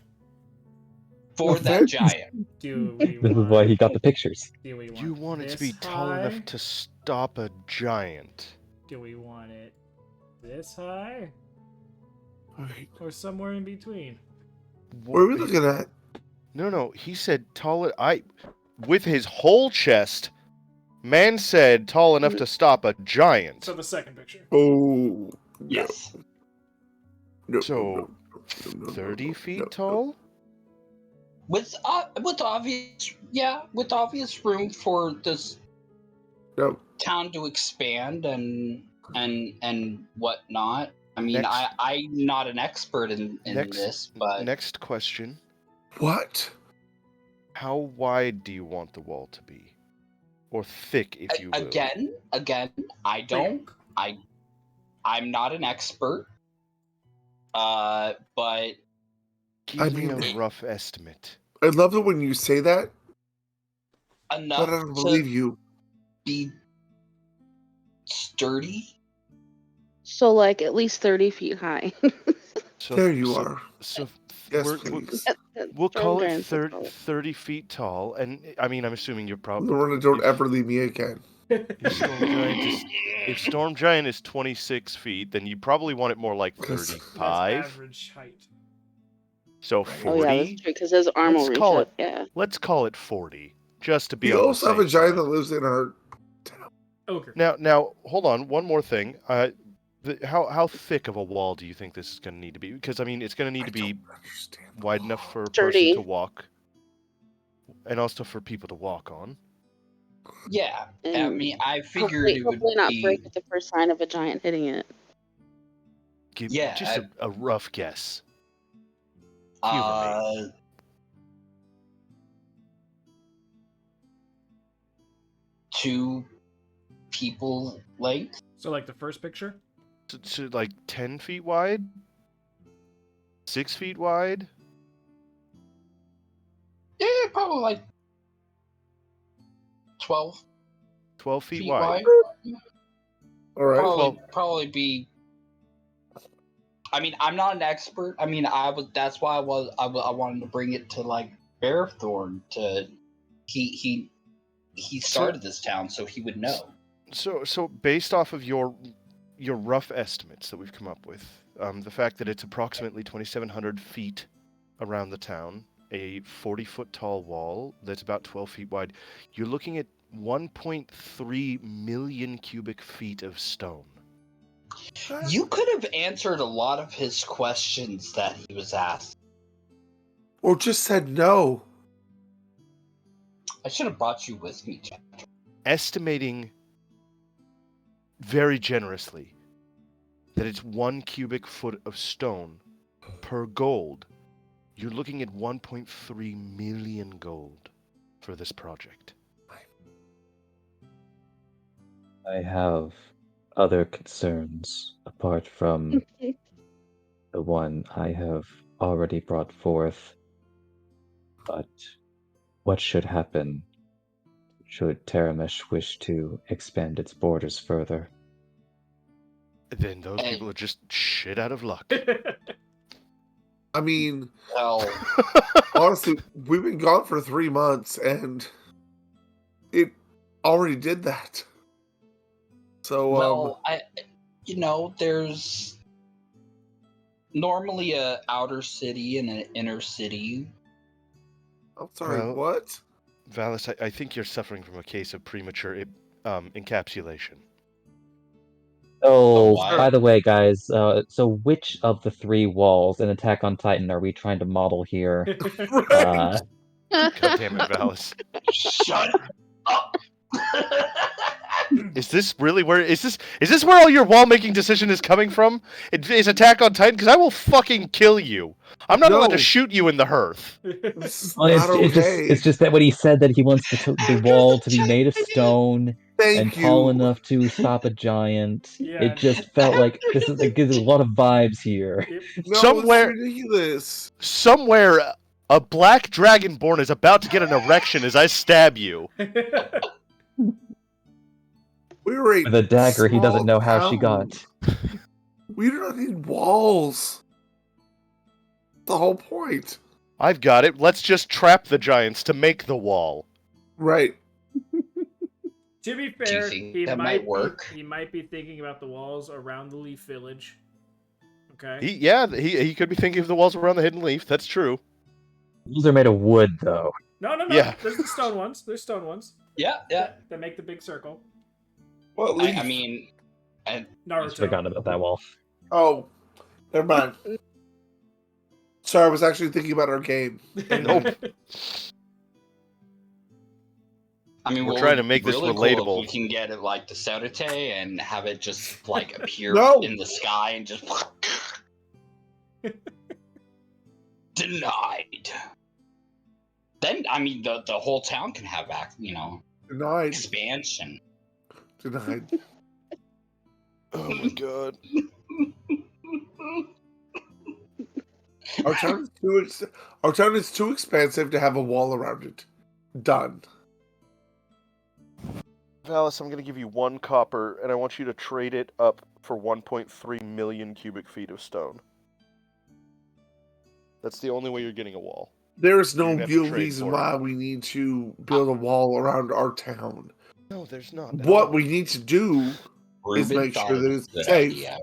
For that giant. Do we This is want, why he got the pictures. Do we want You want it to this be tall high? enough to stop a giant. Do we want it this high? Wait, Or somewhere in between? what are we looking at? No. He said tall. With his whole chest, man said tall enough to stop a giant. So the second picture. Oh, Yes. no, So, no, 30 feet no. tall? With obvious room for this No. town to expand and whatnot. I mean, Next- I'm not an expert in Next- this, but Next question. What? How wide do you want the wall to be? Or thick, if you will. again, I'm not an expert. But Give I me mean- a rough estimate. I love it when you say that, enough but I don't to believe you. be sturdy. So like at least 30 feet high. So, There you so- are. So Yes, we're, please. we'll call it Giants, let's call 30 feet tall, and I mean, I'm assuming you're probably Lorna, don't ever leave me again. if Storm Giant is 26 feet, then you probably want it more like That's 35. average height. So Oh yeah, that's 40. true. Because his arm will Let's reach call up. it. Yeah. Let's call it 40, just to be We on the also have a safe giant side. that lives in our town. Okay. Now, hold on. One more thing. How thick of a wall do you think this is going to need to be? Because I mean, it's going to need to be don't understand the wide law. enough for a Sturdy. person to walk, and also for people to walk on. Yeah, I And mean, I figured it would hopefully not be. break at the first sign of a giant hitting it. Give just a rough guess. Humor me. 2 people length. So like the first picture. So like 10 feet wide, 6 feet wide. Yeah, probably like 12 12 feet feet wide. wide. All right. Probably be. I mean, I'm not an expert. I mean, That's why I wanted to bring it to like Bearthorn to. He started this town, so he would know. So based off of your rough estimates that we've come up with, the fact that it's approximately 2,700 feet around the town, a 40-foot tall wall that's about 12 feet wide, you're looking at 1.3 million cubic feet of stone. You could have answered a lot of his questions that he was asked. Or just said no. I should have brought you with me, Jack. Estimating very generously that it's 1 cubic foot of stone per gold, you're looking at 1.3 million gold for this project. I have other concerns apart from the one I have already brought forth. But what should happen should Terramesh wish to expand its borders further? Then those people are just shit out of luck. I mean, Well, honestly, we've been gone for 3 months, and it already did that. So, there's normally a outer city and an inner city. I'm sorry, Well- what? Valis, I think you're suffering from a case of premature encapsulation. Oh, why? by the way, guys, so which of the 3 walls in Attack on Titan are we trying to model here? Right. God damn it, Valis. Shut up! Is this really where is this where all your wall making decision is coming from? Is Attack on Titan? Because I will fucking kill you. I'm not allowed No. to shoot you in the hearth. This is Well, not okay. it's just that when he said that he wants the wall to be made of stone Thank and you. tall enough to stop a giant, Yeah. it just felt like it gives a lot of vibes here. No, Somewhere- it's ridiculous. Somewhere, a black dragonborn is about to get an erection as I stab you. We were a With a dagger he doesn't small know how she town. got. We do not need walls. The whole point. I've got it. Let's just trap the giants to make the wall. Right. To be you fair, think he that might might work? He might be thinking about the walls around the Leaf Village. Okay. He could be thinking of the walls around the Hidden Leaf. That's true. Those are made of wood, though. No. Yeah. There's the stone ones. There's stone ones. Yeah. That make the big circle. What leaf? I mean, I Naruto. forgot about that wall. Oh, never mind. Sorry, I was actually thinking about our game. Nope. We're trying to make this really cool relatable. if we can get it like the Serite and have it just like appear No. in the sky and just denied. Then I mean the whole town can have Denied. expansion. Denied. Oh my god. Our town is too expansive to have a wall around it. Done. Valis, I'm going to give you 1 copper, and I want you to trade it up for 1.3 million cubic feet of stone. That's the only way you're getting a wall. There is You're no gonna have to real trade reason for it. why we need to build a wall around our town. No, there's not. at What all. we need to do is Ruben make thought sure it that was a it's good safe. idea.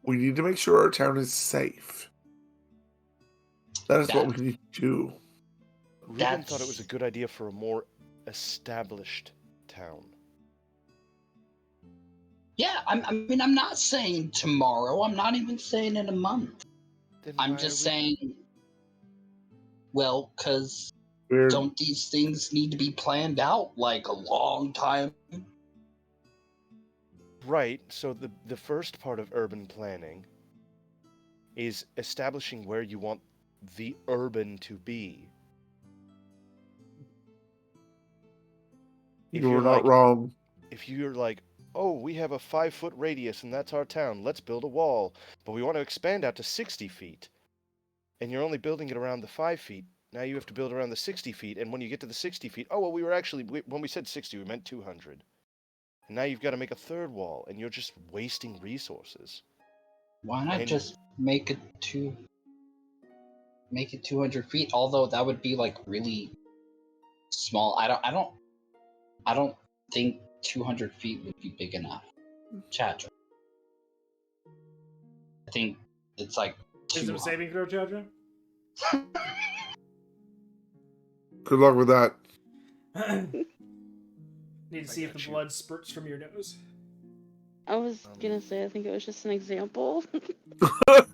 We need to make sure our town is safe. That is what we need to do. Ruben thought it was a good idea for a more established town. Yeah, I mean, I'm not saying tomorrow. I'm not even saying in a month. Then I'm why just are we- saying, well, because We're, don't these things need to be planned out like a long time? Right, so the first part of urban planning is establishing where you want the urban to be. If you're you're not like, wrong. if you're like, oh, we have a 5-foot radius and that's our town, let's build a wall, but we want to expand out to 60 feet, and you're only building it around the 5 feet, now you have to build around the 60 feet, and when you get to the 60 feet, oh, well, when we said 60, we meant 200. And now you've got to make a third wall, and you're just wasting resources. Why not And- just make it 200 feet? Although that would be like really small. I don't think 200 feet would be big enough. Chat. I think it's like Is it a 200. saving throw, Jojo? Good luck with that. Need to see if the blood spurts from your nose. I was gonna say, I think it was just an example. I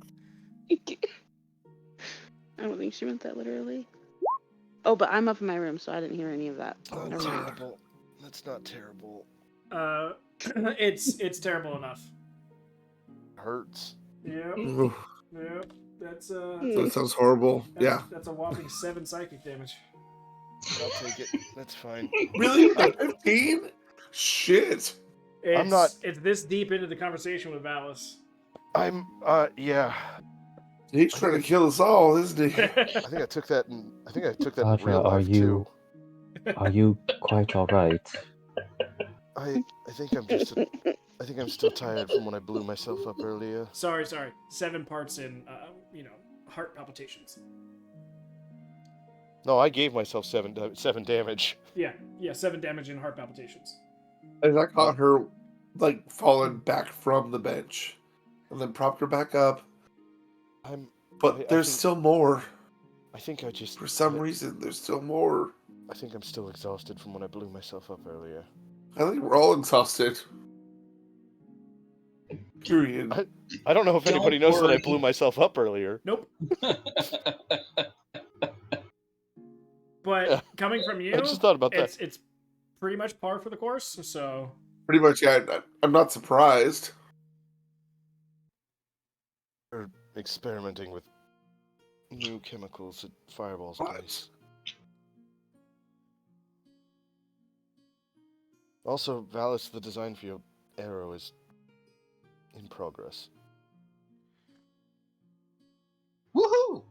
don't think she meant that literally. Oh, but I'm up in my room, so I didn't hear any of that. Oh, Never mind. terrible. That's not terrible. It's terrible enough. Hurts. Yep. Oof, Yep. That's that sounds horrible. Yeah. That's a whopping 7 psychic damage. I'll take it. That's fine. Really? 15? Shit. It's not- It's this deep into the conversation with Valis. Yeah. He's trying to kill us all, isn't he? I think I took that in Audra, real are life, you- too. Are you quite all right? I think I'm still tired from when I blew myself up earlier. Sorry. 7 parts in, heart palpitations. No, I gave myself 7 damage. Yeah, 7 damage in heart palpitations. And I caught her, like, falling back from the bench. And then propped her back up. But I there's think- still more. I think I just... For some reason, there's still more. I think I'm still exhausted from when I blew myself up earlier. I think we're all exhausted. Period. I don't know if Don't anybody knows that I worry. blew myself up earlier. Nope. But coming from you, I just thought about that. it's pretty much par for the course. So Pretty much, yeah. I'm not surprised. Or experimenting with new chemicals at Fireball's What? place. Also, Valis, the design for your arrow is in progress. Woohoo!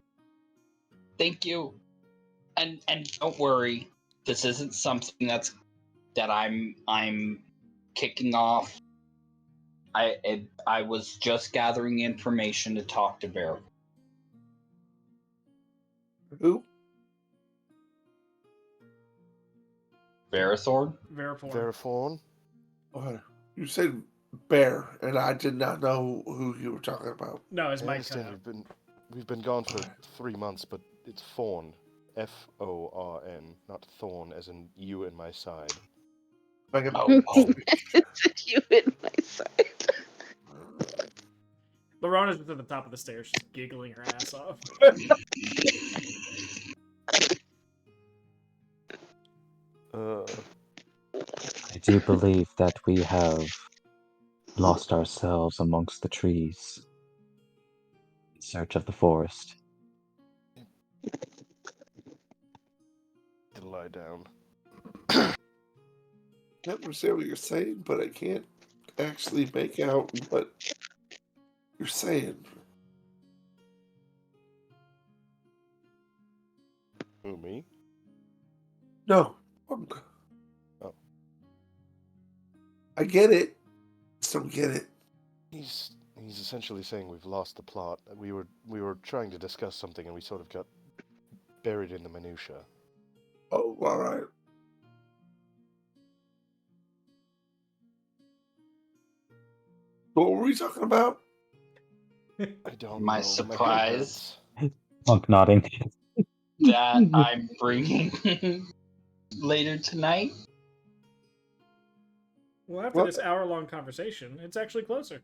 Thank you. And don't worry, this isn't something that I'm kicking off. I was just gathering information to talk to Bear. Who? Verathorn? Veriform. Veraforn? You said bear, and I did not know who you were talking about. No, his I mic cut understand out. we've been gone for 3 months, but it's Fawn. F-O-R-N, not Thorn as in you and my side. Oh. You hit my side. Lorana's at the top of the stairs, just giggling her ass off. I do believe that we have lost ourselves amongst the trees in search of the forest. To lie down. I understand what you're saying, but I can't actually make out what you're saying. Who, me? No. Oh. I get it. Just don't get it. He's He's essentially saying we've lost the plot. We were trying to discuss something and we sort of got buried in the minutia. Oh, all right. What were we talking about? I don't My know. surprise Monk nodding. that I'm bringing later tonight. Well, after What? this hour-long conversation, it's actually closer.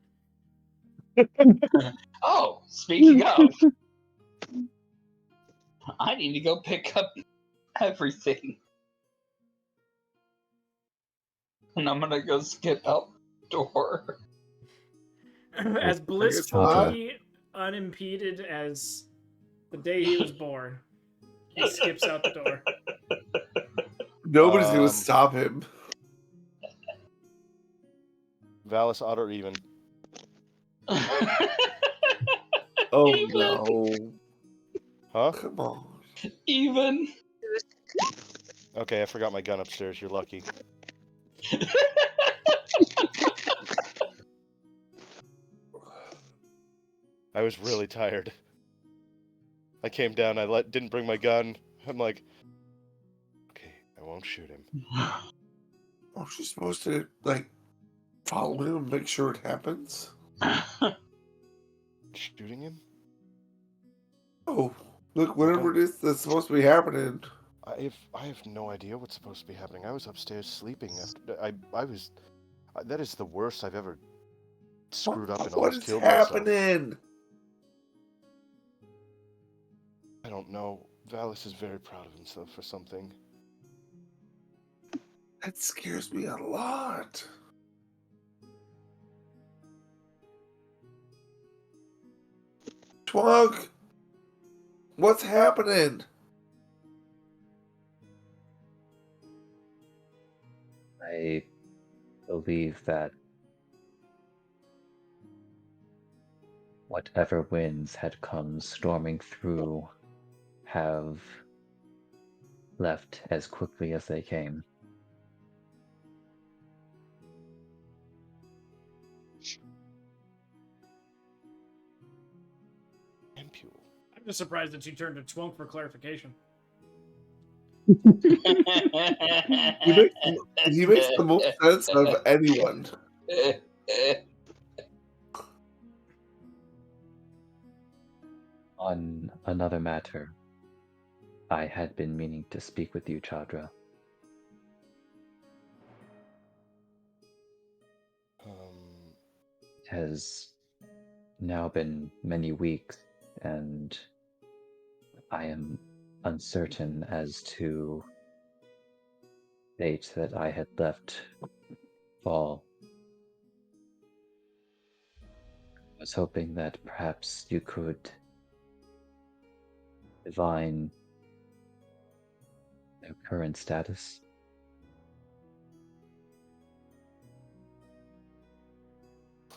Oh, speaking of, I need to go pick up everything. And I'm gonna go skip out the door. As not. blissfully unimpeded as the day he was born, he skips out the door. Nobody's gonna stop him. Valis, odd or even? Oh Even. no! Huh? Come on. Even. Okay, I forgot my gun upstairs. You're lucky. I was really tired. I came down. Didn't bring my gun. I'm like, okay, I won't shoot him. Aren't you supposed to follow him and make sure it happens? Shooting him? Oh, look, whatever it is that's supposed to be happening. I have no idea what's supposed to be happening. I was upstairs sleeping. That is the worst I've ever screwed up and What almost is killed myself. happening? I don't know. Valis is very proud of himself for something. That scares me a lot. Twunk, what's happening? I believe that whatever winds had come storming through have left as quickly as they came. Ampule. I'm just surprised that you turned to Twunk for clarification. He makes the most sense of anyone. On another matter, I had been meaning to speak with you, Chadra. It has now been many weeks, and I am uncertain as to the date that I had left fall. I was hoping that perhaps you could divine their current status.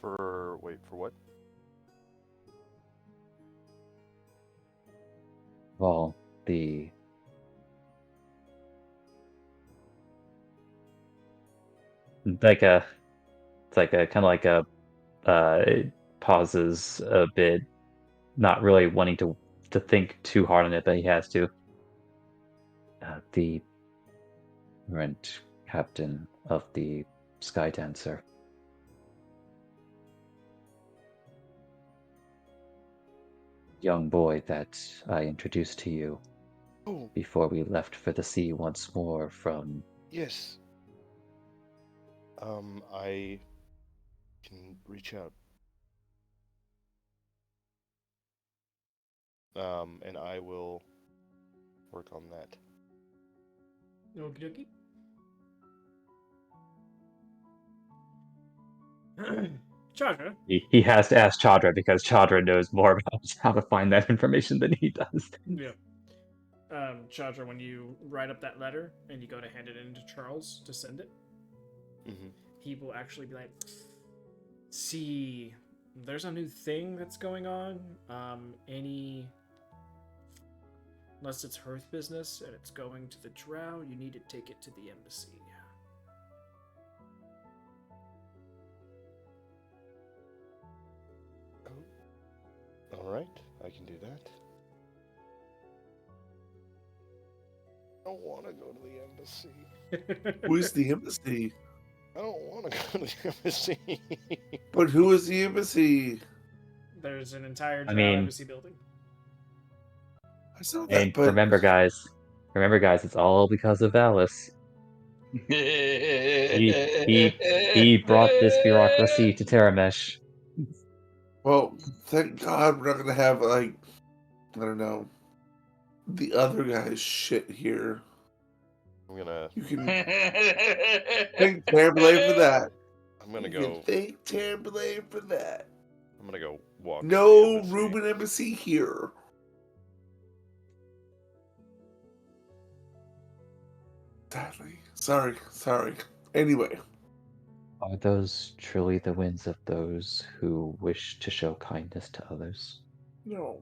For what? Well, the it's like a kind of like a it pauses a bit, not really wanting to think too hard on it, but he has to. The current captain of the Sky Dancer. Young boy that I introduced to you before we left for the sea once more from... Yes. I can reach out. And I will work on that. Okie dokie. Chadra. He has to ask Chadra because Chadra knows more about how to find that information than he does. Yeah. Chadra, when you write up that letter and you go to hand it in to Charles to send it, he will actually be like, see, there's a new thing that's going on. Unless it's Hearth business and it's going to the Drow, you need to take it to the embassy. Alright, I can do that. I don't want to go to the embassy. Who's the embassy? I don't want to go to the embassy. But who is the embassy? There's an entire I Drow mean- embassy building. I saw And that, but remember, guys, it's all because of Alice. He brought this bureaucracy to Terramesh. well, thank God we're not gonna have like I don't know the other guy's shit here. I'm gonna You can thank Tamberlane for that. I'm gonna You can go thank Tamberlane for that. I'm gonna go walk to No the embassy. Ruben embassy here. Sadly. Sorry. Anyway. Are those truly the winds of those who wish to show kindness to others? No.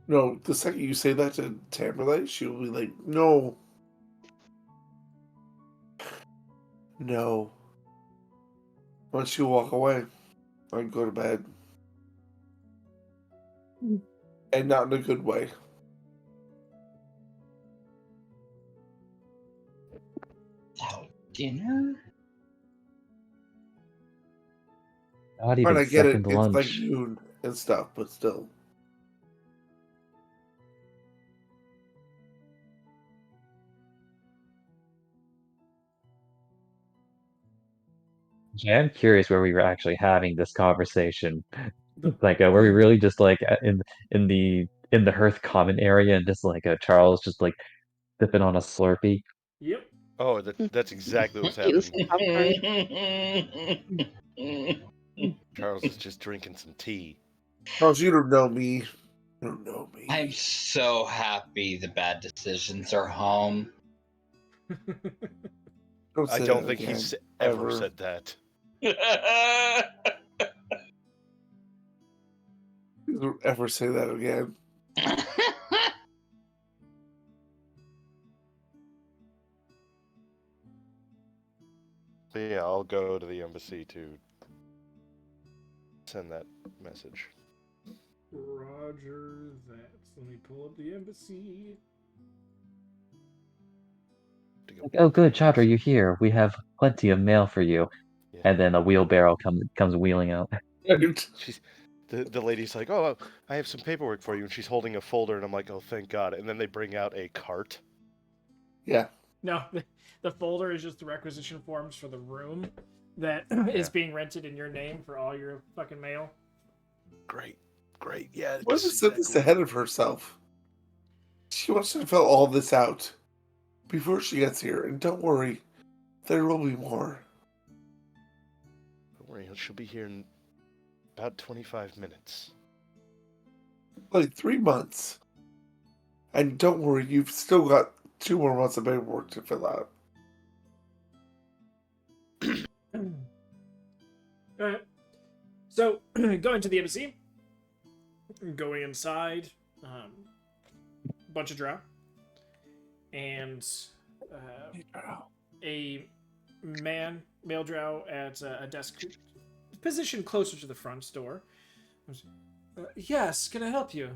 No, the second you say that to Tamberlane, she'll be like, no. No. Once she'll walk away, I can go to bed. And not in a good way. Now, dinner? Not Fine, even I get it. second It's like lunch. noon and stuff, but still. Yeah, I'm curious where we were actually having this conversation. Like, were we Hmm. really just like in the Hearth Common area, and just like Charles just like sipping on a Slurpee? Yep. Oh, that's exactly what's Eating happening. some popcorn. Charles is just drinking some tea. Charles, you don't know me. You don't know me. I'm so happy the bad decisions are home. Don't I say don't that think again, he's ever ever. said that. Please don't ever say that again. But yeah, I'll go to the embassy to send that message. Roger that. Let me pull up the embassy. To go Oh, good, to the Chowder, embassy. you're here. We have plenty of mail for you. Yeah. And then a wheelbarrow comes wheeling out. She's the lady's like, "Oh, I have some paperwork for you," and she's holding a folder, and I'm like, "Oh, thank God!" And then they bring out a cart. Yeah. No, the folder is just the requisition forms for the room that is Yeah. being rented in your name for all your fucking mail. Great, yeah. Why that's does set this exactly- ahead of herself? She wants to fill all this out before she gets here, and don't worry, there will be more. Don't worry, she'll be here in about 25 minutes. Like 3 months. And don't worry, you've still got 2 more months of paperwork to fill out. Alright. So, going to the embassy, going inside, bunch of drow, and a male drow at a desk positioned closer to the front door. Yes, can I help you?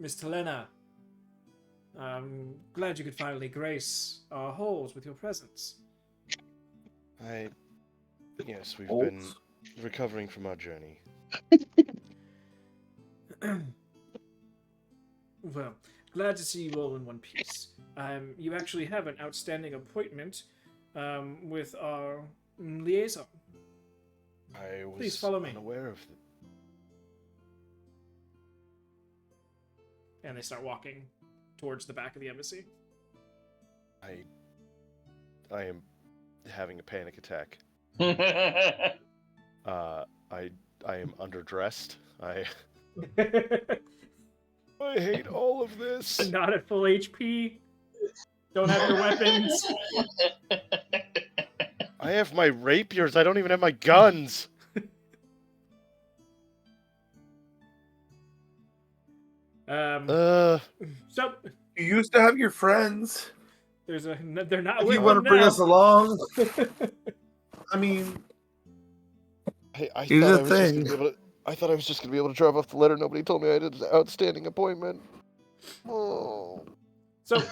Miss Telena, I'm glad you could finally grace our halls with your presence. Yes, we've Oh. been recovering from our journey. Well, glad to see you all in one piece. You actually have an outstanding appointment with our liaison. I was Please follow me. unaware of it. And they start walking towards the back of the embassy. I am having a panic attack. I am underdressed. I hate all of this. Not at full HP. Don't have your weapons. I have my rapiers. I don't even have my guns. So You used to have your friends. They're not If with you want to them bring now. us along, I mean, I here's thought the I was just thing. gonna be able to. I thought I was just gonna be able to drop off the letter. Nobody told me I had an outstanding appointment. Oh. So,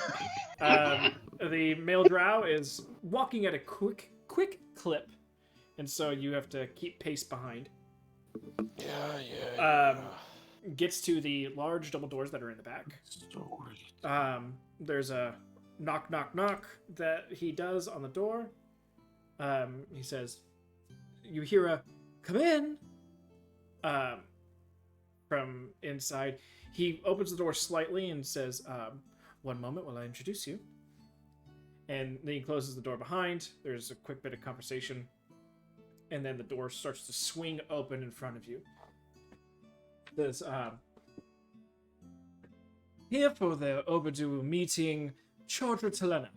the male drow is walking at a quick clip, and so you have to keep pace behind. Yeah. Gets to the large double doors that are in the back. There's a knock, knock, knock that he does on the door. He says, "You hear a come in." From inside, he opens the door slightly and says, "One moment while I introduce you." And then he closes the door behind. There's a quick bit of conversation, and then the door starts to swing open in front of you. There's here for the overdue meeting, Chaudhry Talena.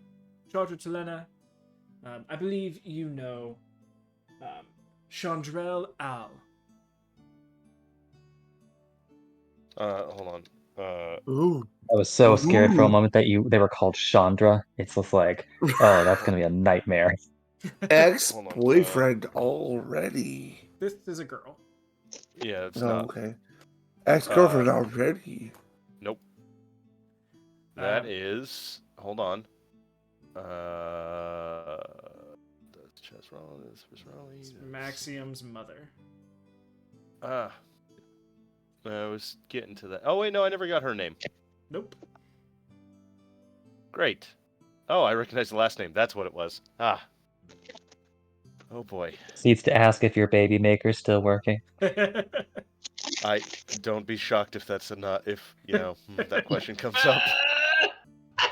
Chaudhry Talena, I believe you know Chandrel Al. Hold on. Ooh. I was so scared for a Ooh. moment that they were called Chandra. It's just like, oh, that's gonna be a nightmare. Ex-boyfriend already. This is a girl. Yeah, it's Oh, not. okay. Ex-girlfriend already. Nope. That is. Hold on. That's Chess Rollins. It's Maxium's mother. I was getting to that. Oh wait, no, I never got her name. Nope. Great. Oh, I recognize the last name. That's what it was. Ah. Oh boy. Needs to ask if your baby maker's still working. I don't be shocked if that's not if that question comes up.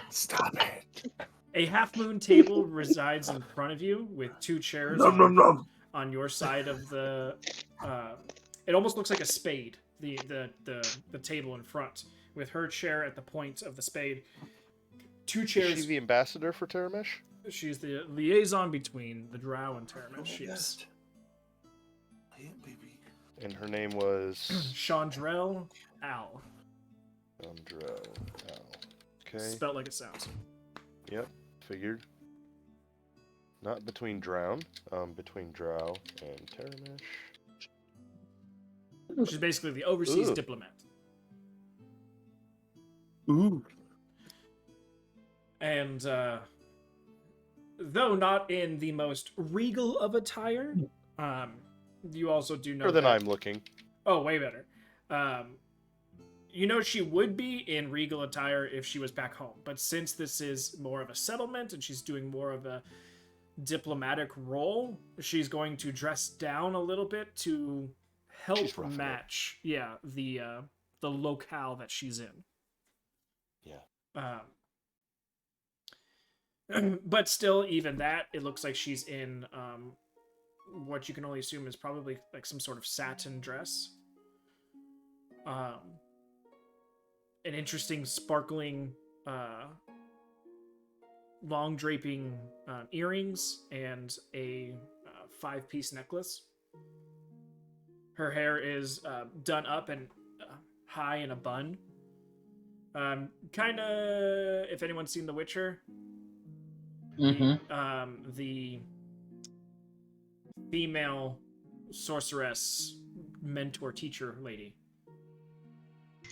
Stop it. A half moon table resides in front of you with two chairs Nom, nom, nom. on your side of the. It almost looks like a spade. The table in front with her chair at the point of the spade. Two chairs. Is she the ambassador for Terramesh? She's the liaison between the Drow and Terramesh. Yes. And her name was Chandrel Al. Chandrel Al. Okay. Spelled like it sounds. Yep. Figured. Not between Drown. Between Drow and Terramesh. She's basically the overseas Ooh. diplomat. Ooh. And though not in the most regal of attire, you also do know Better than that... I'm looking. Oh, way better. You know she would be in regal attire if she was back home, but since this is more of a settlement and she's doing more of a diplomatic role, she's going to dress down a little bit to help match, the locale that she's in. Yeah. But still, even that, it looks like she's in what you can only assume is probably like some sort of satin dress. An interesting, sparkling, long draping earrings and a 5-piece necklace. Her hair is done up and high in a bun. Kind of, if anyone's seen The Witcher, the female sorceress mentor teacher lady.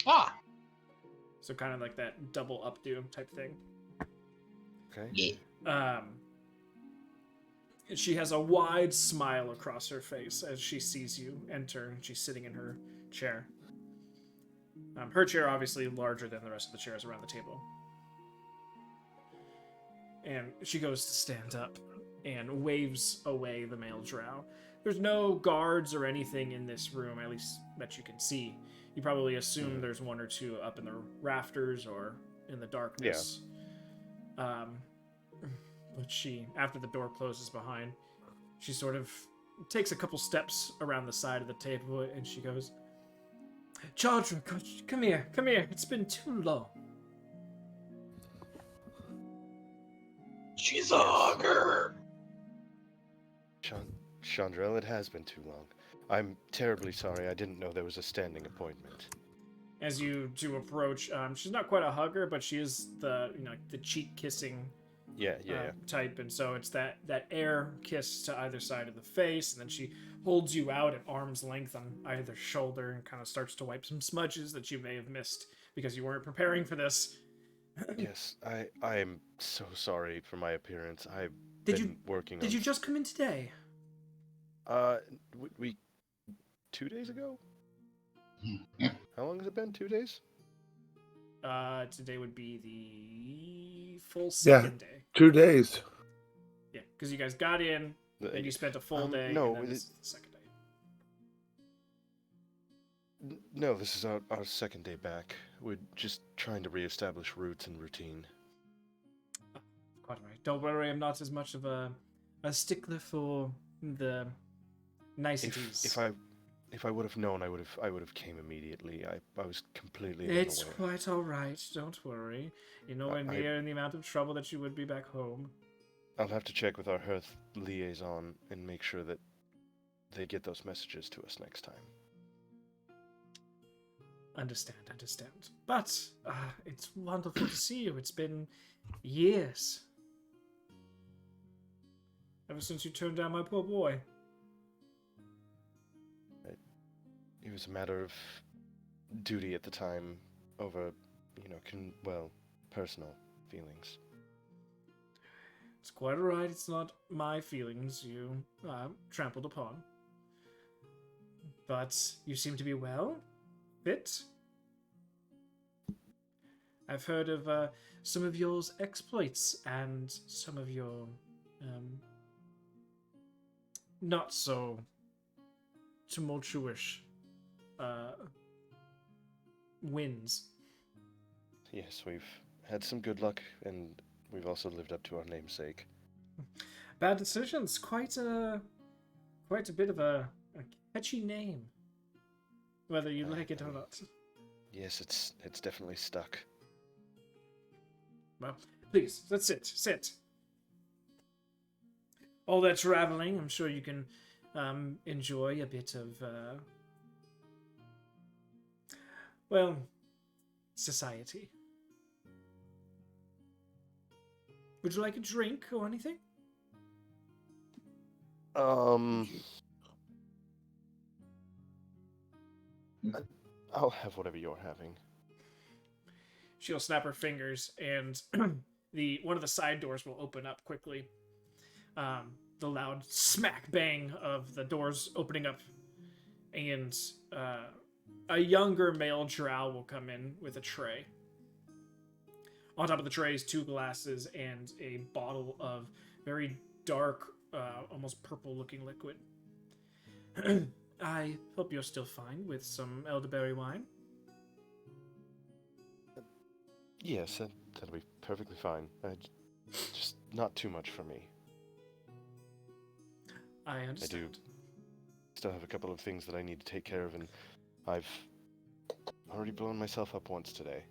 Ah. So kind of like that double updo type thing. Okay. Yeah. She has a wide smile across her face as she sees you enter, and she's sitting in her chair. Her chair obviously larger than the rest of the chairs around the table. And she goes to stand up and waves away the male drow. There's no guards or anything in this room, at least that you can see. You probably assume there's one or two up in the rafters or in the darkness. Yeah. But she, after the door closes behind, she sort of takes a couple steps around the side of the table and she goes, "Chaudhry, come here. It's been too long." She's a hugger. Chandrel, it has been too long. I'm terribly sorry. I didn't know there was a standing appointment. as you do approach. She's not quite a hugger, but she is the the cheek kissing Yeah. type, and so it's that air kiss to either side of the face, and then she holds you out at arm's length on either shoulder and kind of starts to wipe some smudges that you may have missed because you weren't preparing for this. Yes, I am so sorry for my appearance. I've Did been you working did on. you just come in today? We 2 days ago? How long has it been? 2 days? Today would be the full Yeah. second day. 2 days. Yeah, because you guys got in, then you spent a full day, no, and then this is the second day. No, this is our second day back. We're just trying to reestablish roots and routine. Quite right. Don't worry, I'm not as much of a stickler for the niceties. If I would have known, I would have came immediately. I was completely It's unaware. quite all right. Don't worry. You're nowhere near the amount of trouble that you would be back home. I'll have to check with our Hearth liaison and make sure that they get those messages to us next time. Understand. But it's wonderful to see you. It's been years. Ever since you turned down my poor boy. It was a matter of duty at the time over, personal feelings. It's quite alright. It's not my feelings you trampled upon. But you seem to be well, fit. I've heard of some of your exploits and some of your not so tumultuous wins. Yes, we've had some good luck, and we've also lived up to our namesake. Bad Decisions, quite a bit of a catchy name, whether you like it or not. Yes, it's definitely stuck. Well, please, let's sit. All that traveling, I'm sure you can enjoy a bit of, society. Would you like a drink or anything? I'll have whatever you're having. She'll snap her fingers, and one of the side doors will open up quickly. The loud smack bang of the doors opening up, and a younger male drow will come in with a tray. On top of the tray is 2 glasses and a bottle of very dark, almost purple-looking liquid. I hope you're still fine with some elderberry wine. Yes, that'll be perfectly fine. Just not too much for me. I understand. I do still have a couple of things that I need to take care of, and I've already blown myself up once today.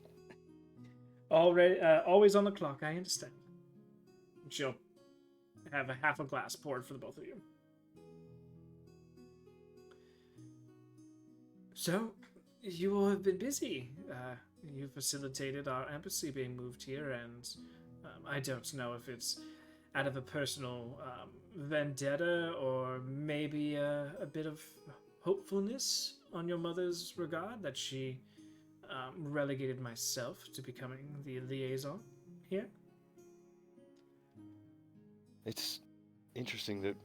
Already, always on the clock, I understand. She'll have a half a glass poured for the both of you. So, you all have been busy. You facilitated our embassy being moved here, and I don't know if it's out of a personal vendetta or maybe a bit of hopefulness on your mother's regard that she relegated myself to becoming the liaison here. It's interesting that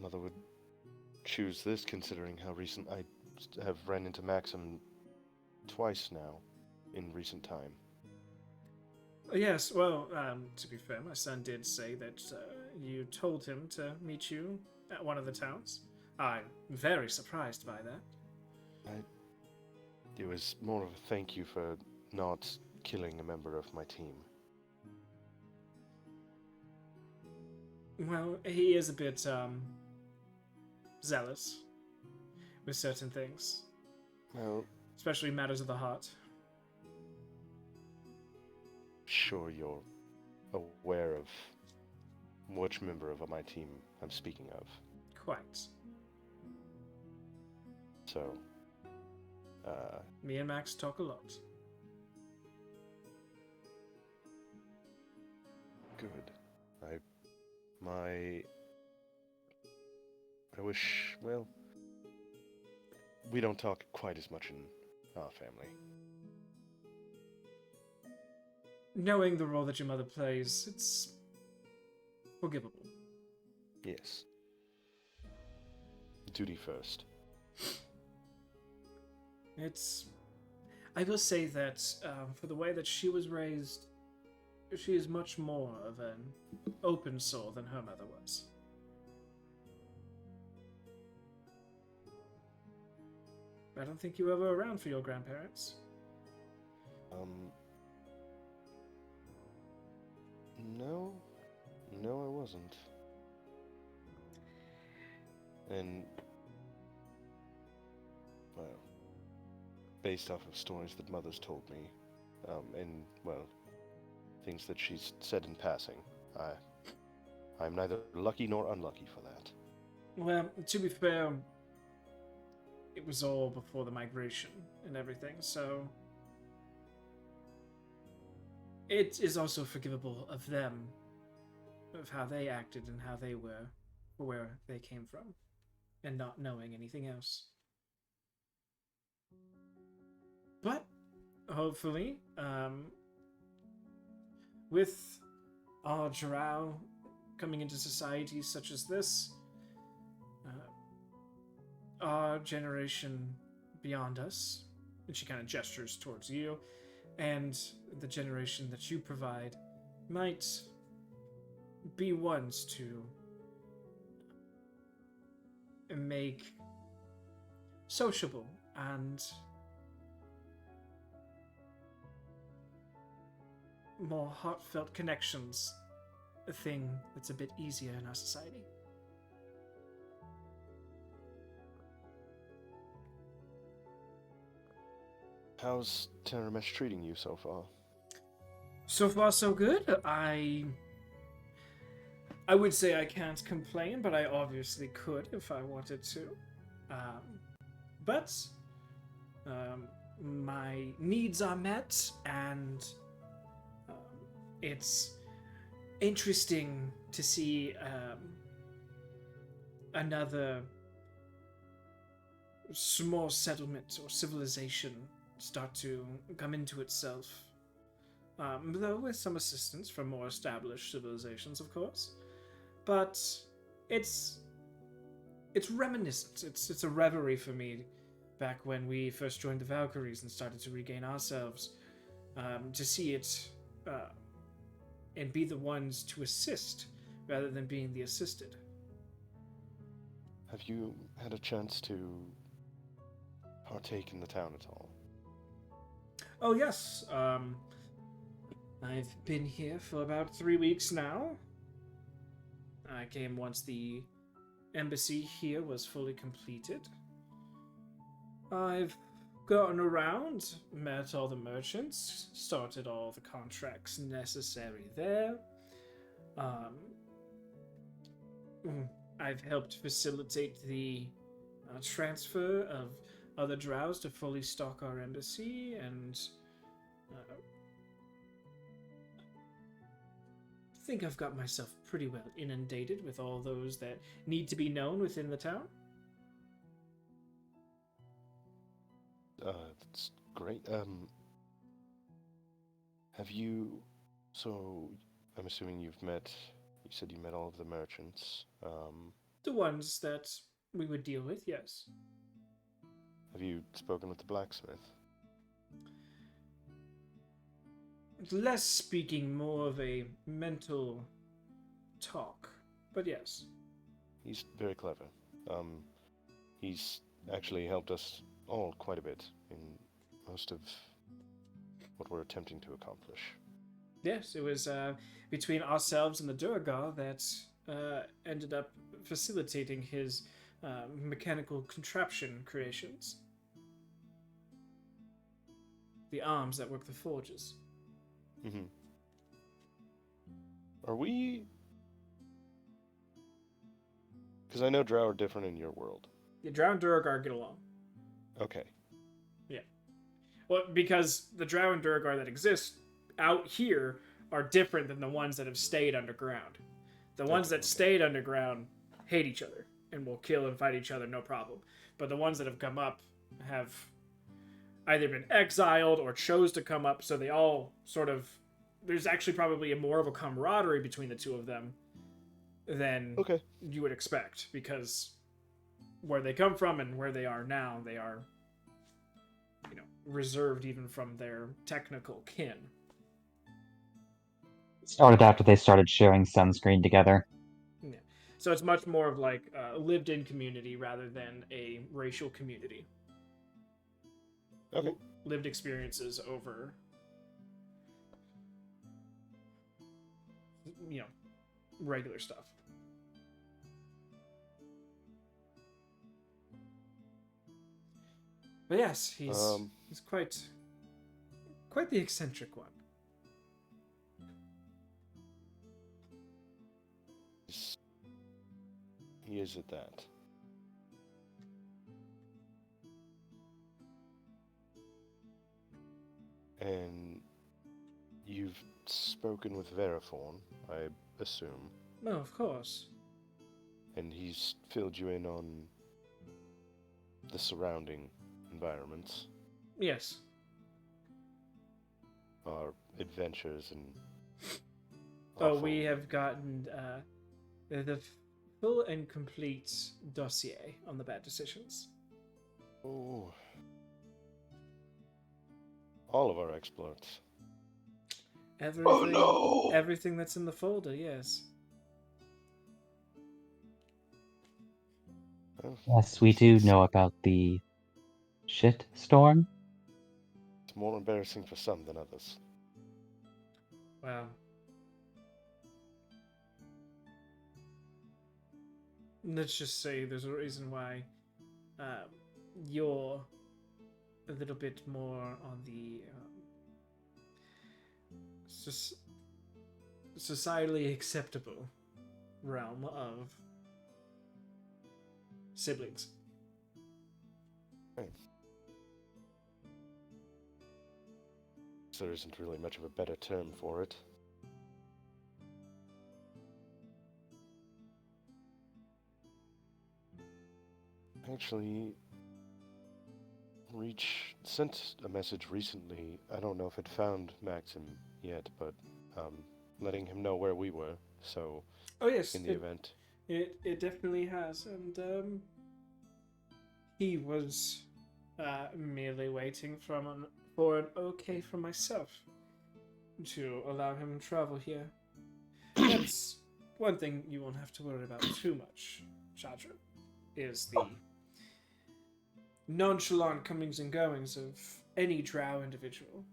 Mother would choose this, considering how recent I have ran into Maxim twice now in recent time. Yes, well, to be fair, my son did say that you told him to meet you at one of the towns. I'm very surprised by that. It was more of a thank you for not killing a member of my team. Well, he is a bit zealous with certain things, Well, especially matters of the heart. sure you're aware of which member of my team I'm speaking of. Quite. So, Me and Max talk a lot. Good. I wish, well, we don't talk quite as much in our family. Knowing the role that your mother plays, it's forgivable. Yes. Duty first. I will say that for the way that she was raised, she is much more of an open soul than her mother was. I don't think you were ever around for your grandparents. No, I wasn't. And, well, based off of stories that Mother's told me, and, well, things that she's said in passing, I'm neither lucky nor unlucky for that. Well, to be fair, it was all before the migration and everything, so it is also forgivable of them, of how they acted and how they were, or where they came from, and not knowing anything else. But hopefully, with our drow coming into societies such as this, our generation beyond us, and she kind of gestures towards you, and the generation that you provide might be ones to make sociable and more heartfelt connections a thing that's a bit easier in our society. How's Terramesh treating you so far? So far, so good. I would say I can't complain, but I obviously could if I wanted to. But my needs are met, and it's interesting to see another small settlement or civilization start to come into itself. Though with some assistance from more established civilizations, of course. But it's reminiscent. It's a reverie for me back when we first joined the Valkyries and started to regain ourselves. To see it and be the ones to assist rather than being the assisted. Have you had a chance to partake in the town at all? Oh, yes. I've been here for about 3 weeks now. I came once the embassy here was fully completed. I've gotten around, met all the merchants, started all the contracts necessary there. I've helped facilitate the transfer of other drows to fully stock our embassy, and I think I've got myself pretty well inundated with all those that need to be known within the town. That's great. Have you... So, I'm assuming you said you met all of the merchants. The ones that we would deal with, yes. Have you spoken with the blacksmith? Less speaking, more of a mental talk, but yes. He's very clever. He's actually helped us all quite a bit in most of what we're attempting to accomplish. Yes, it was between ourselves and the Durgar that ended up facilitating his mechanical contraption creations. The arms that work the forges. Mm-hmm. Are we... Because I know Drow are different in your world. The Drow and Durgar get along. Okay. Yeah. Well, because the Drow and Durgar that exist out here are different than the ones that have stayed underground. The ones that stayed underground hate each other and will kill and fight each other, no problem. But the ones that have come up have either been exiled or chose to come up, so they all sort of... There's actually probably more of a camaraderie between the two of them than you would expect, because where they come from and where they are now, they are, reserved even from their technical kin. Started after they started sharing sunscreen together. Yeah. So it's much more of like a lived-in community rather than a racial community. Okay. Lived experiences over, regular stuff. But yes, he's quite the eccentric one. He is at that. And you've spoken with Verifon, I assume. No, of course. And he's filled you in on the surrounding environments. Yes. Our adventures and... We have gotten the full and complete dossier on the bad decisions. Oh. All of our exploits. Everything, Everything that's in the folder, yes. Yes, we do know about the shit storm. It's more embarrassing for some than others. Wow. Let's just say there's a reason why you're a little bit more on the societally acceptable realm of siblings. Right. There isn't really much of a better term for it. Actually, Reach sent a message recently. I don't know if it found Maxim yet, but letting him know where we were. So, oh yes, in the event, it definitely has, and he was merely waiting for an okay from myself to allow him to travel here. That's one thing you won't have to worry about too much, Shadra, is the nonchalant comings and goings of any drow individual.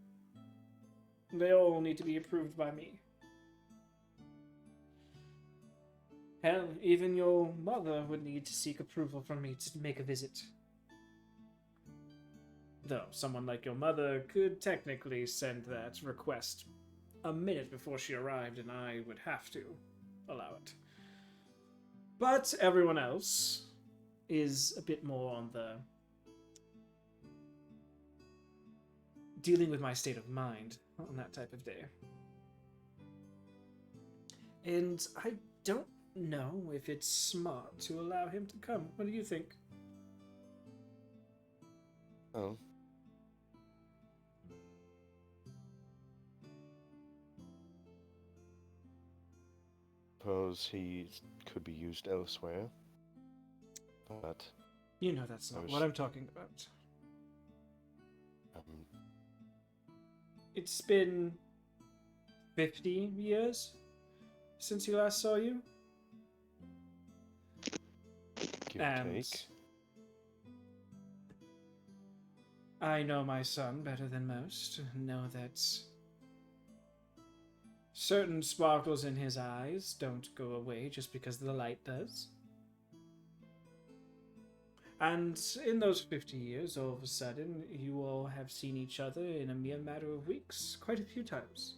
They all need to be approved by me. Hell, even your mother would need to seek approval from me to make a visit. Though, someone like your mother could technically send that request a minute before she arrived, and I would have to allow it. But everyone else is a bit more on the dealing with my state of mind on that type of day. And I don't know if it's smart to allow him to come. What do you think? oh. Suppose he could be used elsewhere. But You know that's not what I'm talking about. It's been 50 years since he last saw you. give or take. I know my son better than most. Know that certain sparkles in his eyes don't go away just because the light does. And in those 50 years, all of a sudden, you all have seen each other in a mere matter of weeks, quite a few times.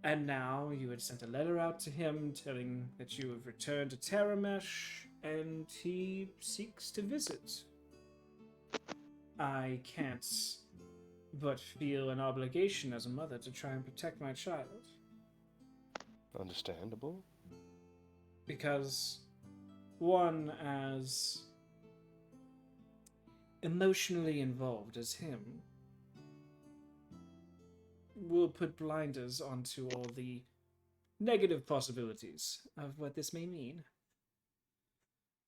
And now you had sent a letter out to him telling that you have returned to Terramesh, and he seeks to visit. I can't but feel an obligation as a mother to try and protect my child. Understandable. Because one as emotionally involved as him will put blinders onto all the negative possibilities of what this may mean.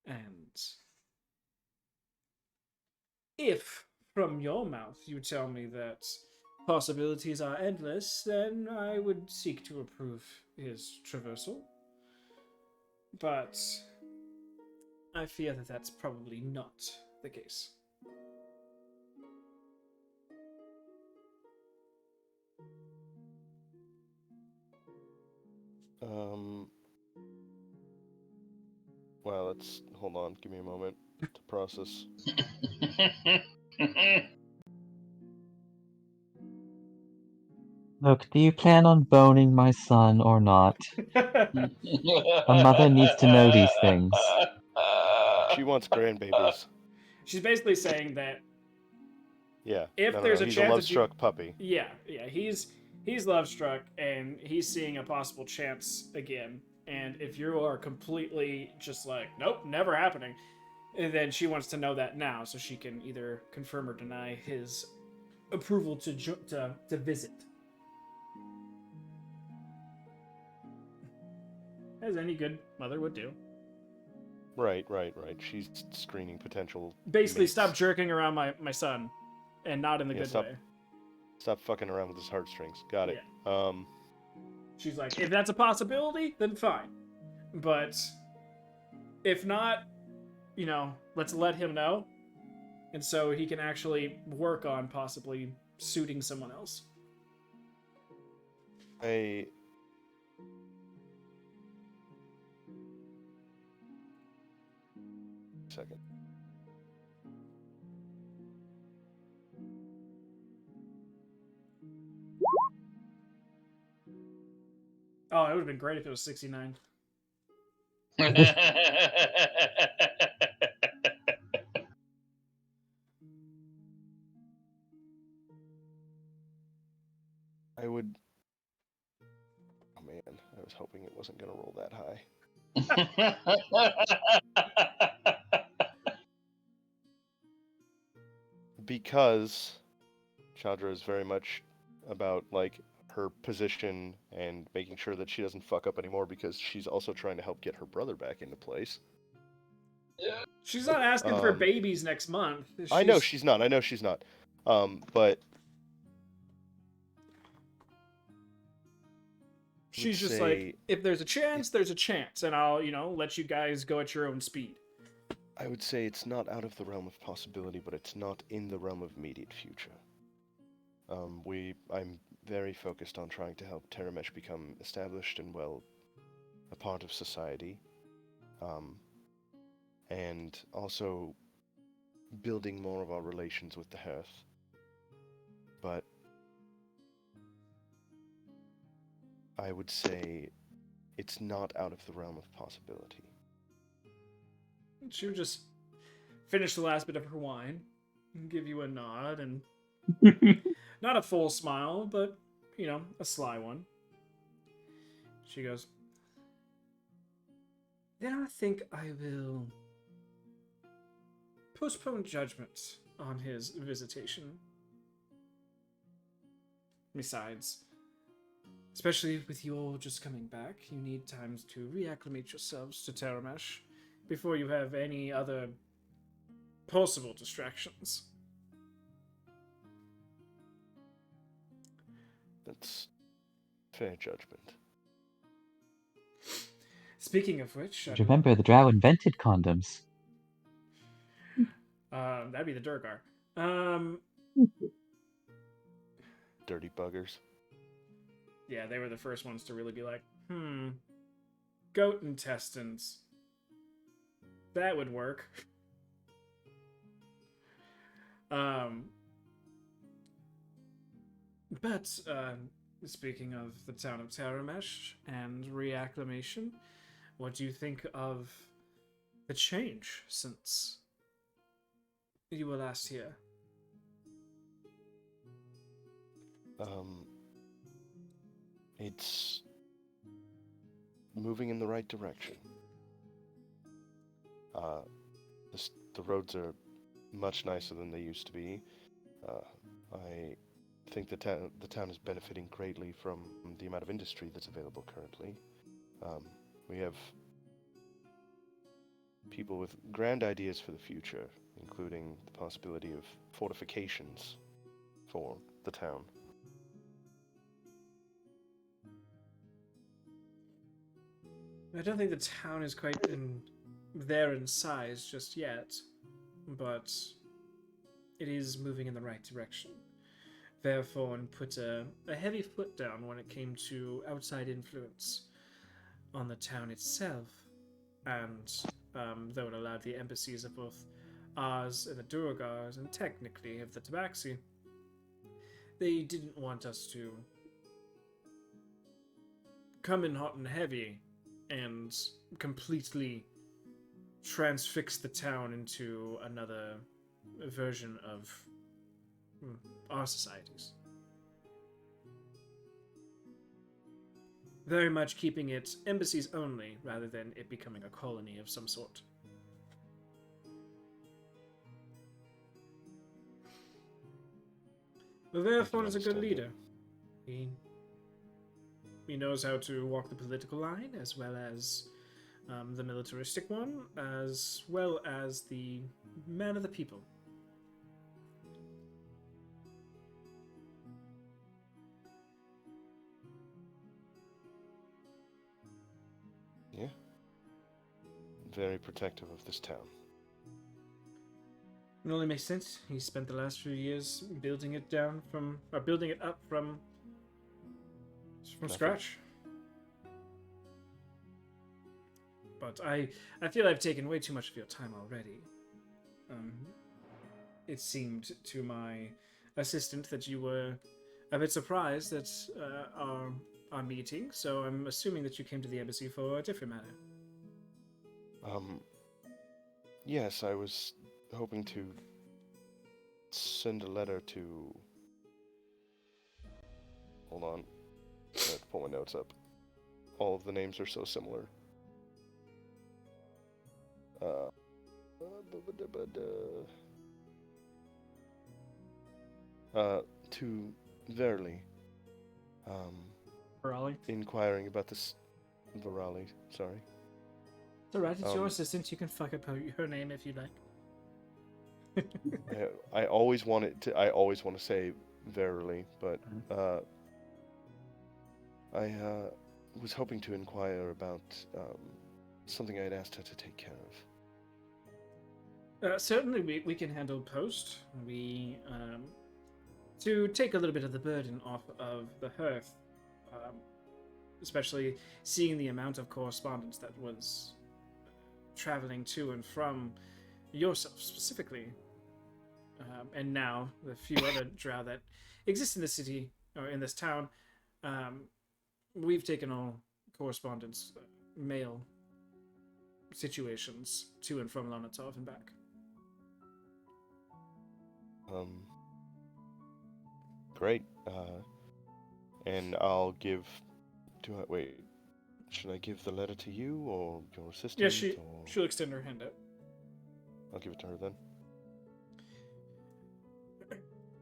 And if from your mouth you tell me that possibilities are endless, then I would seek to approve his traversal. But I fear that that's probably not the case. Well, let's hold on. Give me a moment to process. Look, do you plan on boning my son or not? A mother needs to know these things. She wants grandbabies. She's basically saying that Yeah. if no, there's a he's chance a that love-struck puppy. yeah, he's love struck and he's seeing a possible chance again. And if you are completely just like, nope, never happening, then she wants to know that now so she can either confirm or deny his approval to visit. As any good mother would do. Right. She's screening potential. Basically, mates. stop jerking around my son, and not in the good way. Stop fucking around with his heartstrings. Got it. Yeah. She's like, if that's a possibility, then fine. But if not, let's let him know. And so he can actually work on possibly suiting someone else. Second. Oh, it would have been great if it was 69. I would. Oh man, I was hoping it wasn't gonna roll that high. Because Chandra is very much about like her position and making sure that she doesn't fuck up anymore because she's also trying to help get her brother back into place. She's not asking for babies next month. I know she's not. But she's just like, if there's a chance, there's a chance, and I'll, let you guys go at your own speed. I would say it's not out of the realm of possibility, but it's not in the realm of immediate future. I'm very focused on trying to help Terramesh become established and, well, a part of society. And also building more of our relations with the Hearth. But I would say it's not out of the realm of possibility. She would just finish the last bit of her wine and give you a nod and not a full smile, but, a sly one. She goes, then I think I will postpone judgment on his visitation. Besides, especially with you all just coming back, you need time to reacclimate yourselves to Terramesh before you have any other possible distractions. That's fair judgment. Speaking of which, Remember, the drow invented condoms. That'd be the Durgar. Dirty buggers. Yeah, they were the first ones to really be like, goat intestines. That would work. But, speaking of the town of Terramesh and reacclimation, what do you think of the change since you were last here? It's moving in the right direction. The roads are much nicer than they used to be. I think the town is benefiting greatly from the amount of industry that's available currently. We have people with grand ideas for the future, including the possibility of fortifications for the town. I don't think the town is quite there in size just yet, but it is moving in the right direction. Therefore, put a heavy foot down when it came to outside influence on the town itself, and though it allowed the embassies of both ours and the Durgars, and technically of the Tabaxi, they didn't want us to come in hot and heavy and completely transfix the town into another version of our societies. Very much keeping it embassies only, rather than it becoming a colony of some sort. But therefore is a good leader. He knows how to walk the political line, as well as the militaristic one, as well as the man of the people. Yeah. Very protective of this town. It only makes sense. He spent the last few years building it up from scratch. But I feel I've taken way too much of your time already. It seemed to my assistant that you were a bit surprised at our meeting, so I'm assuming that you came to the embassy for a different matter. Yes, I was hoping to send a letter to... Hold on. I have to pull my notes up. All of the names are so similar. To Verily. Virali? Inquiring about this... Virali, sorry. It's alright, it's your assistant. You can fuck up her name if you like. I always want to say Verily, but I was hoping to inquire about something I had asked her to take care of. Certainly, we can handle post. To take a little bit of the burden off of the hearth, especially seeing the amount of correspondence that was traveling to and from yourself specifically, and now the few other drow that exist in the city or in this town. We've taken all correspondence, mail situations to and from Lonatov and back. Great. And I'll give... Wait. Should I give the letter to you or your assistant? Yeah, she'll extend her hand out. I'll give it to her then.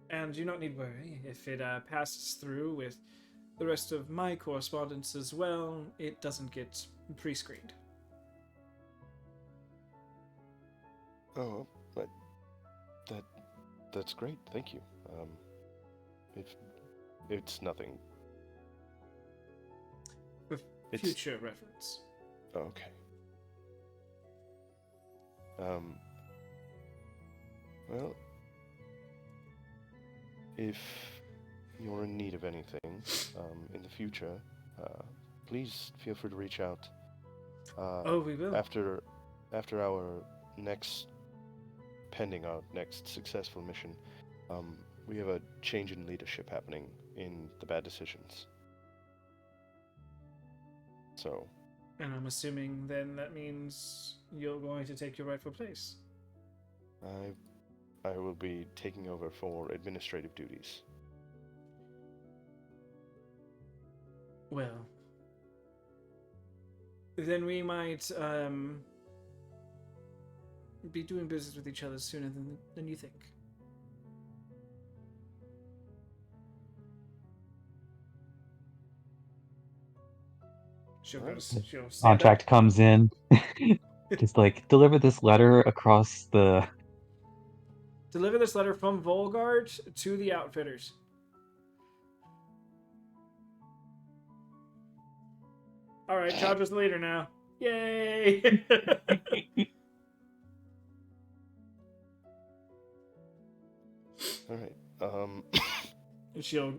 And do not need worry. If it passes through with the rest of my correspondence as well, it doesn't get pre-screened. Oh, but that's great. Thank you. It's nothing. With future reference. Okay. Well, if you're in need of anything in the future, please feel free to reach out. We will. After our pending our next successful mission, we have a change in leadership happening in the Bad Decisions. So. And I'm assuming then that means you're going to take your rightful place. I will be taking over for administrative duties. Well, then we might be doing business with each other sooner than you think. She'll go. She'll stand Contract up. comes in. Just like deliver this letter across the. Deliver this letter from Volgard to the Outfitters. All right, Chandra's the leader now. Yay! All right. And she'll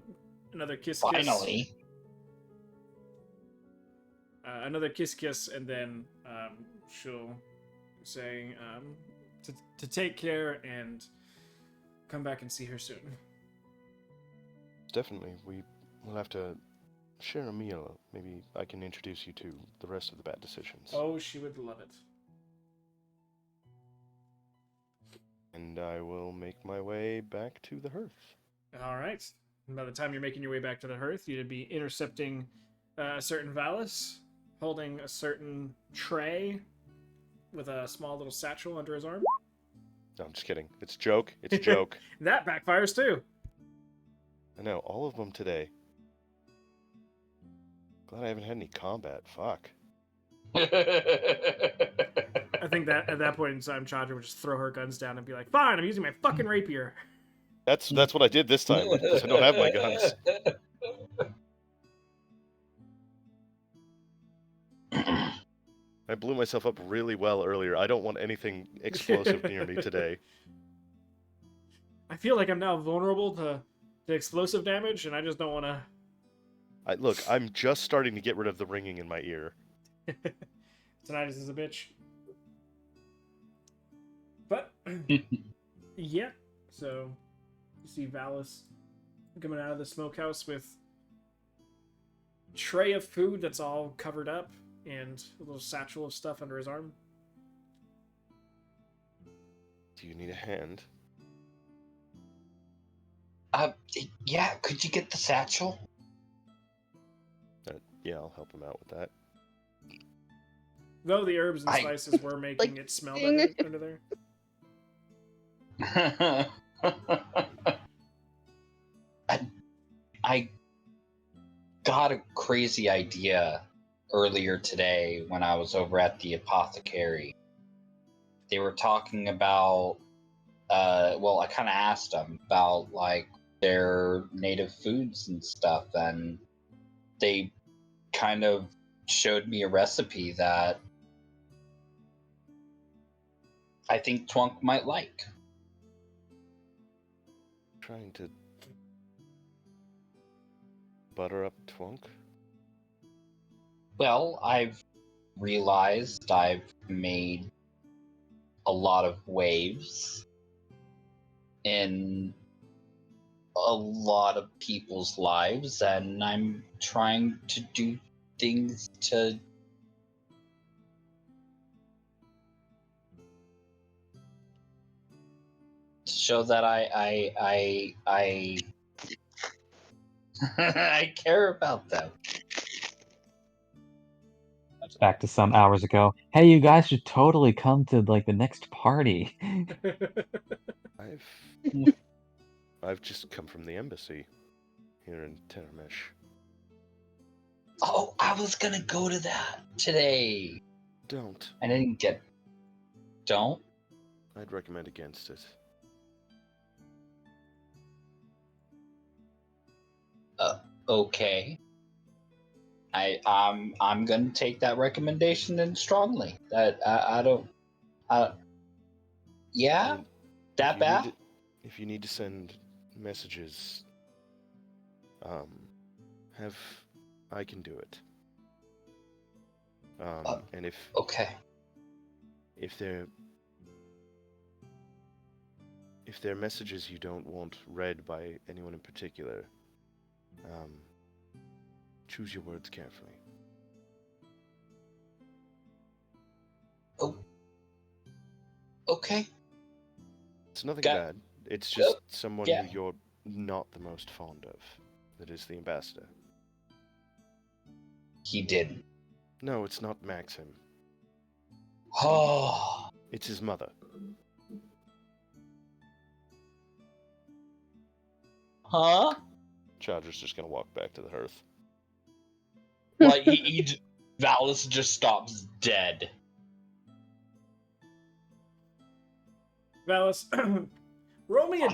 another kiss. Finally. Another kiss, and then she'll say to take care and come back and see her soon. Definitely, we will have to share a meal. Maybe I can introduce you to the rest of the bad decisions. Oh, she would love it. And I will make my way back to the hearth. All right. And by the time you're making your way back to the hearth, you'd be intercepting a certain Valis, holding a certain tray with a small little satchel under his arm. No, I'm just kidding. It's a joke. It's a joke. That backfires too. I know, all of them today. Glad I haven't had any combat. Fuck. I think that at that point in time, Chandra would just throw her guns down and be like, "Fine, I'm using my fucking rapier." That's what I did this time, because I don't have my guns. I blew myself up really well earlier. I don't want anything explosive near me today. I feel like I'm now vulnerable to explosive damage, and I just don't want to. Look, I'm just starting to get rid of the ringing in my ear. Tinnitus is a bitch. But yeah, so you see Valis coming out of the smokehouse with a tray of food that's all covered up and a little satchel of stuff under his arm. Do you need a hand? Yeah, could you get the satchel? Yeah, I'll help him out with that. Though the herbs and spices were making it smell better under there. I got a crazy idea earlier today when I was over at the apothecary. They were talking about, I kind of asked them about, like, their native foods and stuff, and they kind of showed me a recipe that I think Twunk might like. Trying to butter up Twunk? Well, I've realized I've made a lot of waves in a lot of people's lives, and I'm trying to do things to show that I I care about them. Back to some hours ago. Hey, you guys should totally come to like the next party. I've just come from the embassy here in Terramesh. Oh, I was gonna go to that today. Don't. I didn't get. Don't? I'd recommend against it. Okay. I'm gonna take that recommendation in strongly. That I don't. Yeah, And that bad? if you need to send messages, I can do it. And Okay. if they're messages you don't want read by anyone in particular, choose your words carefully. Oh. Okay. It's nothing bad. It's just someone yeah. who you're not the most fond of that is the ambassador. he didn't. No, it's not Maxim. Oh, It's his mother. huh? Chandra's just gonna walk back to the hearth. Like Valis just stops dead. Valis, roll me a.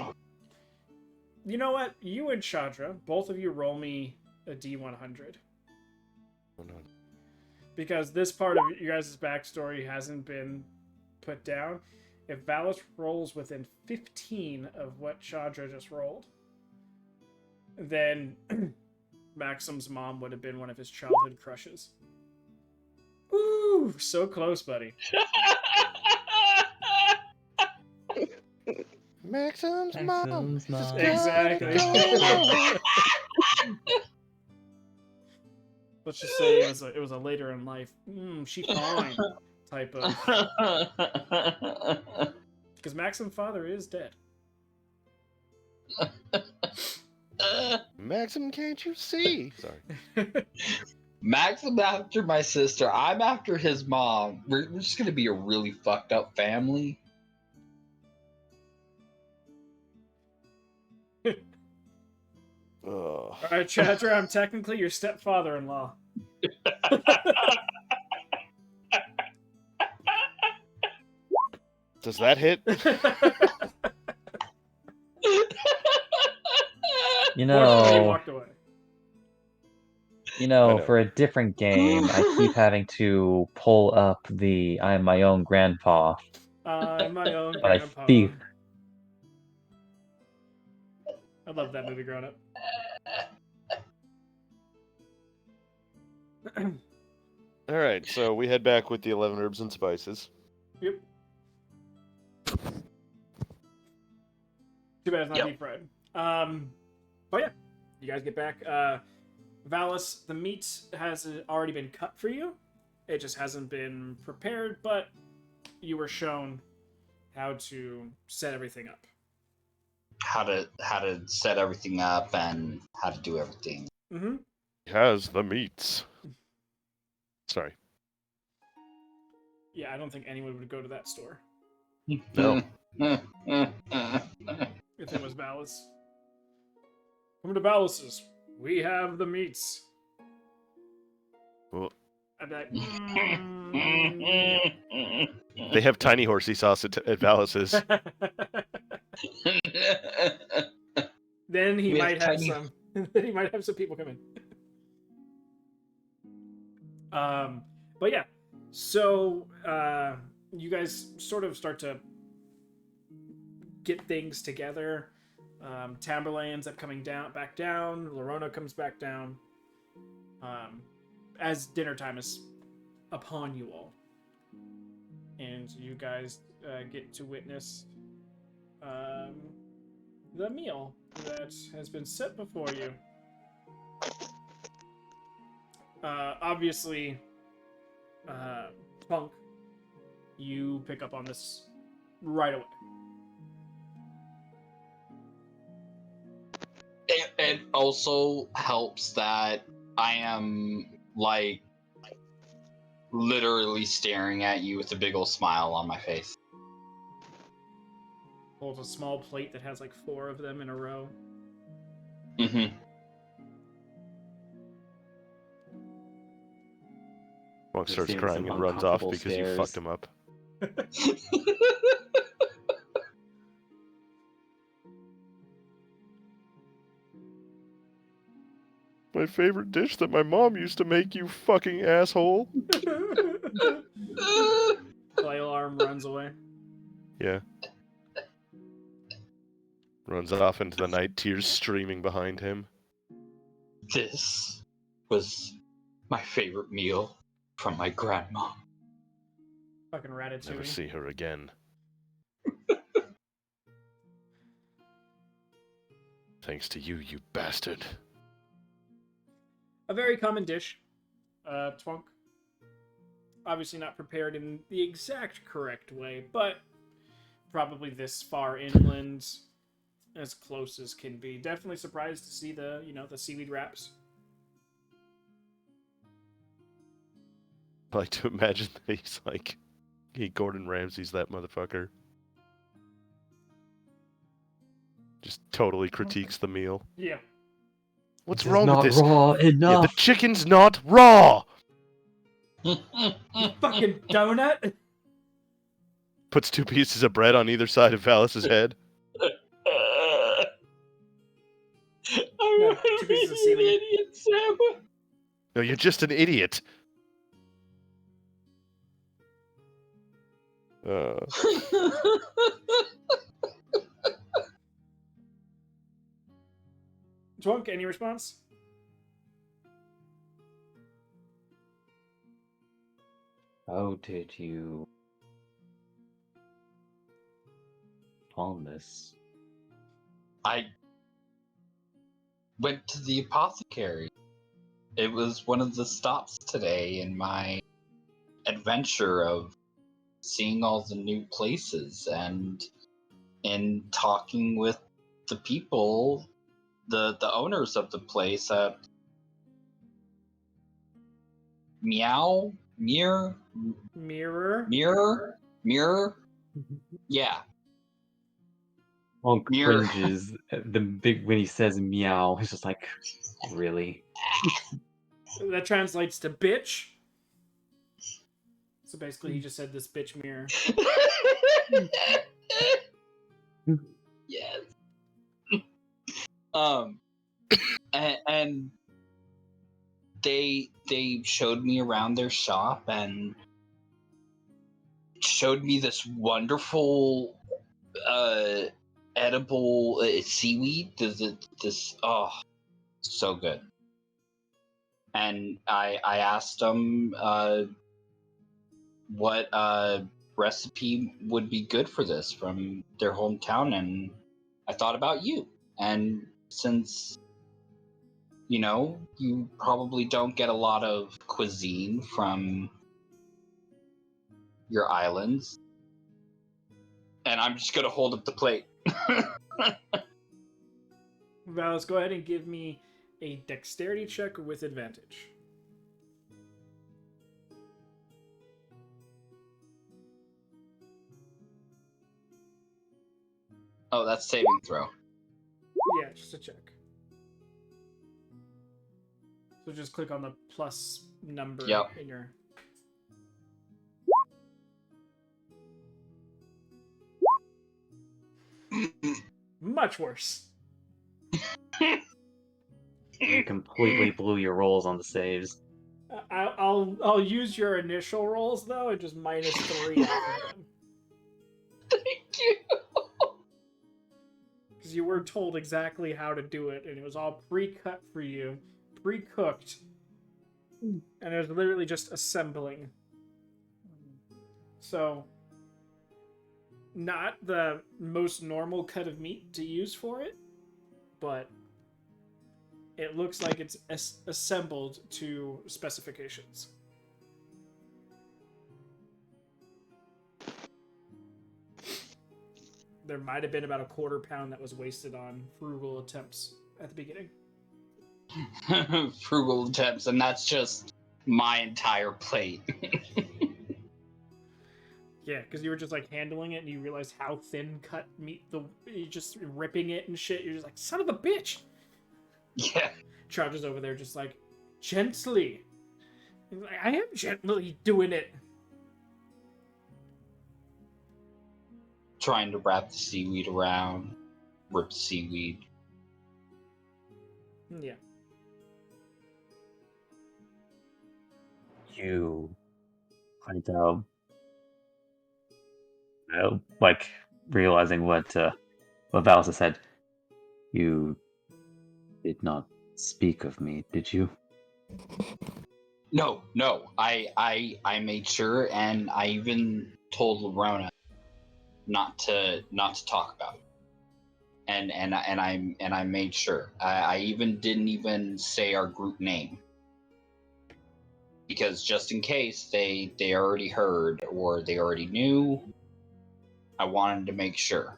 You know what? You and Chandra, both of you, roll me a D100. Oh, no. Because this part of you guys' backstory hasn't been put down. If Valis rolls within 15 of what Chandra just rolled, then Maxim's mom would have been one of his childhood crushes. Ooh, so close, buddy. Maxim's mom. Maxim's mom. Exactly. Let's just say it was a later in life. She fine type of. Because Maxim's father is dead. Maxim, can't you see? Sorry. Maxim after my sister. I'm after his mom. We're just gonna be a really fucked up family. Ugh. Alright, Chandra, I'm technically your stepfather-in-law. Does that hit? You Fortunately, he know, walked away. you I know, know. for a different game, I keep having to pull up the "I'm my own grandpa." I'm my own But I grandpa. feel- I love that movie growing up. All right, so we head back with the 11 herbs and spices. Yep. Too bad it's not Yep. deep fried. But yeah, you guys get back. Valis, the meat has already been cut for you. It just hasn't been prepared, but you were shown how to set everything up. How to set everything up and how to do everything. Mm-hmm. He has the meats. Sorry. Yeah, I don't think anyone would go to that store No. if it was Valis. Come to Valis's. We have the meats. Well, I'd be like, they have tiny horsey sauce at Valis's. Then he We have might have tiny- some. Then he might have some people come in. But yeah, so you guys sort of start to get things together. Tamberlane ends up coming back down. Lorona comes back down. As dinner time is upon you all, and you guys get to witness the meal that has been set before you. Obviously, Punk, you pick up on this right away. It also helps that I am like literally staring at you with a big old smile on my face. Holds a small plate that has like 4 of them in a row. Mm-hmm. Monk starts Seeing crying some and runs off uncomfortable because you stares. fucked him up. My favorite dish that my mom used to make, you fucking asshole. Flail arm runs away. Yeah. Runs off into the night, tears streaming behind him. This was my favorite meal from my grandma. Fucking Ratatouille. Never see her again. Thanks to you, you bastard. A very common dish. Twunk. Obviously not prepared in the exact correct way, but probably this far inland, as close as can be. Definitely surprised to see the seaweed wraps. I like to imagine that he's like, he Gordon Ramsay's that motherfucker. Just totally critiques the meal. Yeah. What's This is wrong with not this? raw Yeah, the enough. chicken's not raw! You fucking donut. Puts 2 pieces of bread on either side of Valis's head. I'm No, a 2 pieces of really seaweed. idiot, Sam. No, you're just an idiot. Twunk, any response? How did you palm this? I went to the apothecary. It was one of the stops today in my adventure of seeing all the new places and in talking with the people, the owners of the place. Meow, mirror, Mirror. yeah. Monk Mirror. cringes at the big when he says meow. He's just like, really? That translates to bitch. So basically, he just said this bitch mirror. Yes. And they showed me around their shop and showed me this wonderful edible seaweed. This so good. And I asked them what recipe would be good for this from their hometown, and I thought about you. And since you probably don't get a lot of cuisine from your islands, and I'm just gonna hold up the plate. Valis, go ahead and give me a dexterity check with advantage. Oh, that's saving throw. Yeah, just a check. So just click on the plus number Yep. in your... Much worse. You completely blew your rolls on the saves. I'll use your initial rolls though and just minus 3 off of them. Thank you. Because you were told exactly how to do it, and it was all pre-cut for you, pre-cooked, and it was literally just assembling. So, not the most normal cut of meat to use for it, but it looks like it's assembled to specifications. There might have been about a quarter pound that was wasted on frugal attempts at the beginning. Frugal attempts, and that's just my entire plate. Yeah, because you were just like handling it and you realized how thin cut meat you just ripping it and shit. You're just like, son of a bitch. Yeah. Charges over there just like, gently. He's like, I am gently doing it. Trying to wrap the seaweed around, rip the seaweed. Yeah. You point out, like realizing what Valis said. You did not speak of me, did you? No. I made sure, and I even told Lorona not to talk about it. And I made sure. I even didn't even say our group name. Because just in case they already heard or they already knew, I wanted to make sure.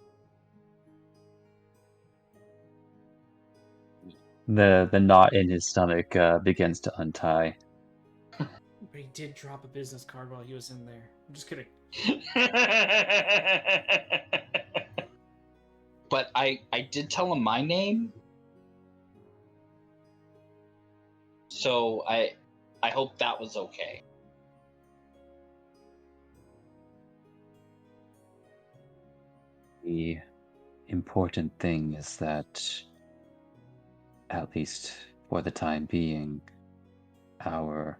The knot in his stomach begins to untie. But he did drop a business card while he was in there. I'm just kidding. But I did tell him my name. So I hope that was okay. The important thing is that, at least for the time being, our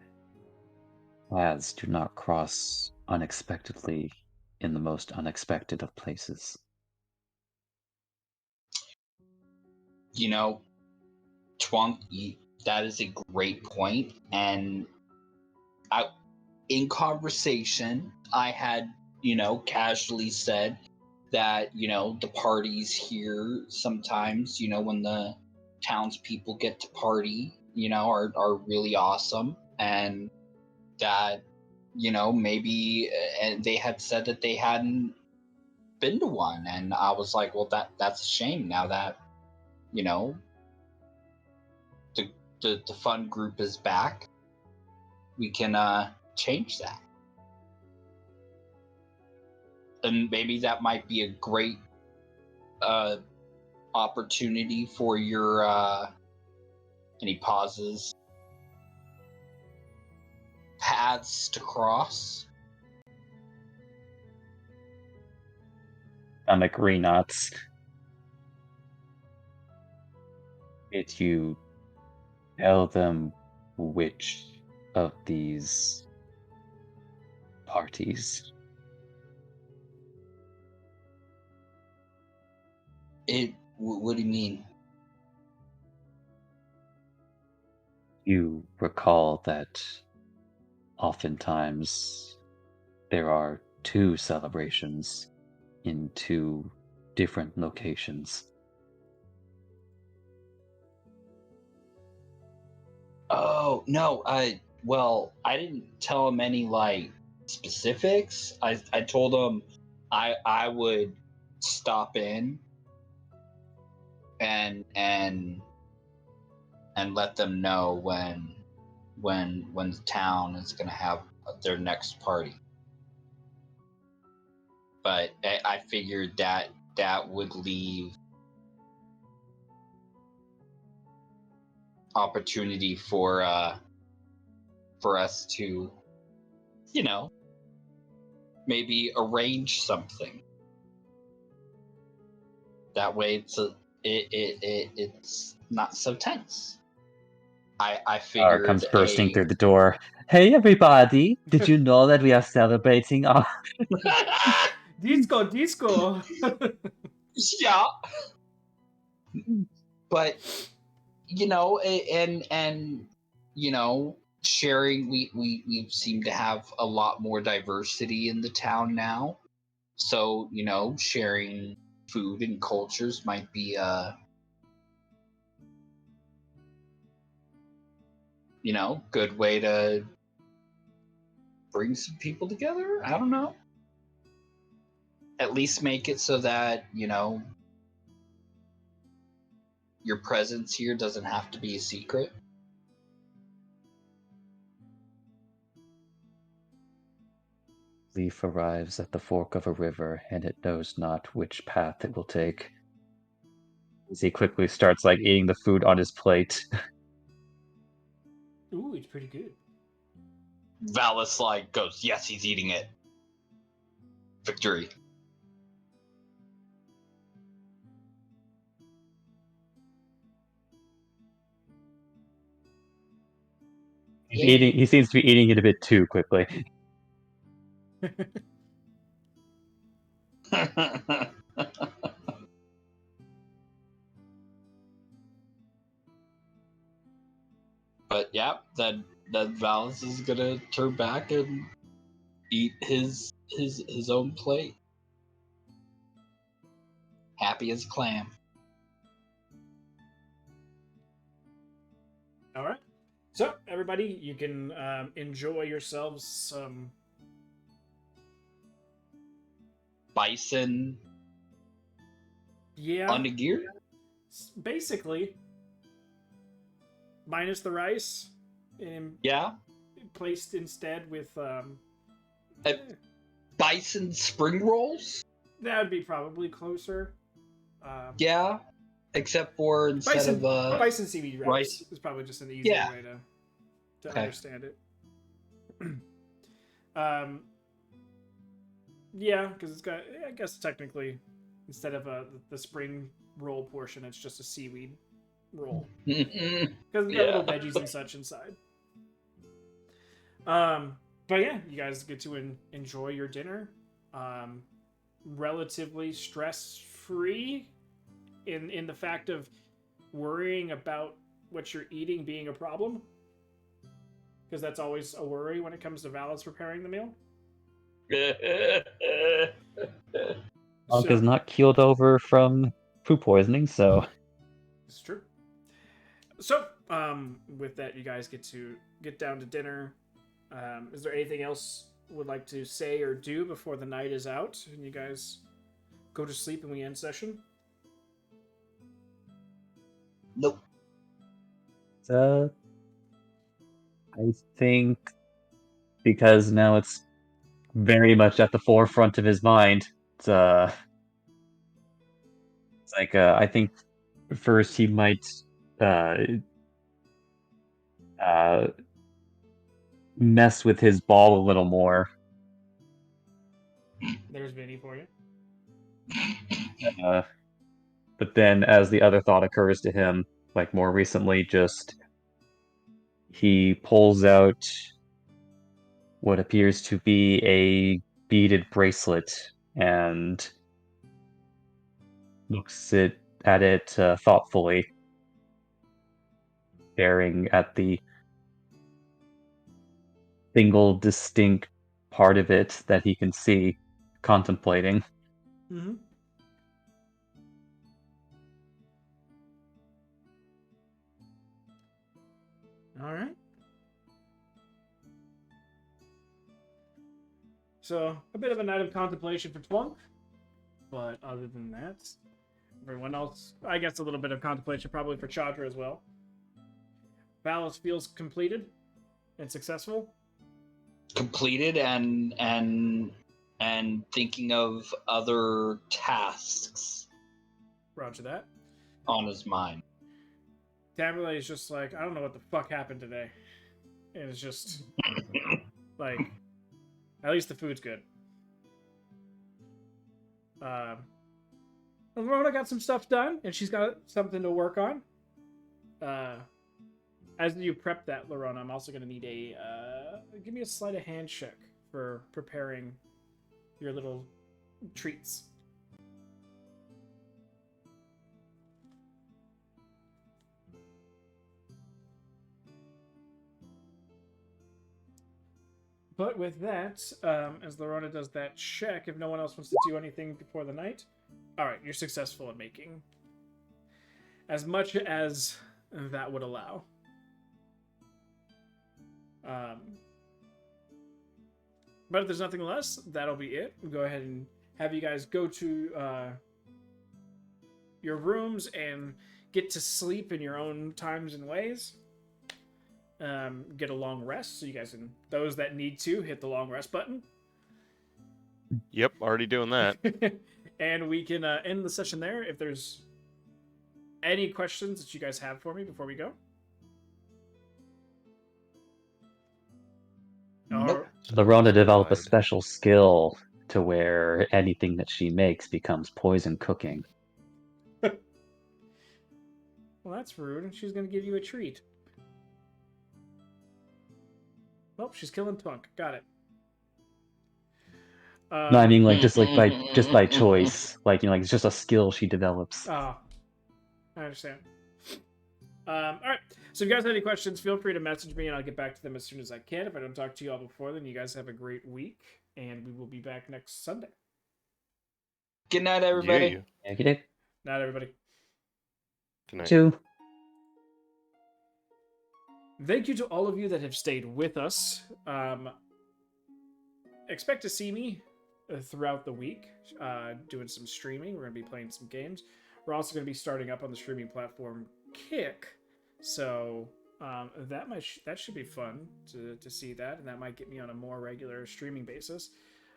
paths do not cross unexpectedly in the most unexpected of places. You know, Twunk, that is a great point. And in conversation, I had, casually said that, the parties here sometimes, when the townspeople get to party, are really awesome. And that, maybe, and they had said that they hadn't been to one. And I was like, well, that's a shame now that, the fun group is back. We can change that. And maybe that might be a great opportunity for your and he pauses, paths to cross. Stomach re-knots. Did you tell them which of these parties? What do you mean? You recall that oftentimes there are 2 celebrations in 2 different locations. Oh, no, I didn't tell him any specifics. I told him I would stop in and let them know when the town is going to have their next party. But I figured that would leave opportunity for us to, maybe arrange something. That way, it's not so tense. I Star figured comes bursting through the door. Hey everybody! Did you know that we are celebrating our... Disco! Yeah. But and sharing, we seem to have a lot more diversity in the town now. So, sharing food and cultures might be good way to bring some people together. I don't know. At least make it so that, your presence here doesn't have to be a secret. Leaf arrives at the fork of a river, and it knows not which path it will take. As he quickly starts eating the food on his plate. Ooh, it's pretty good. Valis goes, yes, he's eating it. Victory. He seems to be eating it a bit too quickly. But yeah, that Valis is gonna turn back and eat his own plate. Happy as a clam. All right. So, everybody, you can enjoy yourselves some bison. Yeah. On the gear? Basically. Minus the rice. And yeah. replaced instead with Bison spring rolls? that would be probably closer. Yeah. Except for instead of bison seaweed wraps rice. is probably just an easier Yeah. way to Okay. understand it. Yeah, because it's got, I guess technically, instead of the spring roll portion, it's just a seaweed roll. Because it's got little veggies and such inside. But yeah, you guys get to enjoy your dinner. Relatively stress-free in the fact of worrying about what you're eating being a problem. Because that's always a worry when it comes to Valis preparing the meal. Monk is not keeled over from food poisoning, so It's true. So, with that, you guys get down to dinner. Is there anything else would like to say or do before the night is out and you guys go to sleep and we end session? Nope. I think because now it's very much at the forefront of his mind. It's like I think first he might mess with his ball a little more. There's Vinny for you. But then as the other thought occurs to him, like more recently, just he pulls out what appears to be a beaded bracelet and looks at it thoughtfully, staring at the single distinct part of it that he can see, contemplating. Mm-hmm. All right. So, a bit of a night of contemplation for Twunk. But other than that, everyone else, I guess a little bit of contemplation probably for Chandra as well. Valis feels completed and successful. Completed and thinking of other tasks Roger that. on his mind. Tamerlane is just like, I don't know what the fuck happened today. And it's just like, at least the food's good. Rona got some stuff done, and she's got something to work on. As you prep that, Lorona, I'm also going to need give me a sleight of hand check for preparing your little treats. But with that, as Lorona does that check, if no one else wants to do anything before the night, all right, you're successful at making as much as that would allow. But if there's nothing less, that'll be it. We'll go ahead and have you guys go to your rooms and get to sleep in your own times and ways. Get a long rest, so you guys can, those that need to, hit the long rest button. Yep, already doing that. And we can end the session there. If there's any questions that you guys have for me before we go. Nope. Lorona developed a Satisfied. special skill to where anything that she makes becomes poison cooking. Well, that's rude. She's gonna give you a treat. Well, she's killing Twunk. Got it. No, I mean like just by choice. Like, you know, like it's just a skill she develops. Oh, I understand. All right. So if you guys have any questions, feel free to message me and I'll get back to them as soon as I can. If I don't talk to you all before then, you guys have a great week and we will be back next Sunday. Good night, everybody. Yeah. Yeah, you did. Night, everybody. Good night. Two. Thank you to all of you that have stayed with us. Expect to see me throughout the week doing some streaming. We're going to be playing some games. We're also going to be starting up on the streaming platform Kick. So That should be fun to see that, and that might get me on a more regular streaming basis.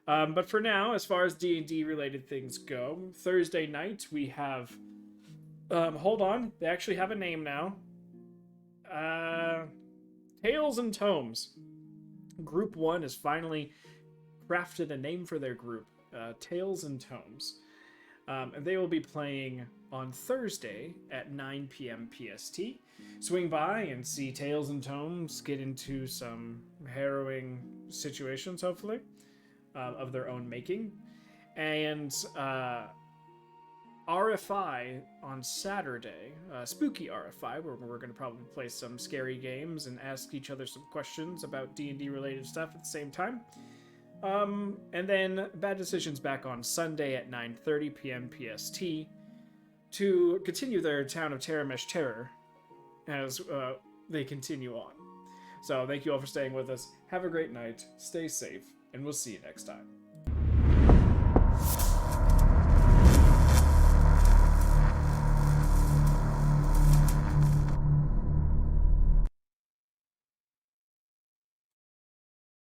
But for now, as far as D&D related things go, Thursday night we have. Hold on, they actually have a name now. Tales and Tomes. Group 1 has finally crafted a name for their group. Tales and Tomes. And they will be playing on Thursday at 9 p.m. PST. Swing by and see Tales and Tomes get into some harrowing situations, hopefully, of their own making. And RFI on Saturday, spooky RFI, where we're going to probably play some scary games and ask each other some questions about D&D related stuff at the same time. And then Bad Decisions back on Sunday at 9:30 p.m. PST to continue their Town of Terramesh terror as they continue on. So thank you all for staying with us. Have a great night, stay safe, and we'll see you next time.